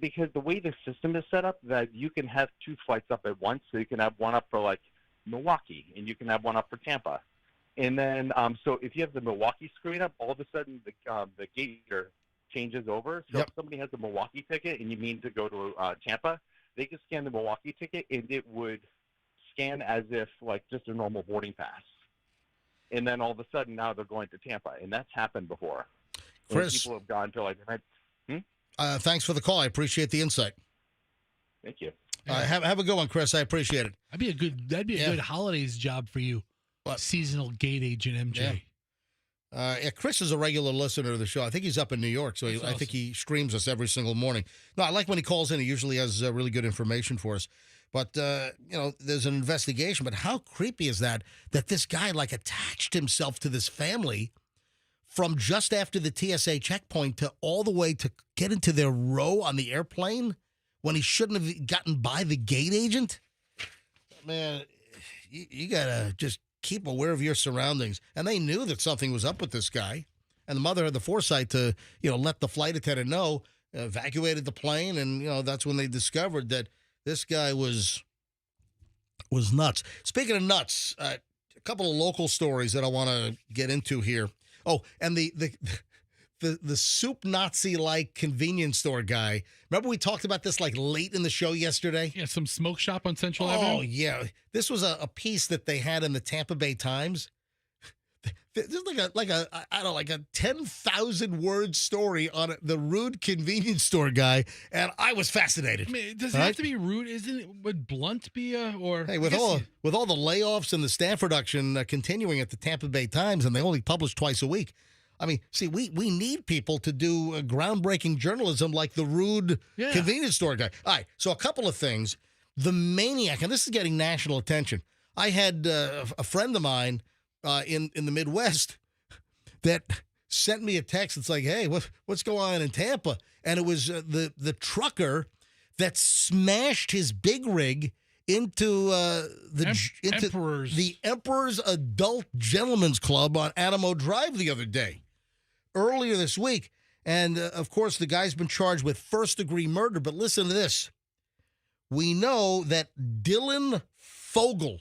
because the way the system is set up, that you can have 2 flights up at once. So you can have one up for like Milwaukee, and you can have one up for Tampa. And then so if you have the Milwaukee screen up, all of a sudden the gator changes over. So if somebody has a Milwaukee ticket and you mean to go to Tampa, they can scan the Milwaukee ticket, and it would scan as if like just a normal boarding pass. And then all of a sudden now they're going to Tampa, and that's happened before. Chris, people have gone to like. Thanks for the call. I appreciate the insight. Thank you. Have a good one, Chris. I appreciate it. That'd be a good holidays job for you. What? Seasonal gate agent, MJ. Yeah. Chris is a regular listener to the show. I think he's up in New York, so I think he streams us every single morning. No, I like when he calls in. He usually has really good information for us. But, there's an investigation. But how creepy is that this guy, attached himself to this family from just after the TSA checkpoint to all the way to get into their row on the airplane when he shouldn't have gotten by the gate agent? Man, you got to just keep aware of your surroundings. And they knew that something was up with this guy. And the mother had the foresight to, let the flight attendant know, evacuated the plane. And, that's when they discovered that this guy was nuts. Speaking of nuts, a couple of local stories that I want to get into here. Oh, and the soup Nazi-like convenience store guy. Remember we talked about this late in the show yesterday? Yeah, some smoke shop on Central Avenue. Oh, yeah. This was a piece that they had in the Tampa Bay Times. There's like a 10,000 word story on the rude convenience store guy, and I was fascinated. I mean, does it have to be rude? Would blunt be or? Hey, with all the layoffs and the staff reduction continuing at the Tampa Bay Times, and they only publish twice a week. I mean, see, we need people to do groundbreaking journalism like the rude convenience store guy. All right, so a couple of things. The maniac, and this is getting national attention. I had a friend of mine in the Midwest that sent me a text. It's like, hey, what's going on in Tampa? And it was the trucker that smashed his big rig into the Emperor's Adult Gentlemen's Club on Adamo Drive the other day, earlier this week. And, of course, the guy's been charged with first-degree murder. But listen to this. We know that Dylan Fogel,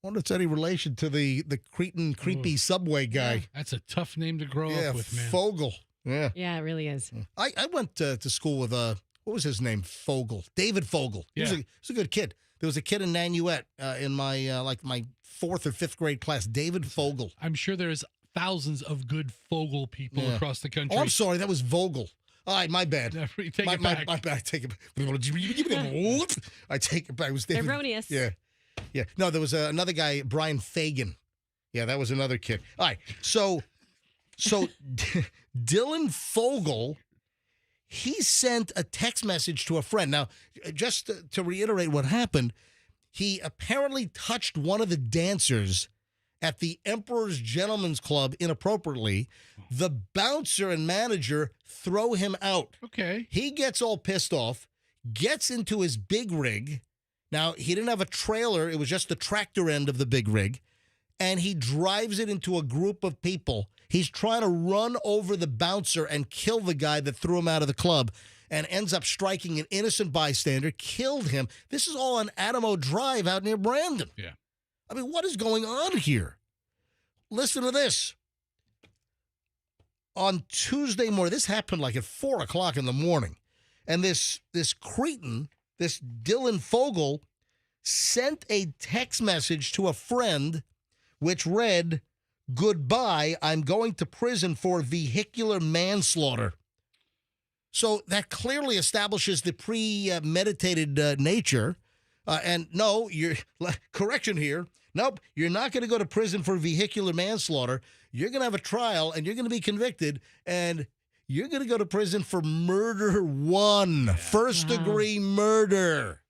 I wonder if it's any relation to the Cretan creepy subway guy. Yeah, that's a tough name to grow up with, man. Fogel. Yeah. Yeah, it really is. I went to school with, what was his name? Fogel. David Fogel. He was a good kid. There was a kid in Nanuet in my, my 4th or 5th grade class, David Fogel. I'm sure there's thousands of good Fogel people across the country. Oh, I'm sorry. That was Vogel. All right, my bad. Take it back. My bad. I take it back. I take it back. It was David. Erroneous. Yeah. Yeah. No, there was another guy, Brian Fagan. Yeah, that was another kid. All right. So Dylan Fogel, he sent a text message to a friend. Now, just to reiterate what happened, he apparently touched one of the dancers at the Emperor's Gentlemen's Club inappropriately. The bouncer and manager throw him out. Okay. He gets all pissed off, gets into his big rig, Now, he didn't have a trailer. It was just the tractor end of the big rig. And he drives it into a group of people. He's trying to run over the bouncer and kill the guy that threw him out of the club and ends up striking an innocent bystander, killed him. This is all on Adamo Drive out near Brandon. Yeah. I mean, what is going on here? Listen to this. On Tuesday morning, this happened like at 4 o'clock in the morning. And this cretin, this Dylan Fogel, sent a text message to a friend which read, "Goodbye, I'm going to prison for vehicular manslaughter." So that clearly establishes the premeditated nature. And no, correction here. Nope, you're not going to go to prison for vehicular manslaughter. You're going to have a trial, and you're going to be convicted, and you're going to go to prison for murder one, first-degree murder.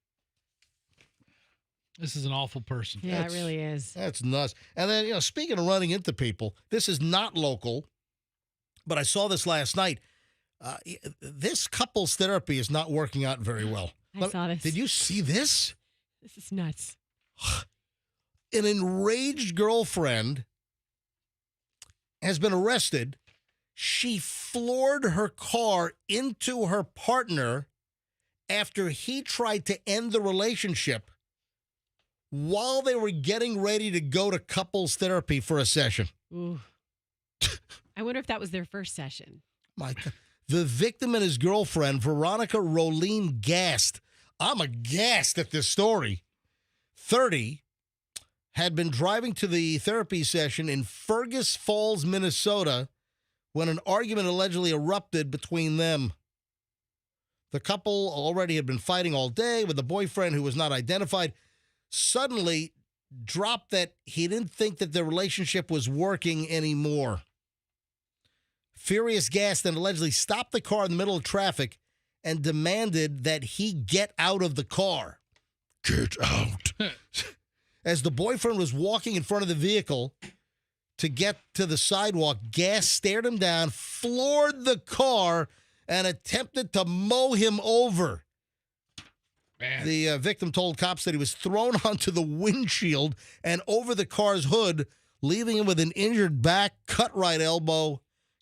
This is an awful person. Yeah, it really is. That's nuts. And then, speaking of running into people, this is not local, but I saw this last night. This couples therapy is not working out very well. I saw this. Did you see this? This is nuts. An enraged girlfriend has been arrested. She floored her car into her partner after he tried to end the relationship while they were getting ready to go to couples therapy for a session. Ooh. I wonder if that was their first session. My God. The victim and his girlfriend, Veronica Rolene Gast. I'm aghast at this story. 30, had been driving to the therapy session in Fergus Falls, Minnesota, when an argument allegedly erupted between them. The couple already had been fighting all day with a boyfriend who was not identified. Suddenly dropped that he didn't think that their relationship was working anymore. Furious Gas then allegedly stopped the car in the middle of traffic and demanded that he get out of the car. Get out. As the boyfriend was walking in front of the vehicle to get to the sidewalk, Gas stared him down, floored the car, and attempted to mow him over. Man. The victim told cops that he was thrown onto the windshield and over the car's hood, leaving him with an injured back, cut right elbow.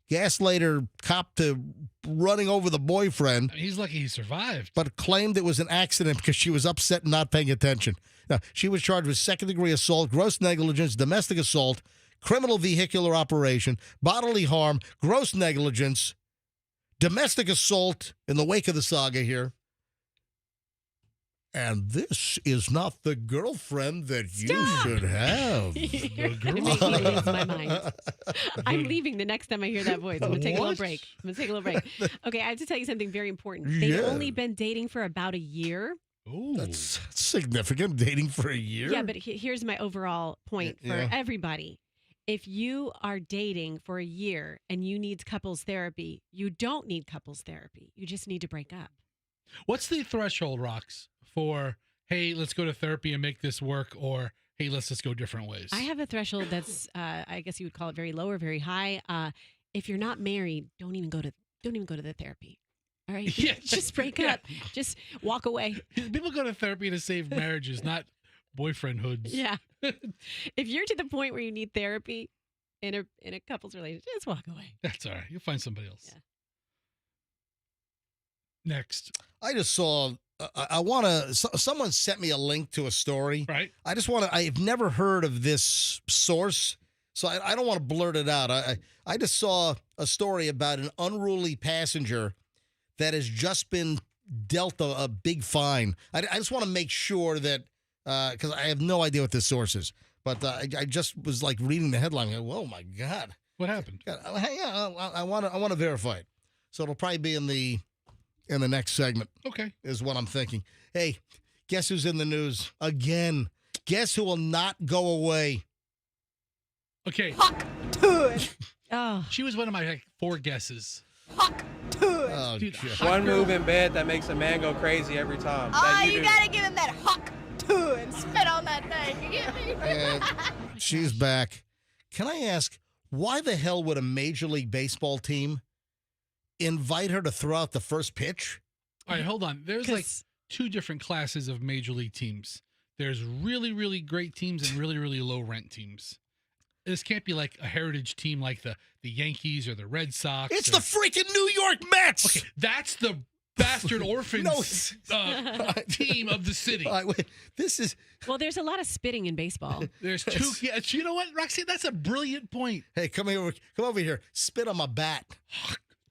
Gas later copped to running over the boyfriend. He's lucky he survived. But claimed it was an accident because she was upset and not paying attention. Now, she was charged with second-degree assault, gross negligence, domestic assault, criminal vehicular operation, bodily harm, gross negligence, domestic assault in the wake of the saga here. And this is not the girlfriend that you should have. You're making me lose my mind. I'm leaving the next time I hear that voice. I'm going to take a little break. Okay, I have to tell you something very important. They've only been dating for about a year. Ooh. That's significant, dating for a year. Yeah, but here's my overall point for everybody. If you are dating for a year and you need couples therapy, you don't need couples therapy. You just need to break up. What's the threshold, Rox, for, hey, let's go to therapy and make this work, or, hey, let's just go different ways? I have a threshold that's, I guess you would call it very low or very high. If you're not married, don't even go to the therapy. All right? Yeah. Just break up. Just walk away. People go to therapy to save marriages, not boyfriendhoods. Yeah. If you're to the point where you need therapy in a couple's relationship, just walk away. That's all right. You'll find somebody else. Yeah. Next. I just saw, someone sent me a link to a story. Right. I've never heard of this source, so I don't want to blurt it out. I just saw a story about an unruly passenger that has just been dealt a big fine. I just want to make sure that, because I have no idea what this source is, but I just was like reading the headline. I go, oh my God. What happened? I want to verify it. So it'll probably be in the next segment. Okay. Is what I'm thinking. Hey, guess who's in the news again? Guess who will not go away? Okay. Huck to it. Oh. She was one of my 4 guesses. Huck to it. Oh, Dude, one move in bed that makes a man go crazy every time. Oh, you gotta give him that huck to it and spit on that thing. You get me? And she's back. Can I ask, why the hell would a Major League Baseball team invite her to throw out the first pitch? All right, hold on. There's like two different classes of major league teams. There's really, really great teams and really, really low rent teams. This can't be like a heritage team like the Yankees or the Red Sox. It's the freaking New York Mets. Okay, that's the bastard orphans team of the city. Wait, this is. Well, there's a lot of spitting in baseball. There's two. Yeah, you know what, Roxanne? That's a brilliant point. Hey, come over here. Spit on my bat.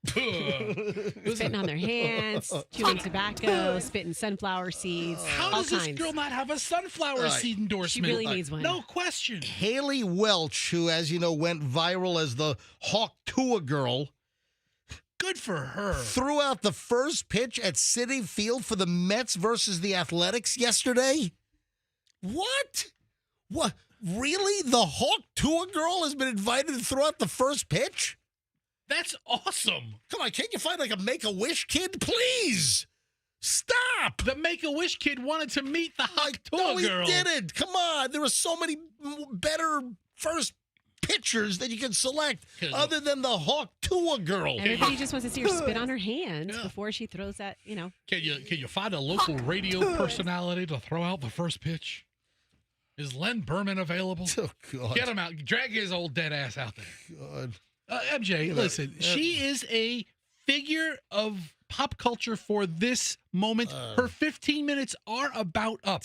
Spitting on their hands, chewing tobacco, spitting sunflower seeds. How all does this kinds. girl not have a sunflower seed endorsement? She really needs one. No question. Haley Welch, who, as you know, went viral as the Hawk Tua girl. Good for her. Threw out the first pitch at Citi Field for the Mets versus the Athletics yesterday. What? What? Really? The Hawk Tua girl has been invited to throw out the first pitch? That's awesome. Come on, can't you find like a Make-A-Wish kid? Please. Stop. The Make-A-Wish kid wanted to meet the Hawk Tua girl. No, he didn't. Come on. There are so many better first pitchers that you can select other than the Hawk Tua girl. Everybody just wants to see her spit on her hands before she throws that, you know. Can you find a local radio personality to throw out the first pitch? Is Len Berman available? Oh, God. Get him out. Drag his old dead ass out there. God. MJ, listen, she is a figure of pop culture for this moment. Her 15 minutes are about up.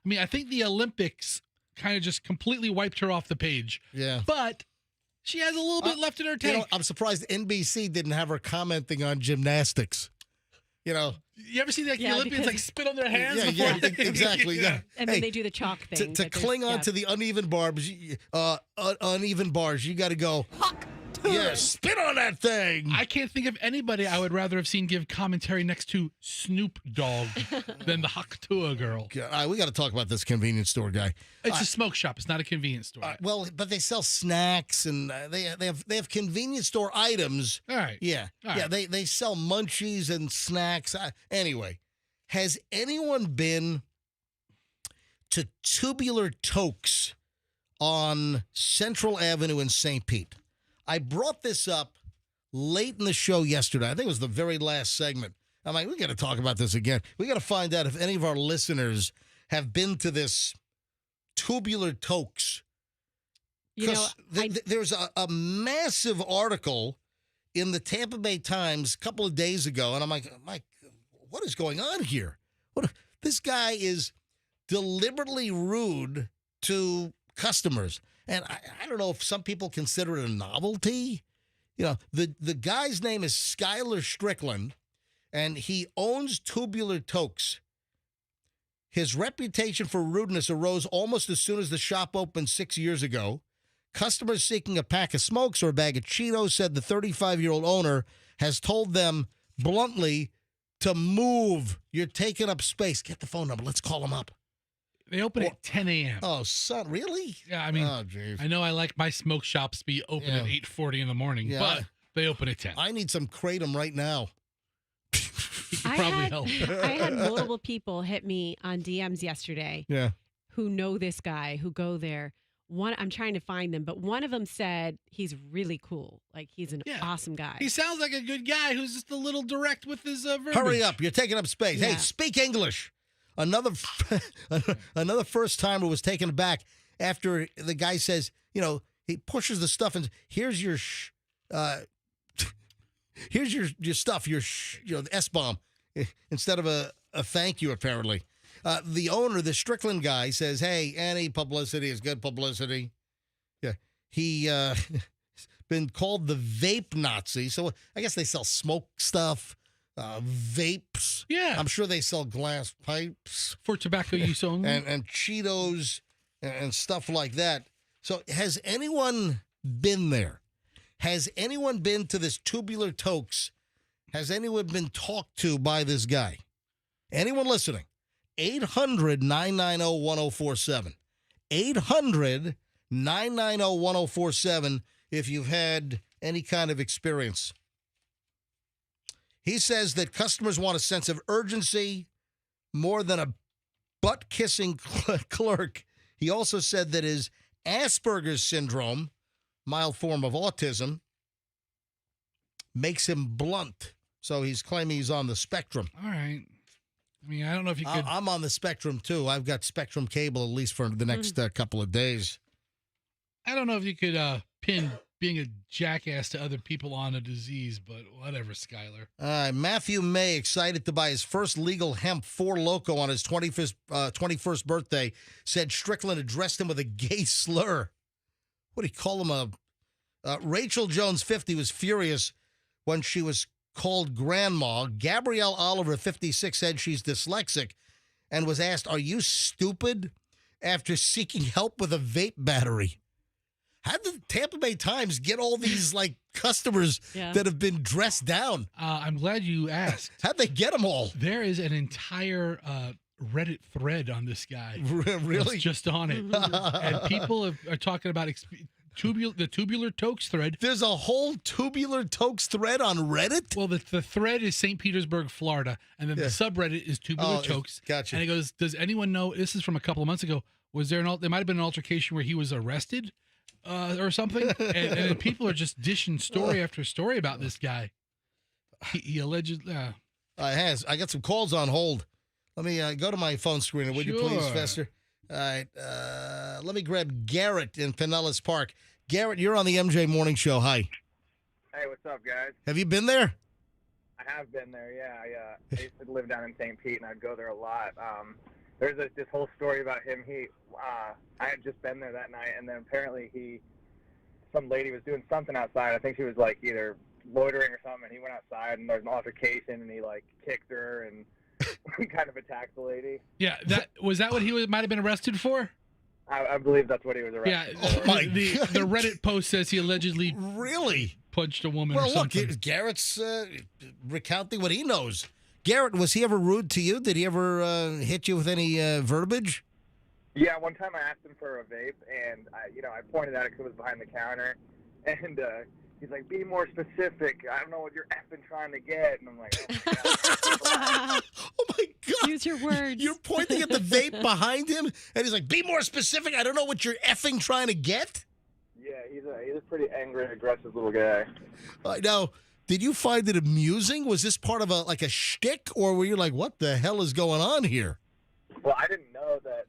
I mean, I think the Olympics kind of just completely wiped her off the page. Yeah. But she has a little bit left in her tank. You know, I'm surprised NBC didn't have her commenting on gymnastics. You know. You ever see the Olympians like spit on their hands? Yeah, exactly. Yeah. And then they do the chalk thing. To cling on to the uneven bars, you got to go. Yeah, spit on that thing. I can't think of anybody I would rather have seen give commentary next to Snoop Dogg than the Hawk Tua girl. We got to talk about this convenience store guy. It's a smoke shop. It's not a convenience store. Well, but they sell snacks and they have convenience store items. All right. Yeah. All yeah. right. They sell munchies and snacks. Anyway, has anyone been to Tubular Tokes on Central Avenue in St. Pete? I brought this up late in the show yesterday. I think it was the very last segment. I'm like, we got to talk about this again. We got to find out if any of our listeners have been to this Tubular Tokes. Because there's a massive article in the Tampa Bay Times a couple of days ago, and I'm like, Mike, what is going on here? This guy is deliberately rude to customers. And I don't know if some people consider it a novelty. You know, the guy's name is Skylar Strickland, and he owns Tubular Tokes. His reputation for rudeness arose almost as soon as the shop opened 6 years ago. Customers seeking a pack of smokes or a bag of Cheetos said the 35-year-old owner has told them bluntly to move. You're taking up space. Get the phone number. Let's call him up. They open at 10 a.m. Oh, son, really? Yeah, I mean, I know I like my smoke shops to be open at 8:40 in the morning, but they open at 10. I need some Kratom right now. I had multiple people hit me on DMs yesterday who know this guy, who go there. I'm trying to find them, but one of them said he's really cool. Like, he's an awesome guy. He sounds like a good guy who's just a little direct with his verbiage. Hurry up. You're taking up space. Yeah. Hey, speak English. Another first timer was taken aback after the guy says, you know, he pushes the stuff and here's your here's your stuff, the S-bomb, instead of a thank you, apparently. The owner, the Strickland guy, says, hey, any publicity is good publicity. Yeah. He been called the vape Nazi. So I guess they sell smoke stuff. Vapes. Yeah. I'm sure they sell glass pipes. For tobacco use only. And Cheetos and stuff like that. So has anyone been there? Has anyone been to this Tubular Tokes? Has anyone been talked to by this guy? Anyone listening? 800-990-1047. 800-990-1047 if you've had any kind of experience. He says that customers want a sense of urgency more than a butt-kissing clerk. He also said that his Asperger's syndrome, mild form of autism, makes him blunt. So he's claiming he's on the spectrum. All right. I mean, I don't know if you could. I'm on the Spectrum, too. I've got Spectrum cable at least for the next couple of days. I don't know if you could pin being a jackass to other people on a disease, but whatever, Skyler. Matthew May, excited to buy his first legal hemp 4 Loko on his 21st birthday, said Strickland addressed him with a gay slur. What do you call him? Rachel Jones, 50, was furious when she was called grandma. Gabrielle Oliver, 56, said she's dyslexic and was asked, "Are you stupid?" after seeking help with a vape battery. How did the Tampa Bay Times get all these customers that have been dressed down? I'm glad you asked. How'd they get them all? There is an entire Reddit thread on this guy. Really? It's just on it. And people are talking about the Tubular Tokes thread. There's a whole Tubular Tokes thread on Reddit? Well, the thread is St. Petersburg, Florida, and then the subreddit is Tubular Tokes. Gotcha. And it goes, does anyone know, this is from a couple of months ago, was there there might have been an altercation where he was arrested or something? and people are just dishing story after story about this guy. He allegedly... I got some calls on hold. Let me go to my phone screener, would you please, Fester? All right. Let me grab Garrett in Pinellas Park. Garrett, you're on the MJ Morning Show. Hi. Hey, what's up, guys? Have you been there? I have been there, yeah. I used to live down in St. Pete, and I'd go there a lot. There's this whole story about him. I had just been there that night, and then apparently some lady was doing something outside. I think she was either loitering or something, and he went outside, and there was an altercation, and he kicked her and kind of attacked the lady. Yeah, was that what he might have been arrested for? I believe that's what he was arrested for. Oh my the Reddit post says he allegedly punched a woman or something. Look, Garrett's recounting what he knows. Garrett, was he ever rude to you? Did he ever hit you with any verbiage? Yeah, one time I asked him for a vape, and I pointed at it because it was behind the counter, and he's like, "Be more specific. I don't know what you're effing trying to get." And I'm like, "Oh my God." Oh my God. Use your words. You're pointing at the vape behind him, and he's like, "Be more specific. I don't know what you're effing trying to get." Yeah, he's a pretty angry, aggressive little guy. Now, did you find it amusing? Was this part of a shtick, or were you like, "What the hell is going on here"? Well, I didn't know that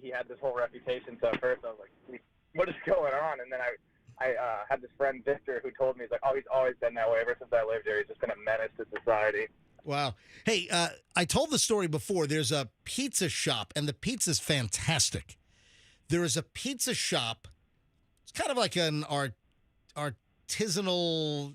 he had this whole reputation, so at first I was like, "What is going on?" And then I had this friend, Victor, who told me, he's like, "Oh, he's always been that way. Ever since I lived here, he's just been a menace to society." Wow. Hey, I told the story before. There's a pizza shop, and the pizza's fantastic. There is a pizza shop. It's kind of like an artisanal,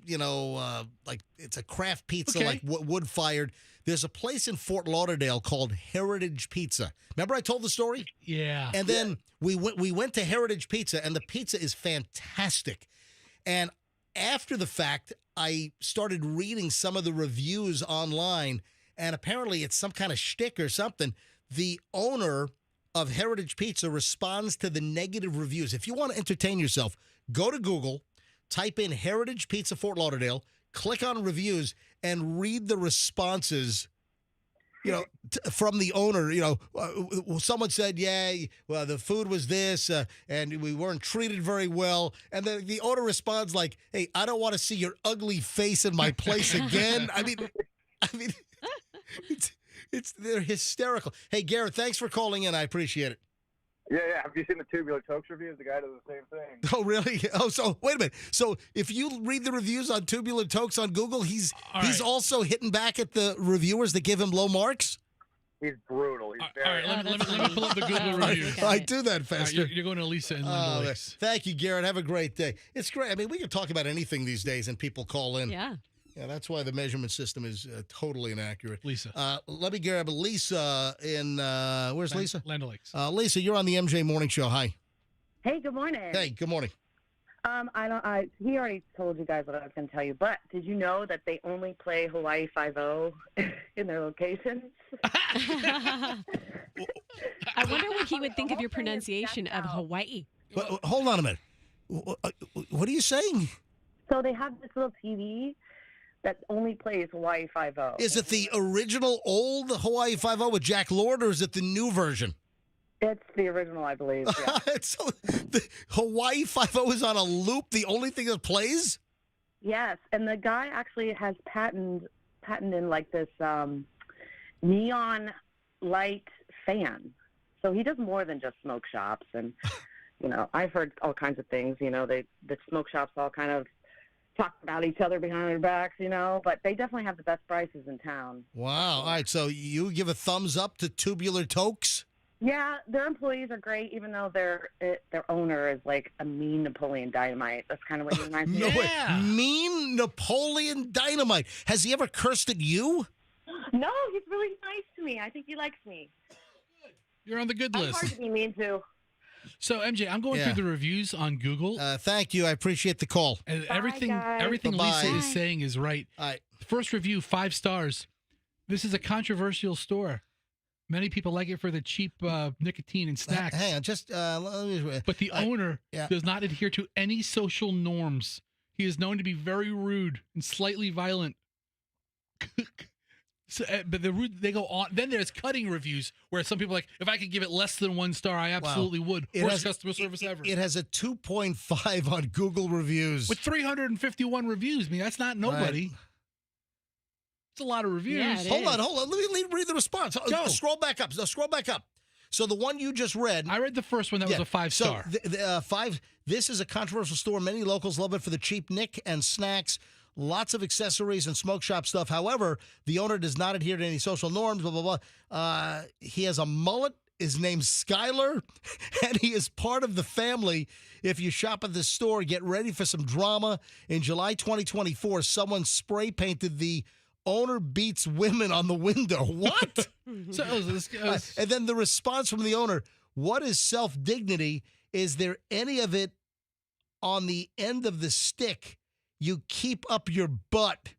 it's a craft pizza, wood-fired. There's a place in Fort Lauderdale called Heritage Pizza. Remember I told the story? Yeah. And then we went to Heritage Pizza, and the pizza is fantastic. And after the fact, I started reading some of the reviews online, and apparently it's some kind of shtick or something. The owner of Heritage Pizza responds to the negative reviews. If you want to entertain yourself, go to Google, type in Heritage Pizza Fort Lauderdale, click on reviews, and read the responses, from the owner. Someone said, well, the food was this, and we weren't treated very well. And the owner responds like, "Hey, I don't want to see your ugly face in my place again." I mean, they're hysterical. Hey, Garrett, thanks for calling in. I appreciate it. Yeah. Have you seen the Tubular Tokes reviews? The guy does the same thing. Oh, really? Oh, so wait a minute. So if you read the reviews on Tubular Tokes on Google, he's also hitting back at the reviewers that give him low marks? He's brutal. He's very... All right, let me pull up the Google reviews. I do that, Fester. You're going to Lisa and Land O'Lakes. Thank you, Garrett. Have a great day. It's great. I mean, we can talk about anything these days, and people call in. Yeah. Yeah, that's why the measurement system is totally inaccurate. Lisa. Let me grab Lisa in, where's Lisa? Land O'Lakes. Lisa, you're on the MJ Morning Show. Hi. Hey, good morning. Hey, good morning. He already told you guys what I was going to tell you, but did you know that they only play Hawaii 5-0 in their locations? I wonder what he would think of your pronunciation of Hawaii. Hold on a minute. What are you saying? So they have this little TV that only plays Hawaii 5-0. Is it the original old Hawaii 5-0 with Jack Lord, or is it the new version? It's the original, I believe. Yeah. So the Hawaii 5-0 is on a loop, the only thing that plays? Yes, and the guy actually has patented like this neon light fan. So he does more than just smoke shops. And, I've heard all kinds of things. The smoke shops all kind of talk about each other behind their backs, but they definitely have the best prices in town. Wow. All right. So you give a thumbs up to Tubular Tokes? Yeah, their employees are great, even though their owner is like a mean Napoleon Dynamite. That's kind of what he reminds me of. Mean Napoleon Dynamite. Has he ever cursed at you? No, he's really nice to me. I think he likes me. You're on the good I'm list. hard to be mean to. So, MJ, I'm going through the reviews on Google. Thank you. I appreciate the call. And Bye, everything guys. Lisa Bye-bye. is saying is right. First review, 5 stars. This is a controversial store. Many people like it for the cheap nicotine and snacks. Hang on, just but the owner does not adhere to any social norms. He is known to be very rude and slightly violent. So, but they go on. Then there's cutting reviews where some people are like, if I could give it less than 1 star, I absolutely would. Worst customer service ever. It has a 2.5 on Google reviews. With 351 reviews. I mean, that's not nobody. Right. It's a lot of reviews. Yeah, Hold on. Let me read the response. Go. Scroll back up. So the one you just read. I read the first one. That was a 5-star. So 5. This is a controversial store. Many locals love it for the cheap nick and snacks. Lots of accessories and smoke shop stuff. However, the owner does not adhere to any social norms, blah, blah, blah. He has a mullet. His name's Skylar, and he is part of the family. If you shop at this store, get ready for some drama. In July 2024, someone spray painted the owner beats women on the window. What? And then the response from the owner, what is self-dignity? Is there any of it on the end of the stick? You keep up your butt.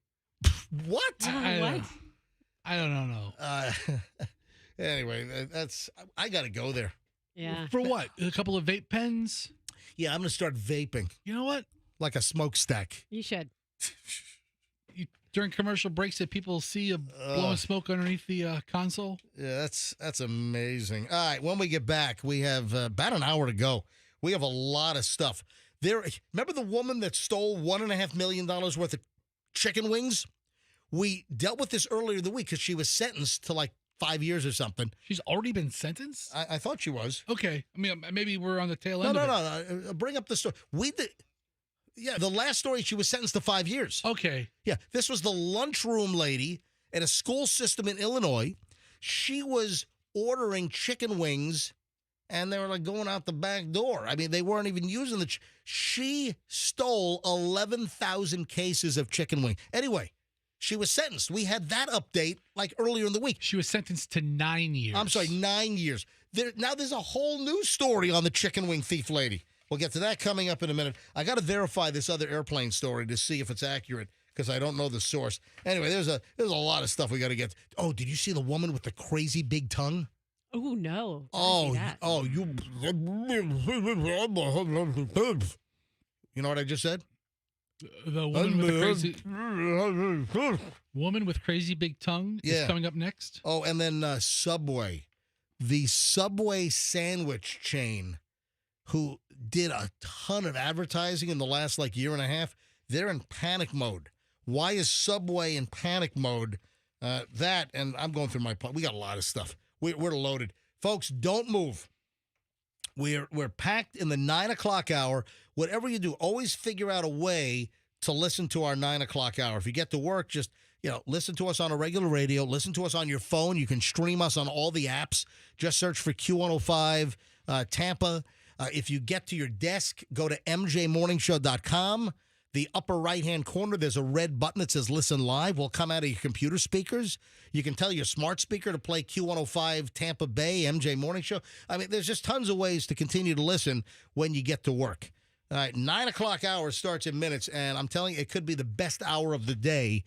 What? I don't know. Anyway, I got to go there. Yeah. For what? A couple of vape pens? Yeah, I'm going to start vaping. You know what? Like a smokestack. You should. During commercial breaks, that people see you blowing smoke underneath the console? Yeah, that's amazing. All right, when we get back, we have about an hour to go. We have a lot of stuff. Remember the woman that stole $1.5 million worth of chicken wings? We dealt with this earlier in the week because she was sentenced to like 5 years or something. She's already been sentenced? I thought she was. Okay. I mean, maybe we're on the tail end No. Bring up the story. Yeah, the last story, she was sentenced to 5 years. Okay. Yeah, this was the lunchroom lady at a school system in Illinois. She was ordering chicken wings, and they were like going out the back door. I mean, they weren't even using she stole 11,000 cases of chicken wing. Anyway, she was sentenced. We had that update like earlier in the week. She was sentenced to 9 years. I'm sorry, 9 years. Now there's a whole new story on the chicken wing thief lady. We'll get to that coming up in a minute. I got to verify this other airplane story to see if it's accurate because I don't know the source. Anyway, there's a lot of stuff we got to get. Oh, did you see the woman with the crazy big tongue? Oh, no. You know what I just said? The woman with the crazy woman with crazy big tongue is coming up next. Oh, and then Subway, the Subway sandwich chain, who did a ton of advertising in the last year and a half. They're in panic mode. Why is Subway in panic mode? That, and I'm going through we got a lot of stuff. We're loaded. Folks, don't move. We're packed in the 9 o'clock hour. Whatever you do, always figure out a way to listen to our 9 o'clock hour. If you get to work, just listen to us on a regular radio. Listen to us on your phone. You can stream us on all the apps. Just search for Q105 Tampa. If you get to your desk, go to mjmorningshow.com. The upper right-hand corner, there's a red button that says Listen Live. Will come out of your computer speakers. You can tell your smart speaker to play Q105 Tampa Bay, MJ Morning Show. I mean, there's just tons of ways to continue to listen when you get to work. All right, 9 o'clock hour starts in minutes, and I'm telling you, it could be the best hour of the day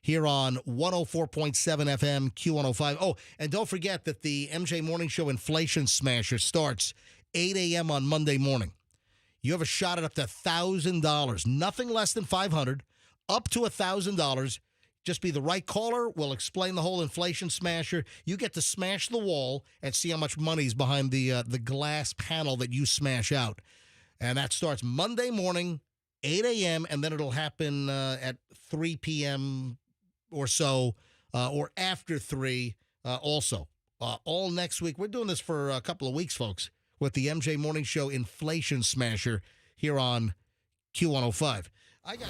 here on 104.7 FM, Q105. Oh, and don't forget that the MJ Morning Show Inflation Smasher starts 8 a.m. on Monday morning. You have a shot at up to $1,000. Nothing less than $500, up to $1,000. Just be the right caller. We'll explain the whole inflation smasher. You get to smash the wall and see how much money's behind the glass panel that you smash out. And that starts Monday morning, 8 a.m., and then it'll happen at 3 p.m. or so, or after 3 also. All next week. We're doing this for a couple of weeks, folks, with the MJ Morning Show Inflation Smasher here on Q105. I got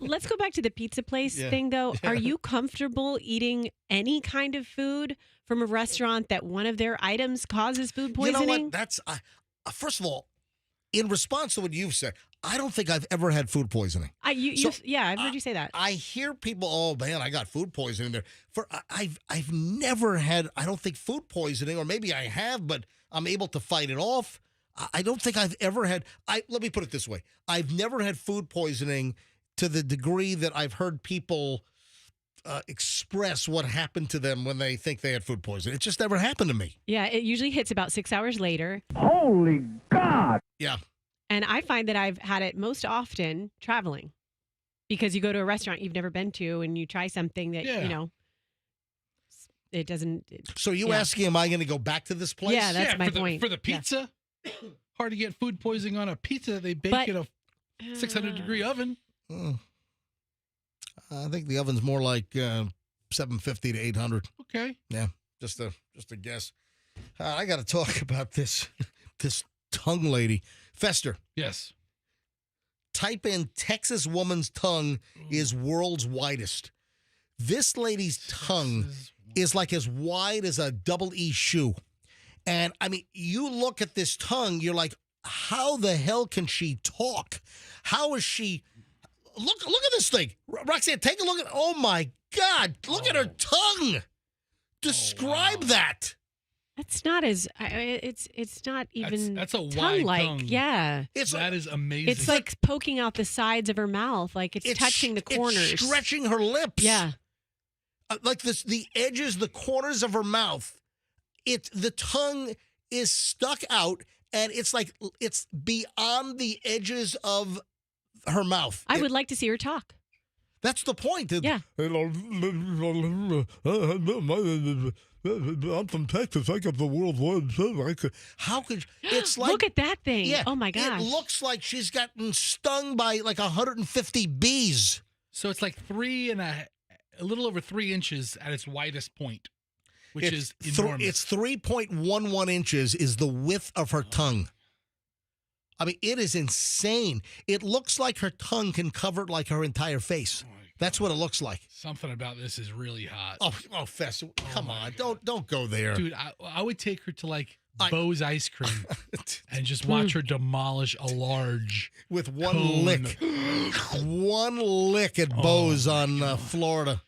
let's go back to the pizza place thing, though. Are you comfortable eating any kind of food from a restaurant that one of their items causes food poisoning? You know what? That's first of all, in response to what you've said, I don't think I've ever had food poisoning. I've heard you say that. I hear people, oh man, I got food poisoning there. I've never had, I don't think, food poisoning, or maybe I have, but I'm able to fight it off. I don't think I've ever had. Let me put it this way: I've never had food poisoning to the degree that I've heard people express what happened to them when they think they had food poisoning. It just never happened to me. Yeah, it usually hits about 6 hours later. Holy God! Yeah. And I find that I've had it most often traveling, because you go to a restaurant you've never been to and you try something that, it doesn't. So you asking, am I going to go back to this place? Yeah, that's my point. For the pizza, hard to get food poisoning on a pizza that they bake in a 600-degree oven. I think the oven's more like 750 to 800. Okay. Yeah, just a guess. I got to talk about this tongue lady. Fester. Yes. Type in Texas woman's tongue is world's widest. This lady's tongue is like as wide as a double E shoe. And I mean, you look at this tongue, you're like, how the hell can she talk? How is she? Look at this thing. Roxanne, take a look at, oh my God, look at her tongue. Describe that. That's not as, it's not even that's a wide tongue-like. tongue. Yeah. That is amazing. It's like poking out the sides of her mouth, like it's touching the corners. It's stretching her lips. Yeah. Like this, the edges, the corners of her mouth. The tongue is stuck out, and it's like it's beyond the edges of her mouth. I would like to see her talk. That's the point. Yeah. I'm from Texas. I got the world's widest. How could it's like? Look at that thing! Yeah, oh my gosh! It looks like she's gotten stung by like 150 bees. So it's like a little over 3 inches at its widest point, which is enormous. It's 3.11 inches is the width of her tongue. I mean, it is insane. It looks like her tongue can cover like her entire face. That's what it looks like. Something about this is really hot. Oh, Fess, come on, don't go there, dude. I would take her to like Woes ice cream and just watch her demolish a large with one cone. lick, one lick at Woes on Florida.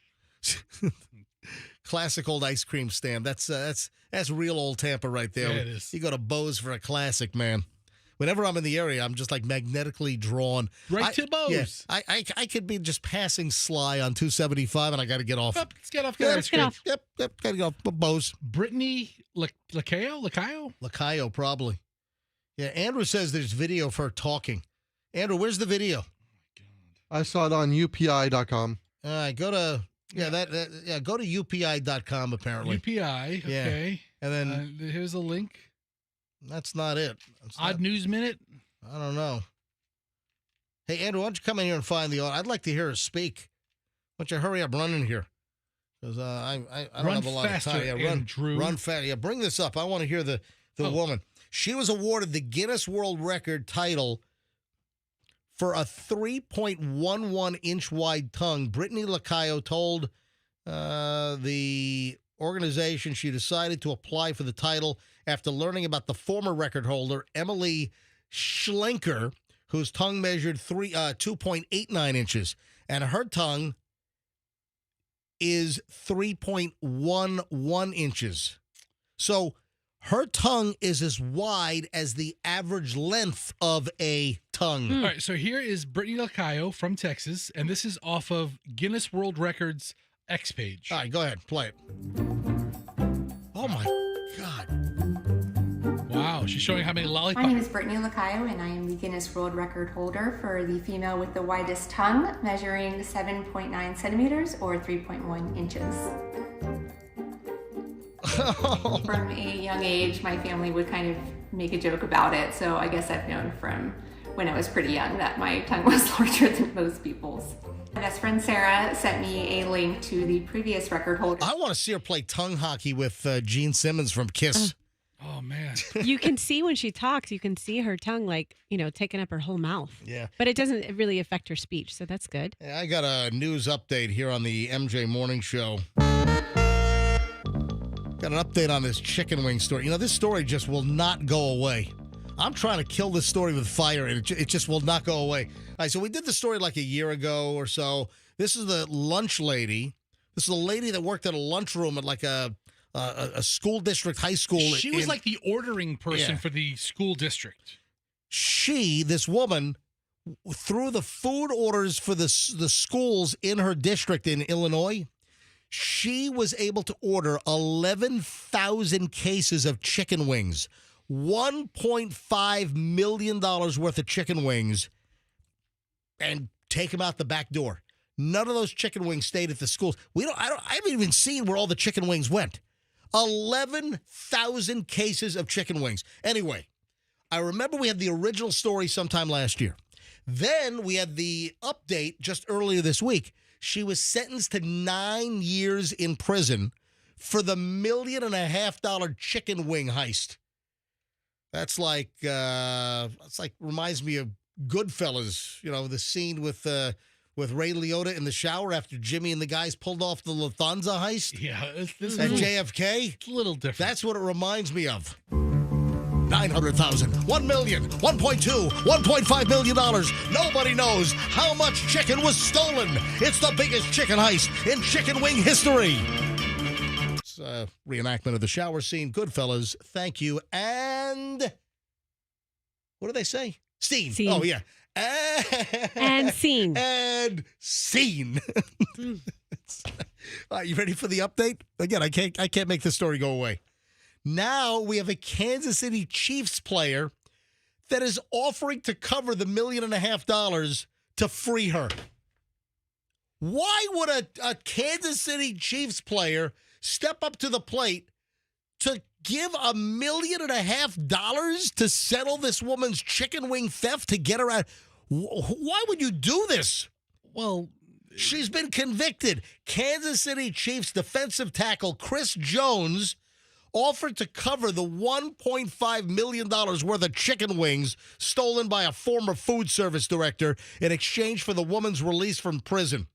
Classic old ice cream stand. That's real old Tampa right there. Yeah, it is. You go to Woes for a classic, man. Whenever I'm in the area, I'm just like magnetically drawn. Right to Woes. Yeah, I could be just passing Sly on 275, and I got to get off. Yep, let's get off. Let's get off. Yep, got to get off. Woes. Brittany Lacayo, probably. Yeah, Andrew says there's video for her talking. Andrew, where's the video? I saw it on UPI.com. All right, go to go to UPI.com apparently. UPI, okay. Yeah. And then here's a link. That's not it. Odd News Minute? I don't know. Hey, Andrew, why don't you come in here and find the audio? I'd like to hear her speak. Why don't you hurry up running here? Because I don't have a lot of time. Yeah, run fast. Yeah, bring this up. I want to hear the woman. She was awarded the Guinness World Record title for a 3.11-inch wide tongue. Brittany Lacayo told the organization she decided to apply for the title after learning about the former record holder, Emily Schlenker, whose tongue measured 2.89 inches. And her tongue is 3.11 inches. So her tongue is as wide as the average length of a tongue. All right, so here is Brittany Lacayo from Texas, and this is off of Guinness World Records X page. All right, go ahead, play it. Oh my God. Wow, she's showing how many lollipops. My name is Brittany Lacayo, and I am the Guinness World Record holder for the female with the widest tongue, measuring 7.9 centimeters or 3.1 inches. From a young age, my family would kind of make a joke about it, so I guess I've known from when I was pretty young that my tongue was larger than most people's. My best friend Sarah sent me a link to the previous record holder. I want to see her play tongue hockey with Gene Simmons from Kiss. Oh, man. You can see when she talks, you can see her tongue, like, taking up her whole mouth. Yeah. But it doesn't really affect her speech, so that's good. Yeah, I got a news update here on the MJ Morning Show. Got an update on this chicken wing story. This story just will not go away. I'm trying to kill this story with fire, and it just will not go away. All right, so we did the story like a year ago or so. This is the lunch lady. This is a lady that worked at a lunchroom at like a school district high school. She was like the ordering person for the school district. This woman, through the food orders for the schools in her district in Illinois, she was able to order 11,000 cases of chicken wings, $1.5 million worth of chicken wings, and take them out the back door. None of those chicken wings stayed at the schools. I haven't even seen where all the chicken wings went. 11,000 cases of chicken wings. Anyway, I remember we had the original story sometime last year. Then we had the update just earlier this week. She was sentenced to 9 years in prison for the $1.5 million chicken wing heist. That's like reminds me of Goodfellas, the scene with Ray Liotta in the shower after Jimmy and the guys pulled off the Lufthansa heist. Yeah. At JFK. It's a little different. That's what it reminds me of. 900,000, 1 million, 1.2, 1.5 million dollars. Nobody knows how much chicken was stolen. It's the biggest chicken heist in chicken wing history. It's a reenactment of the shower scene. Goodfellas, thank you. And what do they say? Scene. Oh, yeah. And scene. And scene. All right, you ready for the update? Again, I can't make this story go away. Now we have a Kansas City Chiefs player that is offering to cover the $1.5 million to free her. Why would a Kansas City Chiefs player step up to the plate to give $1.5 million to settle this woman's chicken wing theft to get her out? Why would you do this? Well, she's been convicted. Kansas City Chiefs defensive tackle Chris Jones offered to cover the $1.5 million worth of chicken wings stolen by a former food service director in exchange for the woman's release from prison.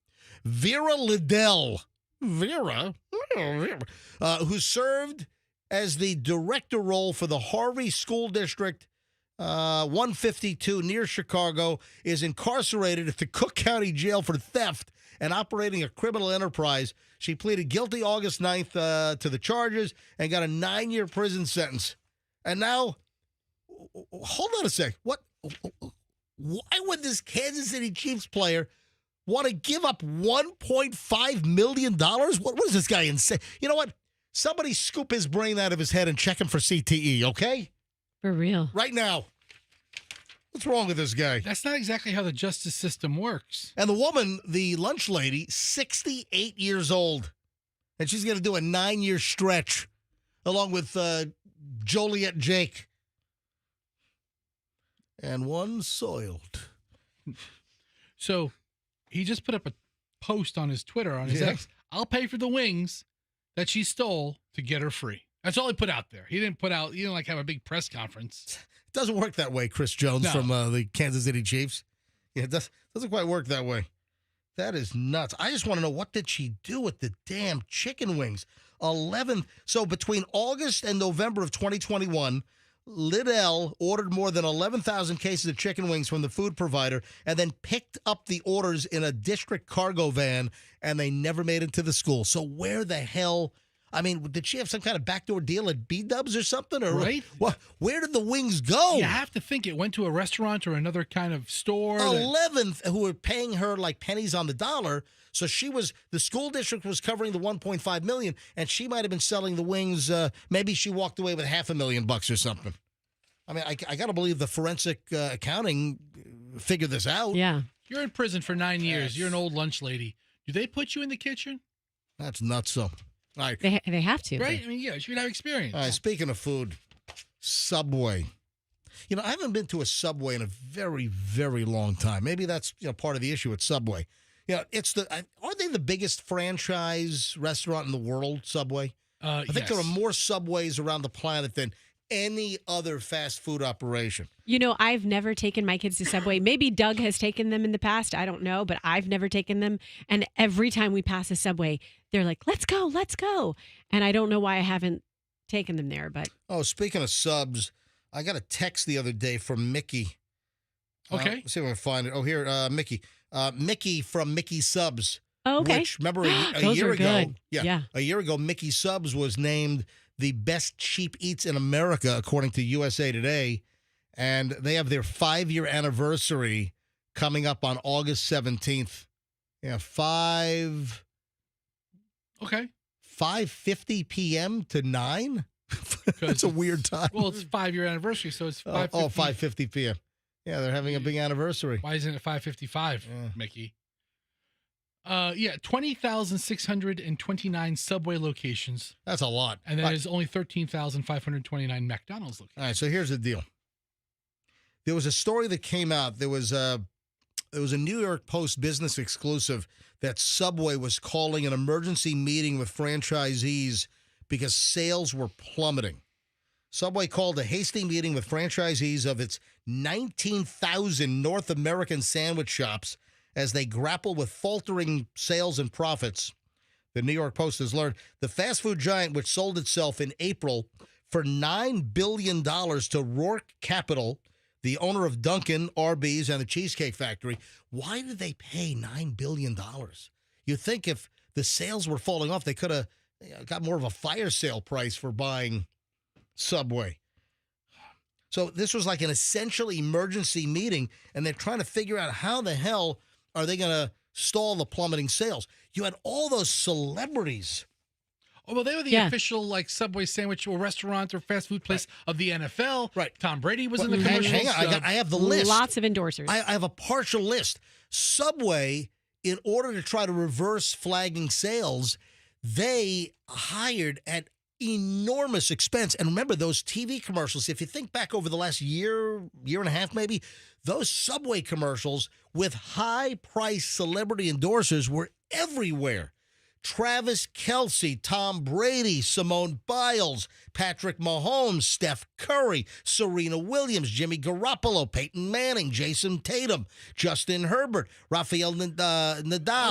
Vera Liddell, who served as the director role for the Harvey School District 152 near Chicago, is incarcerated at the Cook County Jail for theft and operating a criminal enterprise. She pleaded guilty August 9th to the charges and got a 9-year prison sentence. And now, hold on a sec. Why would this Kansas City Chiefs player want to give up $1.5 million? What is this guy insane? You know what? Somebody scoop his brain out of his head and check him for CTE, okay? For real. Right now. What's wrong with this guy? That's not exactly how the justice system works. And the woman, the lunch lady, 68 years old. And she's going to do a 9-year stretch along with Joliet Jake. And one soiled. So he just put up a post on his Twitter, on his X. I'll pay for the wings that she stole to get her free. That's all he put out there. He didn't like have a big press conference. It doesn't work that way, Chris Jones from the Kansas City Chiefs. Yeah, it doesn't quite work that way. That is nuts. I just want to know, what did she do with the damn chicken wings? 11. So between August and November of 2021, Liddell ordered more than 11,000 cases of chicken wings from the food provider and then picked up the orders in a district cargo van, and they never made it to the school. So where the hell... I mean, did she have some kind of backdoor deal at B-Dubs or something? Or right? Where did the wings go? You have to think it went to a restaurant or another kind of store. 11th, who were paying her like pennies on the dollar. So the school district was covering the $1.5 million, and she might have been selling the wings. Maybe she walked away with $500,000 or something. I mean, I got to believe the forensic accounting figured this out. Yeah. You're in prison for 9 years. You're an old lunch lady. Do they put you in the kitchen? That's nuts, so. All right. They have to. Right? I mean, yeah, you should have experience. All right, speaking of food, Subway. I haven't been to a Subway in a very, very long time. Maybe that's part of the issue at Subway. Aren't they the biggest franchise restaurant in the world, Subway? I think there are more Subways around the planet than any other fast food operation. You know, I've never taken my kids to Subway. Maybe Doug has taken them in the past. I don't know, but I've never taken them. And every time we pass a Subway, they're like, let's go, let's go. And I don't know why I haven't taken them there, but. Oh, speaking of subs, I got a text the other day from Mickey. Okay. Let's see if I can find it. Oh, here, Mickey. Mickey from Mickey Subs. Oh, okay. Which, remember, a Those year are ago. good. Yeah, Yeah. a year ago, Mickey Subs was named the best cheap eats in America, according to USA Today. And they have their 5-year anniversary coming up on August 17th. Yeah, 5:50 p.m. to 9? That's a weird time. Well, it's 5-year anniversary, so it's 5:50. 5:50 p.m. Yeah, they're having a big anniversary. Why isn't it 5:55, Mickey? 20,629 Subway locations. That's a lot. And then there's only 13,529 McDonald's locations. All right, so here's the deal. There was a story that came out. There was a New York Post business exclusive that Subway was calling an emergency meeting with franchisees because sales were plummeting. Subway called a hasty meeting with franchisees of its 19,000 North American sandwich shops as they grapple with faltering sales and profits. The New York Post has learned the fast food giant, which sold itself in April for $9 billion to Rourke Capital, the owner of Dunkin', Arby's, and the Cheesecake Factory. Why did they pay $9 billion? You'd think if the sales were falling off, they could have got more of a fire sale price for buying Subway. So this was like an essential emergency meeting, and they're trying to figure out how the hell are they going to stall the plummeting sales. You had all those celebrities. Oh, well, they were the official like Subway sandwich or restaurant or fast food place of the NFL. Right. Tom Brady was in the commercials. Hang on, I have the list. Lots of endorsers. I have a partial list. Subway, in order to try to reverse flagging sales, they hired at enormous expense. And remember those TV commercials, if you think back over the last year and a half maybe, those Subway commercials with high-priced celebrity endorsers were everywhere. Travis Kelce, Tom Brady, Simone Biles, Patrick Mahomes, Steph Curry, Serena Williams, Jimmy Garoppolo, Peyton Manning, Jason Tatum, Justin Herbert, Rafael Nadal. A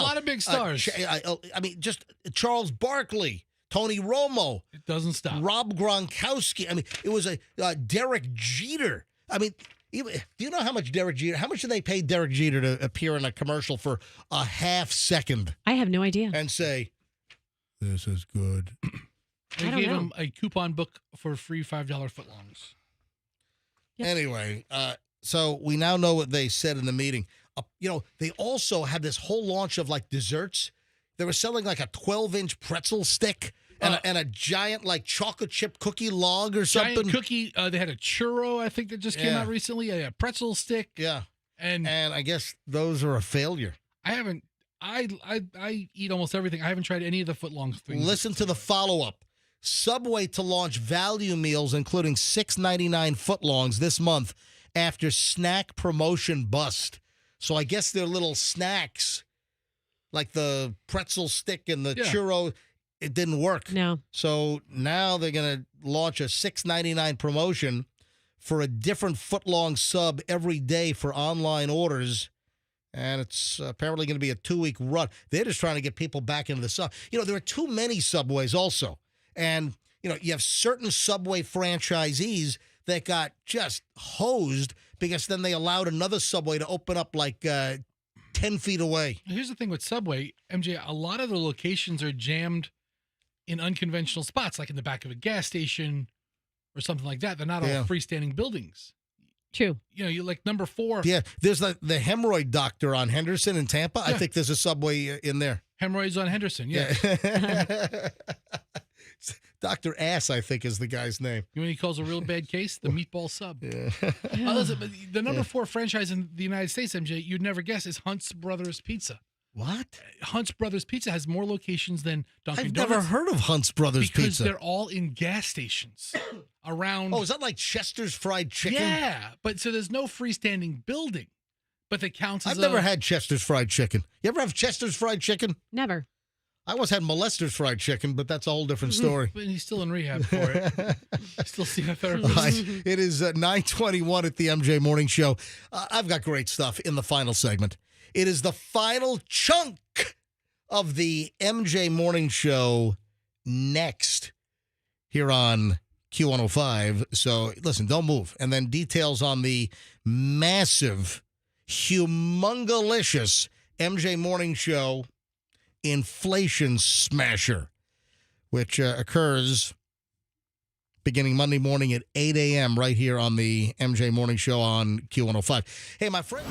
lot of big stars. I mean, just Charles Barkley, Tony Romo. It doesn't stop. Rob Gronkowski. I mean, it was a Derek Jeter. I mean, do you know how much how much did they pay Derek Jeter to appear in a commercial for a half second? I have no idea. And say, this is good. They gave him a coupon book for free $5 footlongs. Yep. Anyway, so we now know what they said in the meeting. They also had this whole launch of like desserts. They were selling like a 12-inch pretzel stick and a giant like chocolate chip cookie log or something. Giant cookie. They had a churro, I think, that just came out recently. A pretzel stick. Yeah. And I guess those are a failure. I haven't. I eat almost everything. I haven't tried any of the footlong things. Listen to the follow-up. Subway to launch value meals, including $6.99 footlongs this month after snack promotion bust. So I guess they're little snacks, like the pretzel stick and the churro. It didn't work. No. So now they're going to launch a $6.99 promotion for a different footlong sub every day for online orders. And it's apparently going to be a 2-week run. They're just trying to get people back into the sub. There are too many Subways also. And, you have certain Subway franchisees that got just hosed because then they allowed another Subway to open up like 10 feet away. Here's the thing with Subway, MJ, a lot of the locations are jammed in unconventional spots, like in the back of a gas station or something like that. They're not all freestanding buildings. True. You like number 4. Yeah, there's the hemorrhoid doctor on Henderson in Tampa. Yeah. I think there's a Subway in there. Hemorrhoids on Henderson, yeah. Dr. Ass, I think, is the guy's name. You know when he calls a real bad case? The meatball sub. Yeah. Listen, but the number 4 franchise in the United States, MJ, you'd never guess, is Hunt's Brothers Pizza. What? Hunt's Brothers Pizza has more locations than Dunkin' Donuts. I've never heard of Hunt's Brothers because Pizza. Because they're all in gas stations around. Oh, is that like Chester's Fried Chicken? Yeah, but so there's no freestanding building, but that counts as I've never had Chester's Fried Chicken. You ever have Chester's Fried Chicken? Never. I once had Molester's fried chicken, but that's a whole different story. But he's still in rehab for it. Still seeing a therapist. All right. It is 9:21 at the MJ Morning Show. I've got great stuff in the final segment. It is the final chunk of the MJ Morning Show next here on Q105. So listen, don't move. And then details on the massive, humongous MJ Morning Show inflation smasher, which occurs beginning Monday morning at 8 a.m. right here on the MJ Morning Show on Q105. Hey, my friend.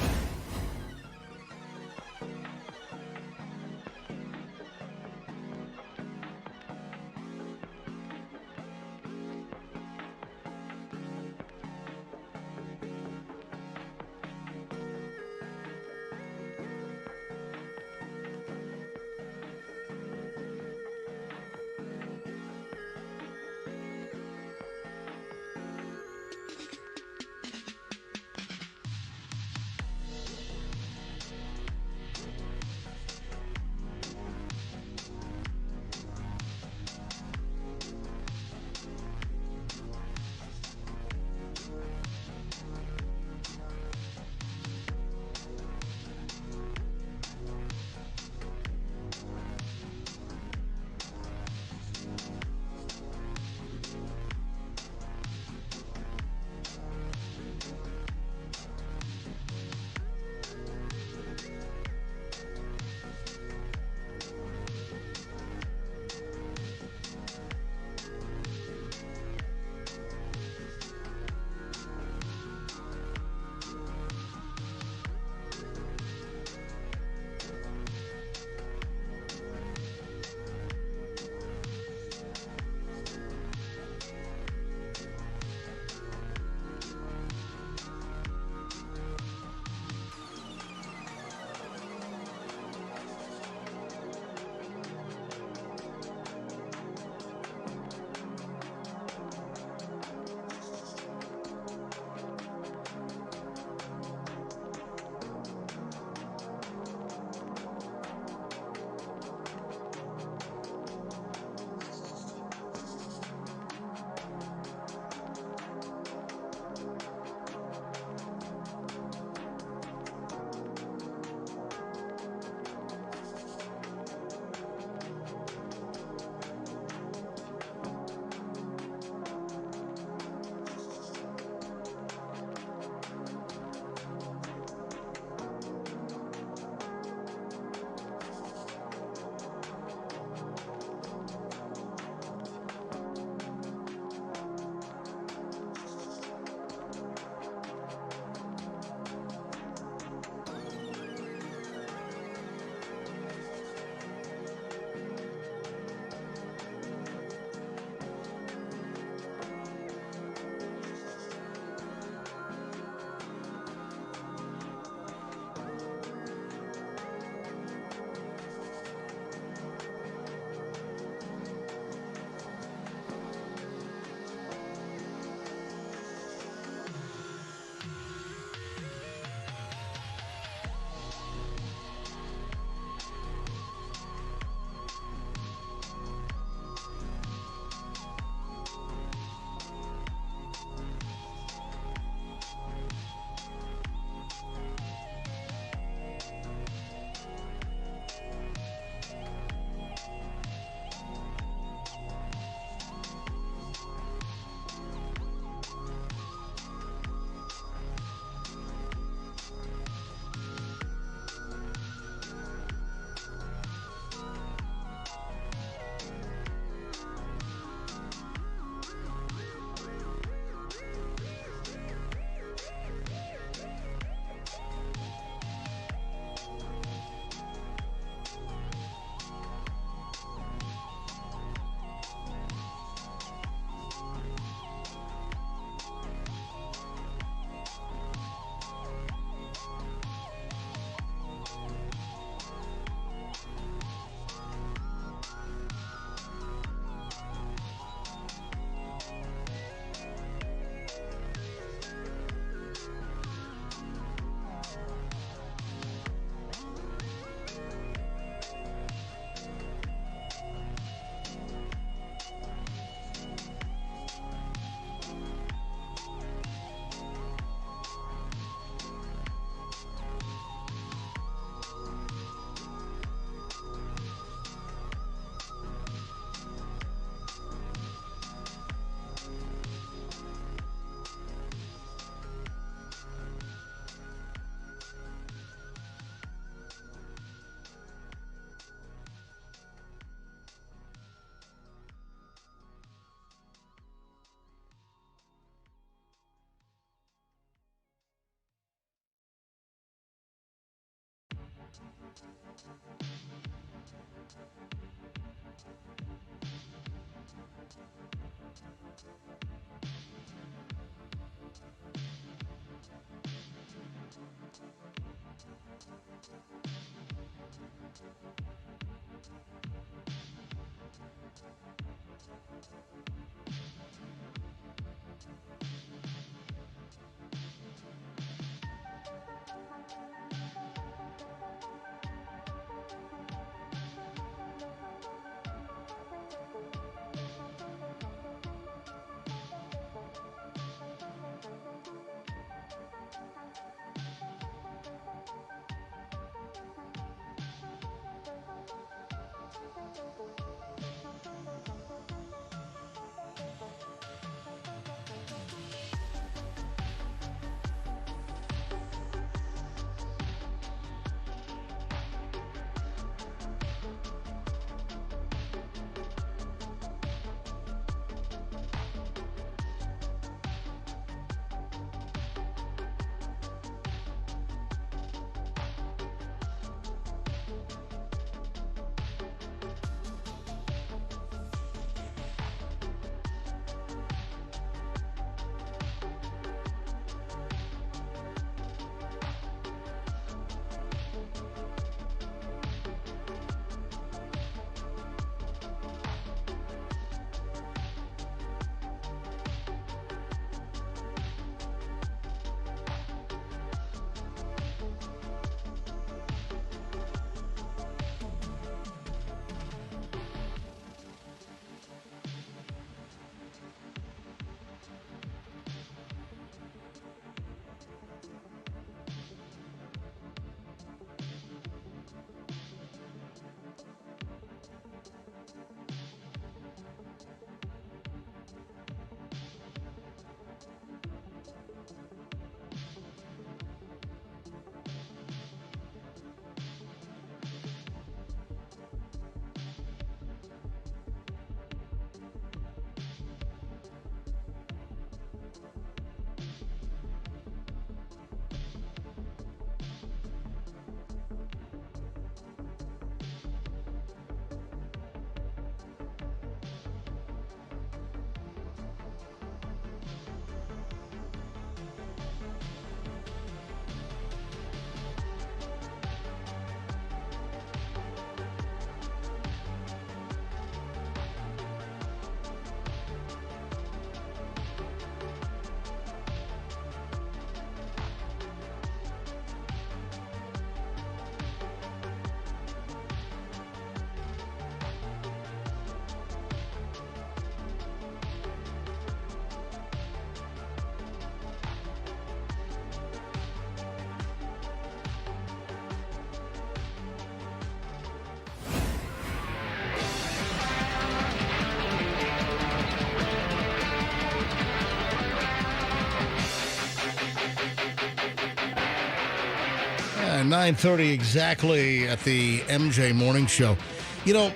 9:30 exactly at the MJ Morning Show. You know,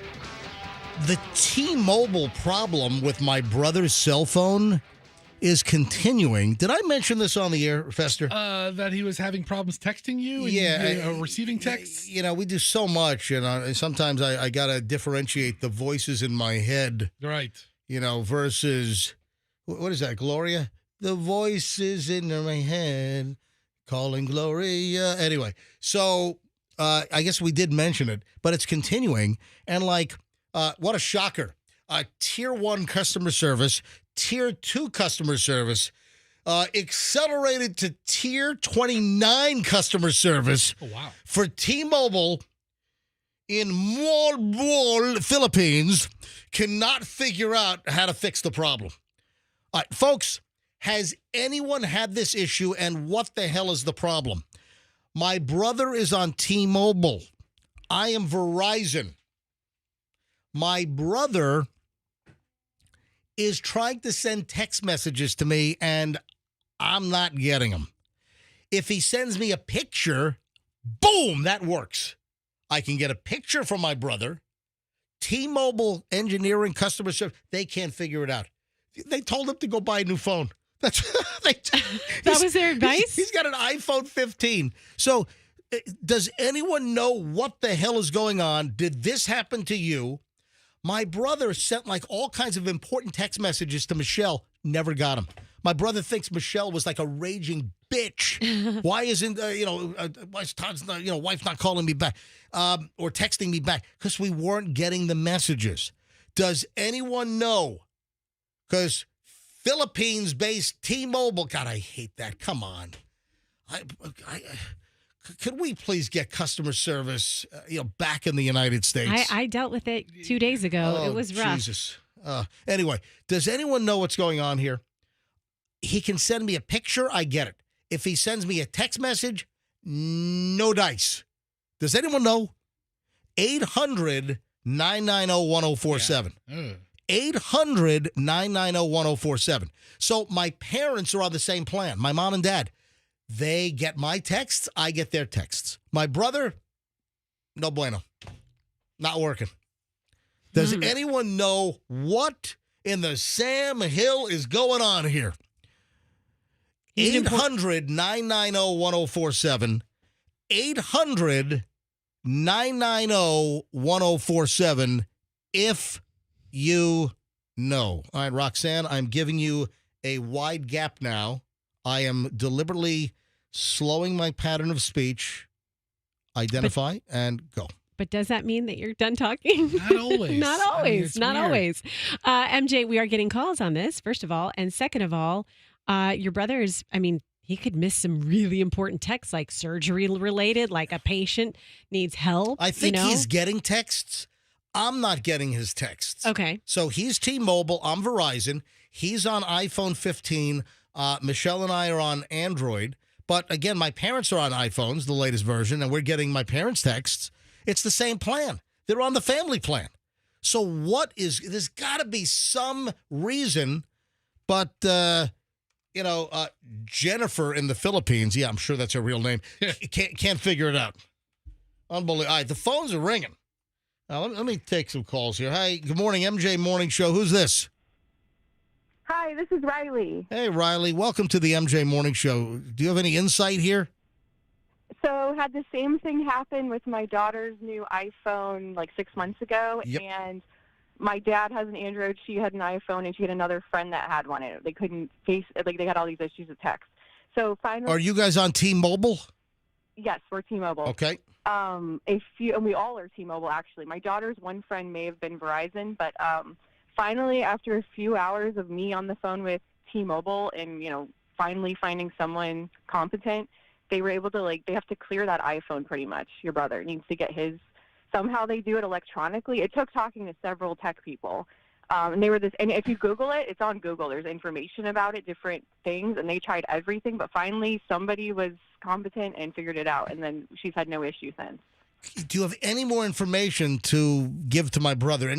the T-Mobile problem with my brother's cell phone is continuing. Did I mention this on the air, Fester? That he was having problems texting you? And, receiving texts? You know, we do so much, and sometimes I got to differentiate the voices in my head. Right. You know, versus, what is that, Gloria? The voices in my head calling Gloria. Anyway, so I guess we did mention it, but it's continuing. And what a shocker. Tier 1 customer service, Tier 2 customer service, accelerated to Tier 29 customer service for T-Mobile in Malboal, Philippines, cannot figure out how to fix the problem. All right, folks, has anyone had this issue, and what the hell is the problem? My brother is on T-Mobile. I am Verizon. My brother is trying to send text messages to me, and I'm not getting them. If he sends me a picture, boom, that works. I can get a picture from my brother. T-Mobile engineering customer service, they can't figure it out. They told him to go buy a new phone. That was their advice? He's got an iPhone 15. So does anyone know what the hell is going on? Did this happen to you? My brother sent like all kinds of important text messages to Michelle. Never got them. My brother thinks Michelle was like a raging bitch. Why isn't why is Todd's not, wife not calling me back or texting me back? Because we weren't getting the messages. Does anyone know? Because Philippines-based T-Mobile. God, I hate that. Come on. Could we please get customer service, back in the United States? I dealt with it 2 days ago. It was rough. Jesus. Anyway, does anyone know what's going on here? He can send me a picture. I get it. If he sends me a text message, no dice. Does anyone know? 800-990-1047. 800-990-1047. So my parents are on the same plan. My mom and dad. They get my texts. I get their texts. My brother, no bueno. Not working. Does anyone know what in the Sam Hill is going on here? 800-990-1047. 800-990-1047 if you know. All right, Roxanne, I'm giving you a wide gap now. I am deliberately slowing my pattern of speech. Identify and go. But does that mean that you're done talking? Not always. Not always. Not weird. always. MJ, we are getting calls on this, first of all. And second of all, your brother's, he could miss some really important texts, like surgery related, like a patient needs help. I think he's getting texts. I'm not getting his texts. Okay. So he's T-Mobile. I'm Verizon. He's on iPhone 15. Michelle and I are on Android. But again, my parents are on iPhones, the latest version, and we're getting my parents' texts. It's the same plan. They're on the family plan. So there's got to be some reason, but, Jennifer in the Philippines, yeah, I'm sure that's her real name, can't figure it out. Unbelievable. All right, the phones are ringing. Let me take some calls here. Hi, good morning, MJ Morning Show. Who's this? Hi, this is Riley. Hey, Riley. Welcome to the MJ Morning Show. Do you have any insight here? So had the same thing happen with my daughter's new iPhone like 6 months ago. Yep. And my dad has an Android. She had an iPhone, and she had another friend that had one. And they couldn't they had all these issues with text. So finally. Are you guys on T-Mobile? Yes, we're T-Mobile. Okay. And we all are T-Mobile, actually. My daughter's one friend may have been Verizon, but finally, after a few hours of me on the phone with T-Mobile and, finally finding someone competent, they were able to, they have to clear that iPhone pretty much. Your brother needs to get his. Somehow they do it electronically. It took talking to several tech people. And they were and if you Google it, it's on Google. There's information about it, different things, and they tried everything. But finally, somebody was competent and figured it out, and then she's had no issue since. Do you have any more information to give to my brother?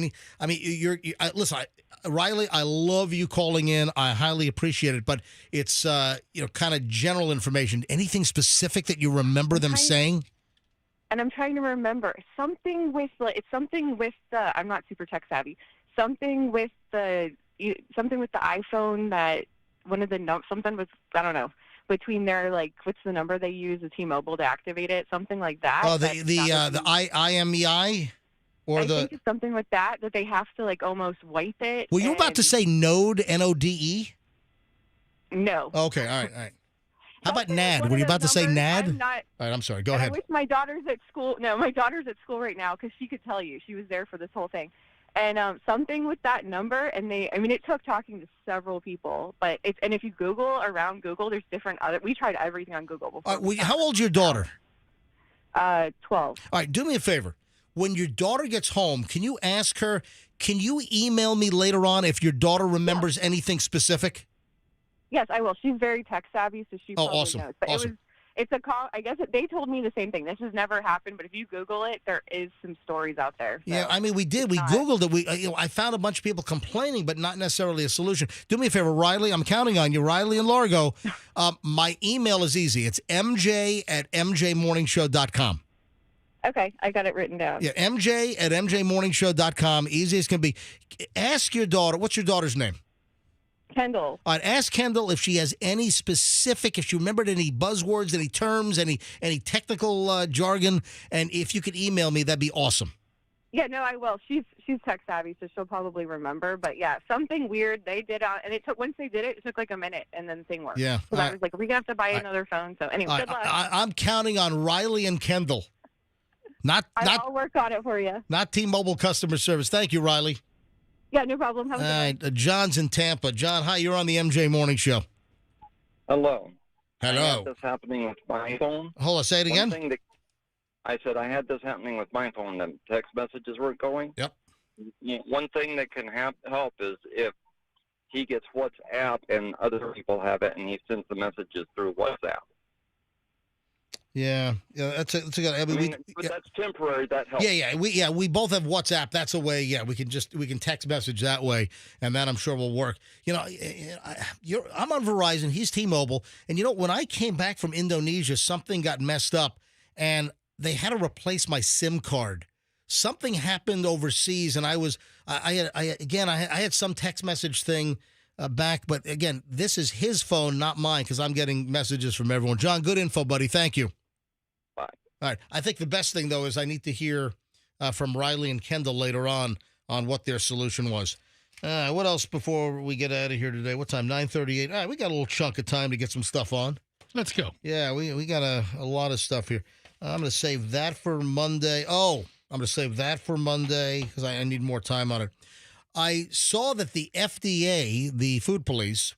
Listen, Riley, I love you calling in. I highly appreciate it, but it's kind of general information. Anything specific that you remember them saying? And I'm trying to remember something with I'm not super tech savvy. Something with the iPhone that something with, I don't know, between their, what's the number they use, the T-Mobile to activate it, something like that. Oh, the IMEI? I think it's something with that they have to, almost wipe it. Were you about to say Node, N-O-D-E? No. Okay, all right. How about NAD? Were you about to say NAD? All right, I'm sorry. Go ahead. I wish my daughter's at school. No, my daughter's at school right now because she could tell you. She was there for this whole thing. And something with that number, and it took talking to several people, and if you Google around Google, there's different we tried everything on Google before. How old's your daughter? 12. All right, do me a favor. When your daughter gets home, can you ask her, can you email me later on if your daughter remembers anything specific? Yes, I will. She's very tech savvy, so she probably awesome. knows. But awesome. It's a call. I guess they told me the same thing. This has never happened, but if you Google it, there is some stories out there. So yeah, we did. We Googled it. I found a bunch of people complaining, but not necessarily a solution. Do me a favor, Riley. I'm counting on you, Riley and Largo. My email is easy. It's mj@mjmorningshow.com. Okay, I got it written down. Yeah, mj@mjmorningshow.com. Easy as can be. Ask your daughter. What's your daughter's name? Kendall. All right, ask Kendall if she has any specific, if she remembered any buzzwords, any terms, any technical jargon, and if you could email me, that'd be awesome. Yeah, no, I will. She's tech savvy, so she'll probably remember. But yeah, something weird they did and it took once they did it, it took like a minute, and then the thing worked. Yeah. So I was like, we're gonna have to buy another phone. So anyway, good luck. I'm counting on Riley and Kendall. I'll work on it for you. Not T-Mobile customer service. Thank you, Riley. Yeah, no problem. Have a good one. John's in Tampa. John, hi. You're on the MJ Morning Show. Hello. Hello. I had this happening with my phone. Hold on, say it again. I said I had this happening with my phone. The text messages weren't going. Yep. One thing that can help is if he gets WhatsApp and other people have it, and he sends the messages through WhatsApp. Yeah, that's a good. I mean, but that's temporary. That helps. We both have WhatsApp. That's a way. Yeah, we can text message that way, and that I'm sure will work. I'm on Verizon. He's T-Mobile, and when I came back from Indonesia, something got messed up, and they had to replace my SIM card. Something happened overseas, and I had some text message thing back, but again, this is his phone, not mine, because I'm getting messages from everyone. John, good info, buddy. Thank you. Bye. All right. I think the best thing, though, is I need to hear from Riley and Kendall later on what their solution was. What else before we get out of here today? What time? 9:38. All right, we got a little chunk of time to get some stuff on. Let's go. Yeah, we got a lot of stuff here. I'm going to save that for Monday. I'm going to save that for Monday because I need more time on it. I saw that the FDA, the food police,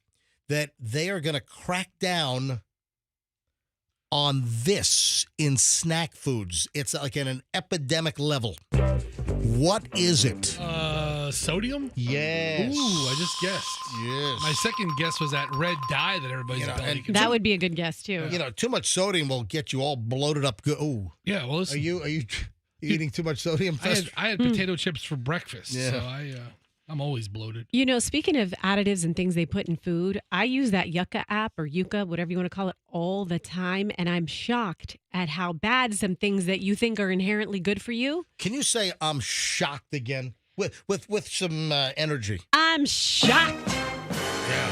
that they are going to crack down on this in snack foods. It's like at an epidemic level. What is it? Sodium? Yes. Ooh, I just guessed. Yes. My second guess was that red dye that everybody's belly can That would be a good guess, too. Too much sodium will get you all bloated up. Ooh. Yeah, well, listen. Are you eating too much sodium? I had potato chips for breakfast, Yeah. so I'm always bloated. Speaking of additives and things they put in food, I use that Yucca app or Yucca, whatever you want to call it, all the time, and I'm shocked at how bad some things that you think are inherently good for you. Can you say I'm shocked again with some energy? I'm shocked. Yeah.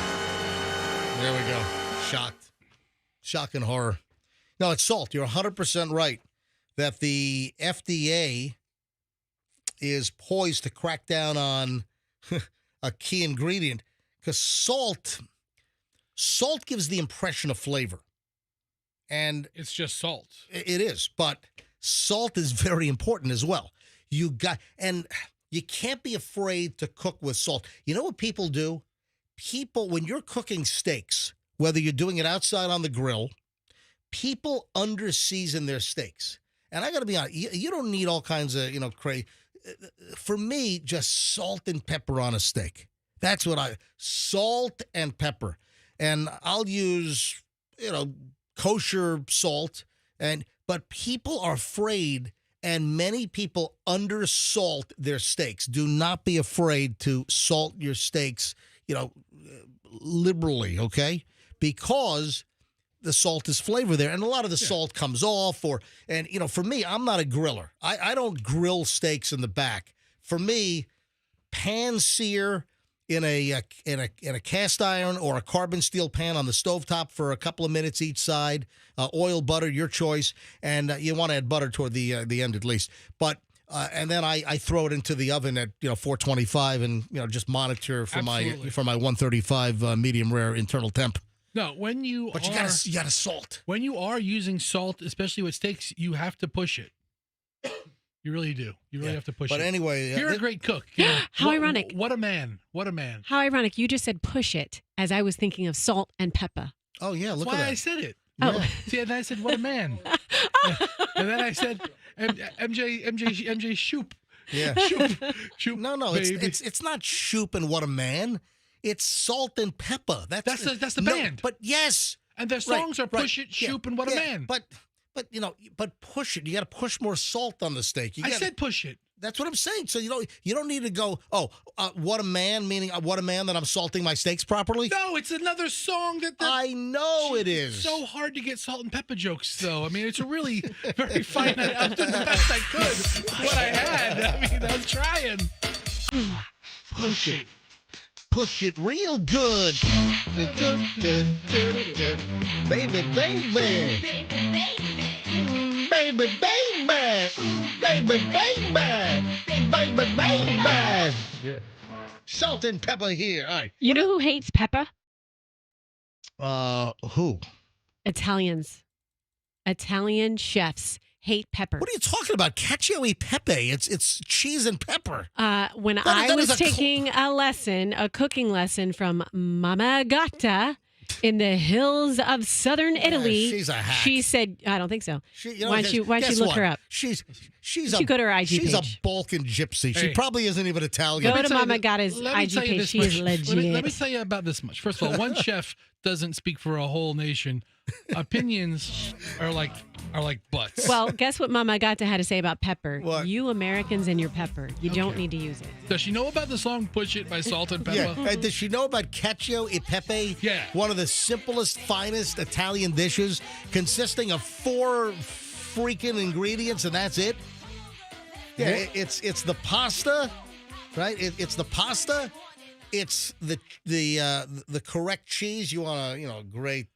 There we go. Shocked. Shock and horror. No, it's salt. You're 100% right that the FDA is poised to crack down on a key ingredient because salt gives the impression of flavor. And it's just salt. It is, but salt is very important as well. You can't be afraid to cook with salt. You know what people do? When you're cooking steaks, whether you're doing it outside on the grill, people under-season their steaks. And I got to be honest, you don't need all kinds of, crazy. For me, just salt and pepper on a steak. That's what salt and pepper. And I'll use, kosher salt. But people are afraid, and many people under-salt their steaks. Do not be afraid to salt your steaks, liberally, okay? Because the salt is flavor there, and a lot of the salt comes off. For me, I'm not a griller. I don't grill steaks in the back. For me, pan sear in a cast iron or a carbon steel pan on the stovetop for a couple of minutes each side. Oil, butter, your choice, and you want to add butter toward the end at least. But and then I throw it into the oven at 425 and just monitor for my 135 medium rare internal temp. No, you gotta salt. When you are using salt, especially with steaks, you have to push it. You really do. You really have to push it. But anyway, you're a great cook. How ironic! What a man! What a man! How ironic! You just said push it, as I was thinking of salt and pepper. Oh yeah, look That's at why that. I said it. Oh, Yeah. See, and I said, "What a man!" And then I said, "MJ Shoop." Yeah, Shoop. No, it's not Shoop and What a Man. It's Salt and Pepper. That's the band. But yes, and their songs are Push It, Shoop, and What a Man. But push it. You got to push more salt on the steak. I said push it. That's what I'm saying. So you don't need to go. What a man, meaning what a man that I'm salting my steaks properly. No, it's another song that I know it is. So hard to get salt and pepper jokes, though. I mean, it's a really very fine. I was doing the best I could. What I had. I mean, I was trying. Push it. Push it real good. Baby, baby. Baby, baby. Baby, baby. baby. Yeah. Salt and pepper here. All right. You know who hates pepper? Who? Italians. Italian chefs hate pepper. What are you talking about? Cacio e pepe. It's cheese and pepper. When That I is was taking a cooking lesson from Mama Gatta in the hills of southern Italy, she's a hack. she said, I don't think so. You know, Why don't you look her up? She's go to her IG She's page. a Balkan gypsy. She Hey. probably isn't even Italian. Go to Mama Gatta's Let me IG tell you page. this She much. is legit. Let me tell you about this much. First of all, one chef doesn't speak for a whole nation. Opinions are like butts. Well, guess what Mama Gatta had to say about pepper? What? You Americans and your pepper. You don't need to use it. Does she know about the song "Push It" by Salt and Pepper? Yeah. Does she know about cacio e pepe? Yeah. One of the simplest, finest Italian dishes, consisting of 4 freaking ingredients, and that's it. Yeah, it's the pasta, right? It's the pasta. It's the correct cheese. You want a great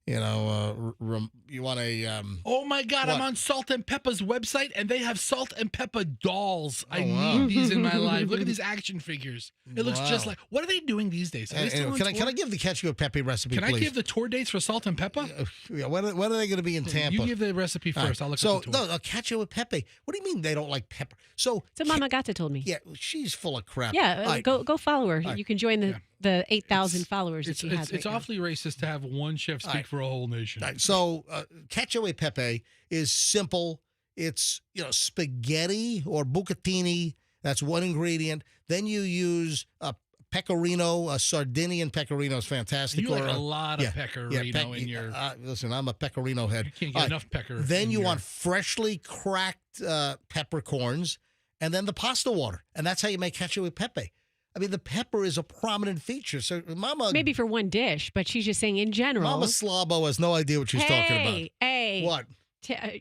you want a Oh my God! What? I'm on Salt and Pepper's website, and they have Salt and Pepper dolls. I wow. need these in my life. Look at these action figures. It looks just Wow. like. What are they doing these days? Are they still on can tour? I give the cacio e pepe recipe, Can please? I give the tour dates for Salt and Pepper? Yeah, when are they going to be in Tampa? You give the recipe first. I'll look so, at the tour. no, cacio e pepe. What do you mean they don't like pepper? So Mama Gatta told me. Yeah, she's full of crap. Yeah, All right. go follow her. right. You can join the 8,000 followers that she has. It's awfully racist to have one chef speak for a whole nation. All right, so cacio e pepe is simple. It's spaghetti or bucatini. That's one ingredient. Then you use a pecorino, a Sardinian pecorino is fantastic. You like or a lot of pecorino in your. Listen, I'm a pecorino head. You can't get All right, enough pecker. Then in you your- want freshly cracked peppercorns, and then the pasta water, and that's how you make cacio e pepe. I mean, the pepper is a prominent feature. So, Mama, Maybe for one dish, but she's just saying in general. Mama Slabo has no idea what she's talking about. Hey, What?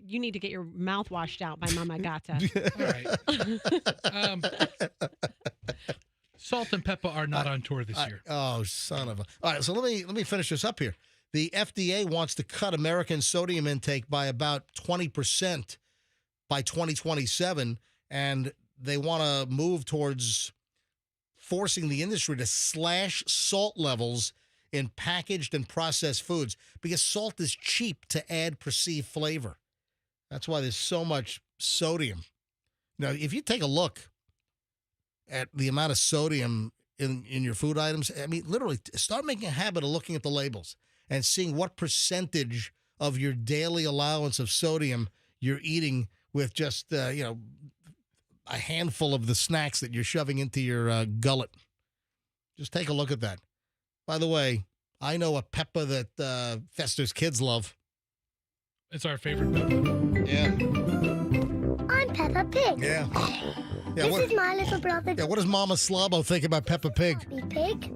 You need to get your mouth washed out by Mama Gatta. All right. Salt and Pepper are not on tour this year. Oh, son of a! All right, so let me finish this up here. The FDA wants to cut American sodium intake by about 20% by 2027, and they want to move towards forcing the industry to slash salt levels in packaged and processed foods because salt is cheap to add perceived flavor. That's why there's so much sodium. Now, if you take a look at the amount of sodium in your food items, I mean, literally, start making a habit of looking at the labels and seeing what percentage of your daily allowance of sodium you're eating with just, a handful of the snacks that you're shoving into your gullet. Just take a look at that. By the way, I know a pepper that Fester's kids love. It's our favorite pepper. Yeah. I'm Peppa Pig. Yeah. This is my little brother. Yeah, what does Mama Slabo think about Peppa Pig? Pig.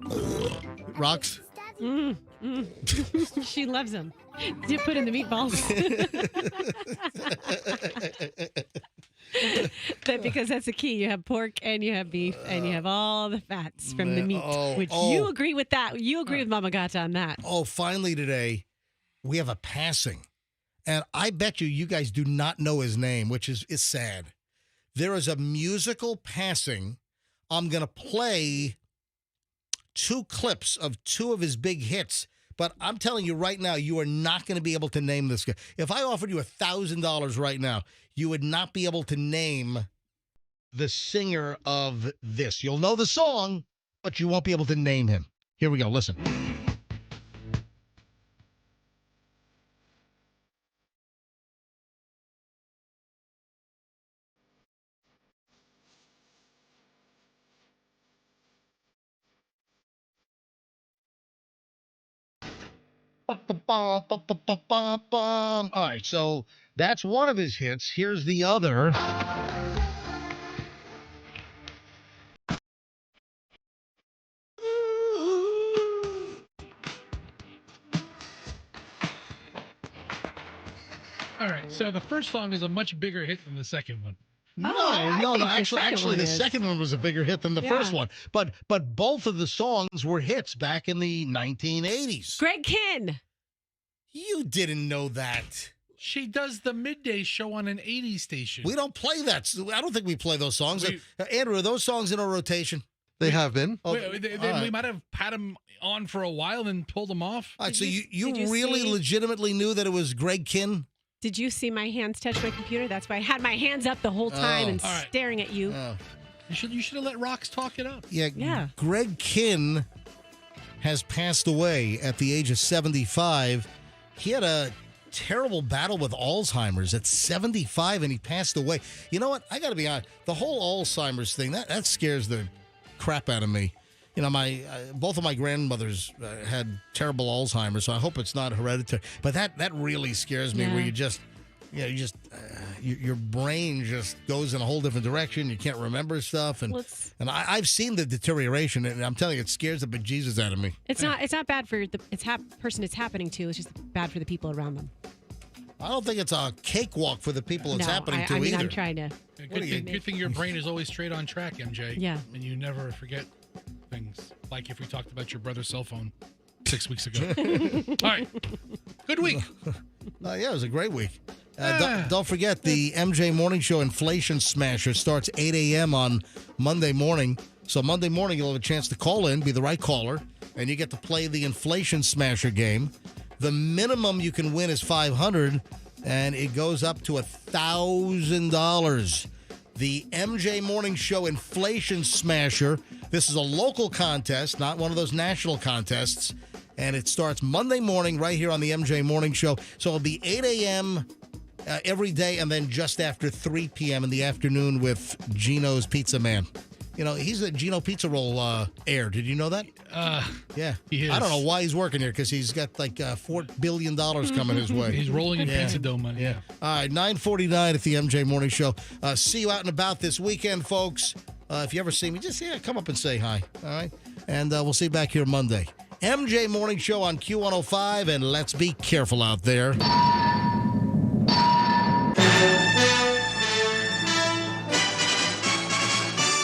Rox? She loves them. You put in the meatballs. Because that's the key. You have pork and you have beef and you have all the fats from the meat, which you agree with that. You agree with Mama Gatta on that. Oh, finally today, we have a passing. And I bet you guys do not know his name, which is sad. There is a musical passing. I'm going to play 2 clips of 2 of his big hits. But I'm telling you right now, you are not going to be able to name this guy. If I offered you $1,000 right now, you would not be able to name the singer of this. You'll know the song, but you won't be able to name him. Here we go. Listen. All right, so that's one of his hits. Here's the other. All right, so the first song is a much bigger hit than the second one. No, the actually, the is. second one was a bigger hit than the first one. But both of the songs were hits back in the 1980s. Greg Kihn. You didn't know that. She does the midday show on an 80s station. We don't play that. I don't think we play those songs. Andrew, are those songs in a rotation? They have been. We might have had them on for a while and pulled them off. All right, so you really legitimately knew that it was Greg Kihn? Did you see my hands touch my computer? That's why I had my hands up the whole time and staring at you. You should have let Rox talk it up. Yeah. Greg Kihn has passed away at the age of 75. He had a terrible battle with Alzheimer's at 75, and he passed away. You know what? I got to be honest. The whole Alzheimer's thing, that scares the crap out of me. You know, both of my grandmothers had terrible Alzheimer's, so I hope it's not hereditary. But that really scares me, where your brain just goes in a whole different direction. You can't remember stuff, and I've seen the deterioration, and I'm telling you, it scares the bejesus out of me. It's not bad for the person it's happening to. It's just bad for the people around them. I don't think it's a cakewalk for the people it's happening to either. I'm trying to. Good thing your brain is always straight on track, MJ. Yeah. And you never forget things. Like if we talked about your brother's cell phone 6 weeks ago. All right. Good week. Yeah, it was a great week. Don't forget, the MJ Morning Show Inflation Smasher starts 8 a.m. on Monday morning. So Monday morning, you'll have a chance to call in, be the right caller, and you get to play the Inflation Smasher game. The minimum you can win is $500, and it goes up to $1,000. The MJ Morning Show Inflation Smasher. This is a local contest, not one of those national contests. And it starts Monday morning right here on the MJ Morning Show. So it'll be 8 a.m. Every day, and then just after 3 p.m. in the afternoon with Gino's Pizza Man. You know, he's a Gino Pizza Roll heir. Did you know that? Yeah. He is. I don't know why he's working here, because he's got like $4 billion coming his way. He's rolling in pizza dough money. Yeah. All right, 9:49 at the MJ Morning Show. See you out and about this weekend, folks. If you ever see me, just come up and say hi. All right? And we'll see you back here Monday. MJ Morning Show on Q105, and let's be careful out there.